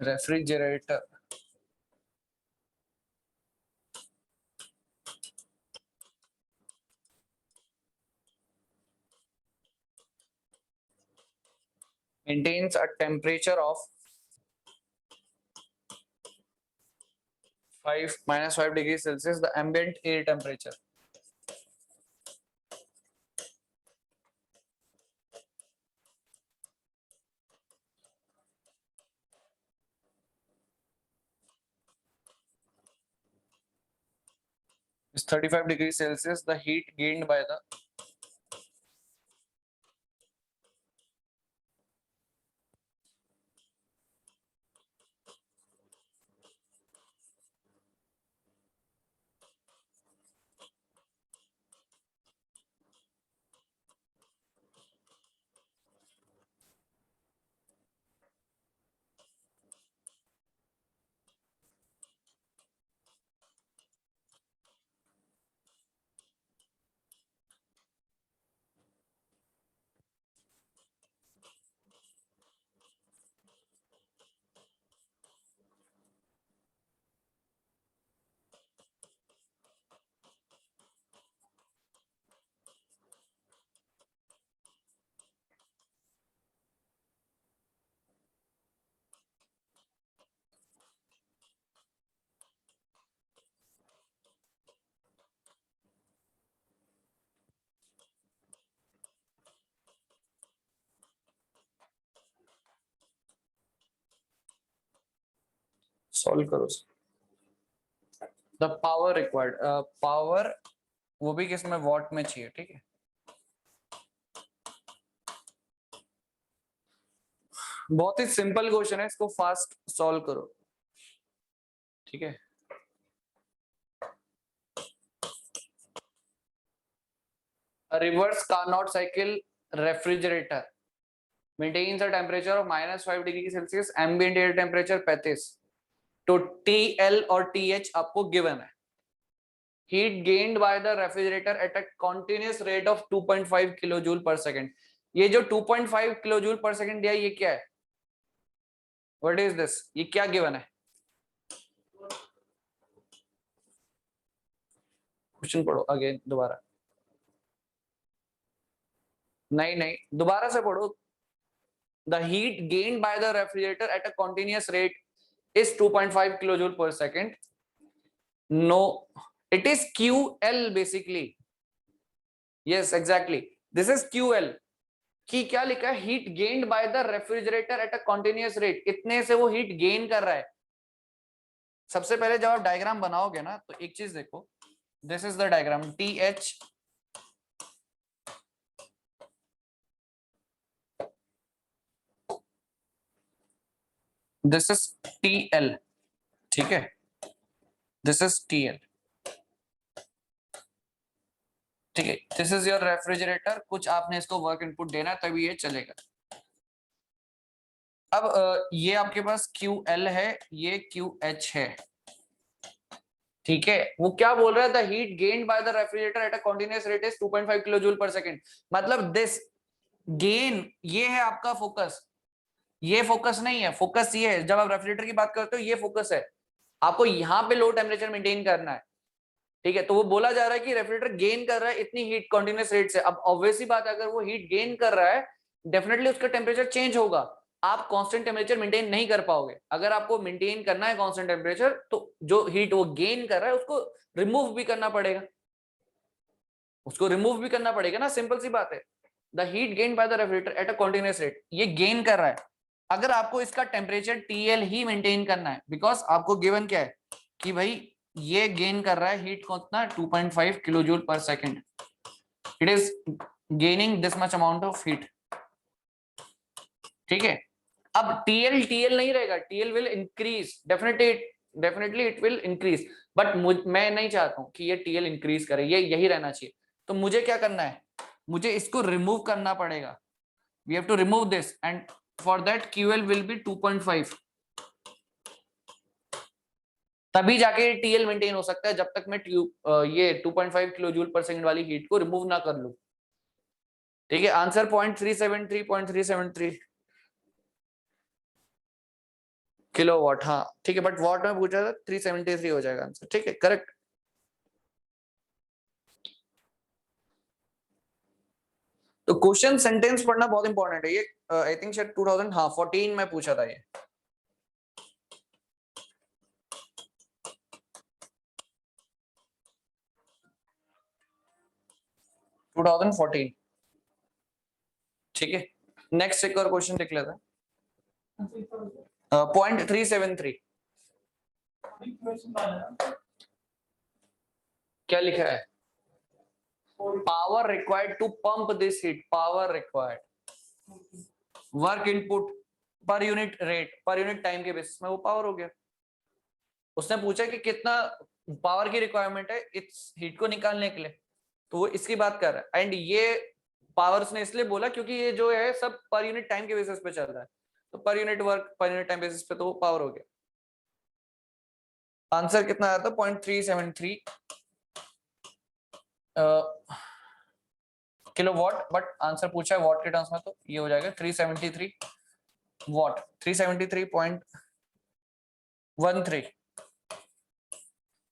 Refrigerator maintains a temperature of 5 - 5 degrees Celsius, the ambient air temperature. Is 35 degrees Celsius. The heat gained by the solve करो। द पावर रिक्वायर्ड, पावर वो भी किस में, वॉट में चाहिए, ठीक है। बहुत ही सिंपल क्वेश्चन है, इसको फास्ट सॉल्व करो, ठीक है। Reverse Carnot cycle refrigerator maintains a temperature of -5 degree Celsius, ambient air temperature 35। तो TL और TH आपको गिवन है। Heat gained by the refrigerator at a continuous rate of 2.5 kilo joule per second. ये जो 2.5 kilo joule per second दिया, ये क्या है, व्हाट इज दिस, ये क्या गिवन है? क्वेश्चन पढ़ो अगेन, दोबारा, नहीं नहीं दोबारा से पढ़ो। The heat gained by the refrigerator at a continuous rate is 2.5 kilojoule per second. No, it is QL basically. Yes, exactly. This is QL. कि क्या लिखा है, heat gained by the refrigerator at a continuous rate, इतने से वो heat gain कर रहा है। सबसे पहले जब आप डायग्राम बनाओगे ना, तो एक चीज देखो, this is the diagram, TH, this is TL, ठीक है, दिस इज TL, ठीक है, दिस इज योर रेफ्रिजरेटर। कुछ आपने इसको वर्क इनपुट देना है तभी ये चलेगा। अब ये आपके पास QL है, ये QH है, ठीक है। वो क्या बोल रहा है, the heat gained by the refrigerator at a continuous rate is 2.5 kilo joule पर सेकंड। मतलब दिस गेन, ये है आपका फोकस, ये फोकस नहीं है, फोकस ये है। जब आप रेफ्रिजरेटर की बात करते हो, ये फोकस है, आपको यहाँ पे लो टेम्परेचर मेंटेन करना है, ठीक है। तो वो बोला जा रहा है कि रेफ्रिजरेटर गेन कर रहा है इतनी हीट कॉन्टिन्यूस रेट से। अब ऑब्वियसली बात है, अगर वो हीट गेन कर रहा है, डेफिनेटली उसका टेम्परेचर चेंज होगा। आप कांस्टेंट टेम्परेचर मेंटेन नहीं कर पाओगे। अगर आपको मेंटेन करना है कांस्टेंट टेम्परेचर, तो जो हीट वो गेन कर रहा है उसको रिमूव भी करना पड़ेगा, उसको रिमूव भी करना पड़ेगा ना, सिंपल सी बात है। The heat gain by the refrigerator at a continuous rate, ये गेन कर रहा है। अगर आपको इसका टेम्परेचर TL ही मेंटेन करना है, बिकॉज आपको गिवन क्या है कि भाई ये गेन कर रहा है हीट को कितना, 2.5 kilo joule per second, it is gaining this much amount of heat, ठीक है। अब TL नहीं रहेगा, TL will increase, definitely it will increase, but मैं नहीं चाहता हूं कि ये TL इंक्रीज करे, ये यही रहना चाहिए। तो मुझे क्या करना है, मुझे इसको रिमूव करना पड़ेगा। We have to remove this, and for that QL will be 2.5, तभी जाके TL मेंटेन हो सकता है, जब तक मैं ये 2.5 किलो जूल पर सेकंड वाली हीट को रिमूव ना कर लूं, ठीक है। आंसर 0.373 किलोवाट, हाँ ठीक है, बट वॉट में पूछा था, 373 हो जाएगा आंसर, ठीक है, करेक्ट। तो क्वेश्चन सेंटेंस पढ़ना बहुत इंपॉर्टेंट है, ये आई थिंक शायद 2000 हाँ 14 में पूछा था ये, टू 2014, ठीक है। नेक्स्ट एक और क्वेश्चन देख लेते हैं। 0.373 क्या लिखा है, power required to pump this heat, power required, work input per unit rate, per unit time के बेसिस में वो पावर हो गया। उसने पूछा कि कितना पावर की रिक्वायरमेंट है इस हीट को निकालने के लिए, तो वो इसकी बात कर रहा है। एंड ये पावर उसने इसलिए बोला क्योंकि ये जो है सब पर यूनिट टाइम के बेसिस पे चल रहा है, तो पर यूनिट वर्क पर यूनिट टाइम बेसिस पे तो वो पावर हो गया। आंसर कितना आया था, 0.373 किलो वॉट, बट आंसर पूछा है वॉट के टर्म्स में, तो ये हो जाएगा 373 वॉट, 373.13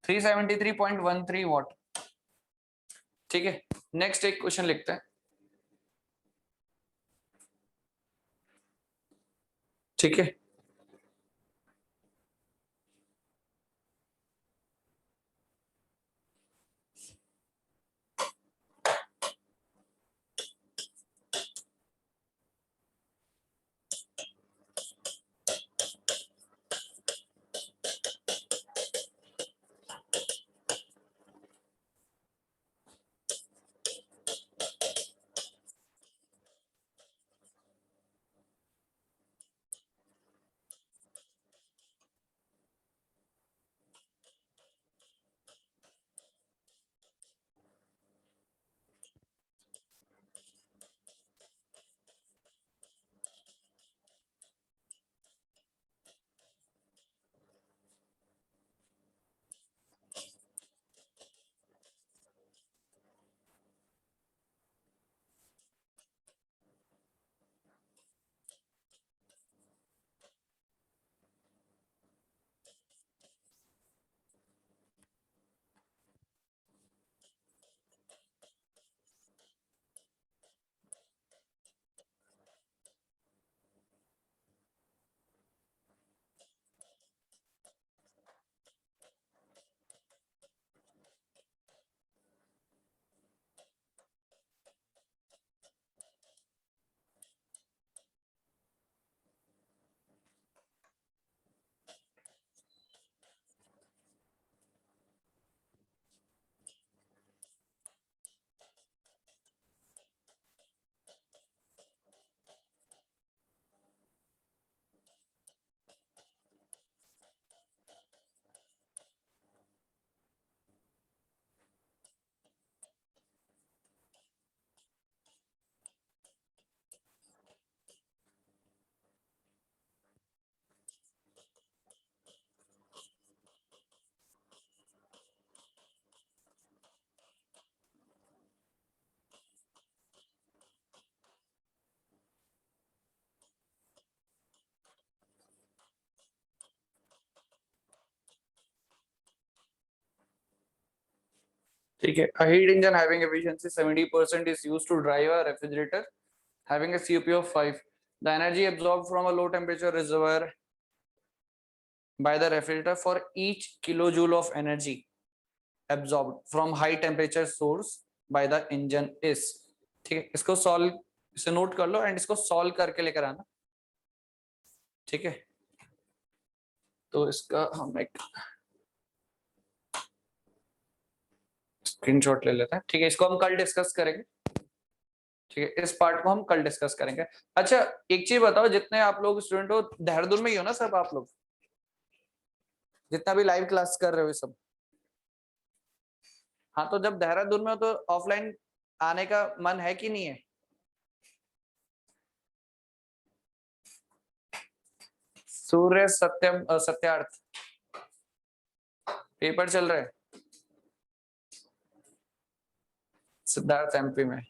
373.13 वॉट, ठीक है। नेक्स्ट एक क्वेश्चन लिखते हैं, ठीक है। ठीक है, a heat engine having efficiency 70% is used to drive a refrigerator having a COP of 5. The energy absorbed from a low temperature reservoir by the refrigerator for each kilojoule of energy absorbed from high temperature source by the engine is. ठीक है, इसको solve, इसे note कर लो and इसको solve करके लेकर आना। ठीक है, तो इसका हम एक स्क्रीनशॉट ले लेते हैं। ठीक है, इसको हम कल डिस्कस करेंगे। ठीक है, इस पार्ट को हम कल डिस्कस करेंगे। अच्छा, एक चीज बताओ, जितने आप लोग स्टूडेंट हो देहरादून में ही हो ना सब आप लोग, जितना भी लाइव क्लास कर रहे हो सब? हाँ, तो जब देहरादून में हो तो ऑफलाइन आने का मन है कि नहीं है? सूर्य सत्यम सत्यार्थ पेपर चल रहे हैं सिद्धार्थ एमपी में।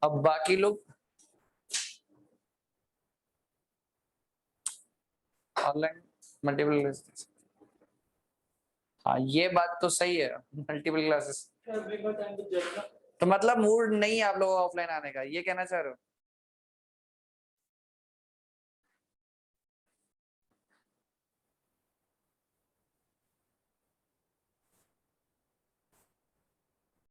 अब बाकी लोग ऑनलाइन मल्टीपल, हाँ ये बात तो सही है, मल्टीपल क्लासेस। तो मतलब मूड नहीं है आप लोगों का ऑफलाइन आने का, ये कहना चाह रहे हो?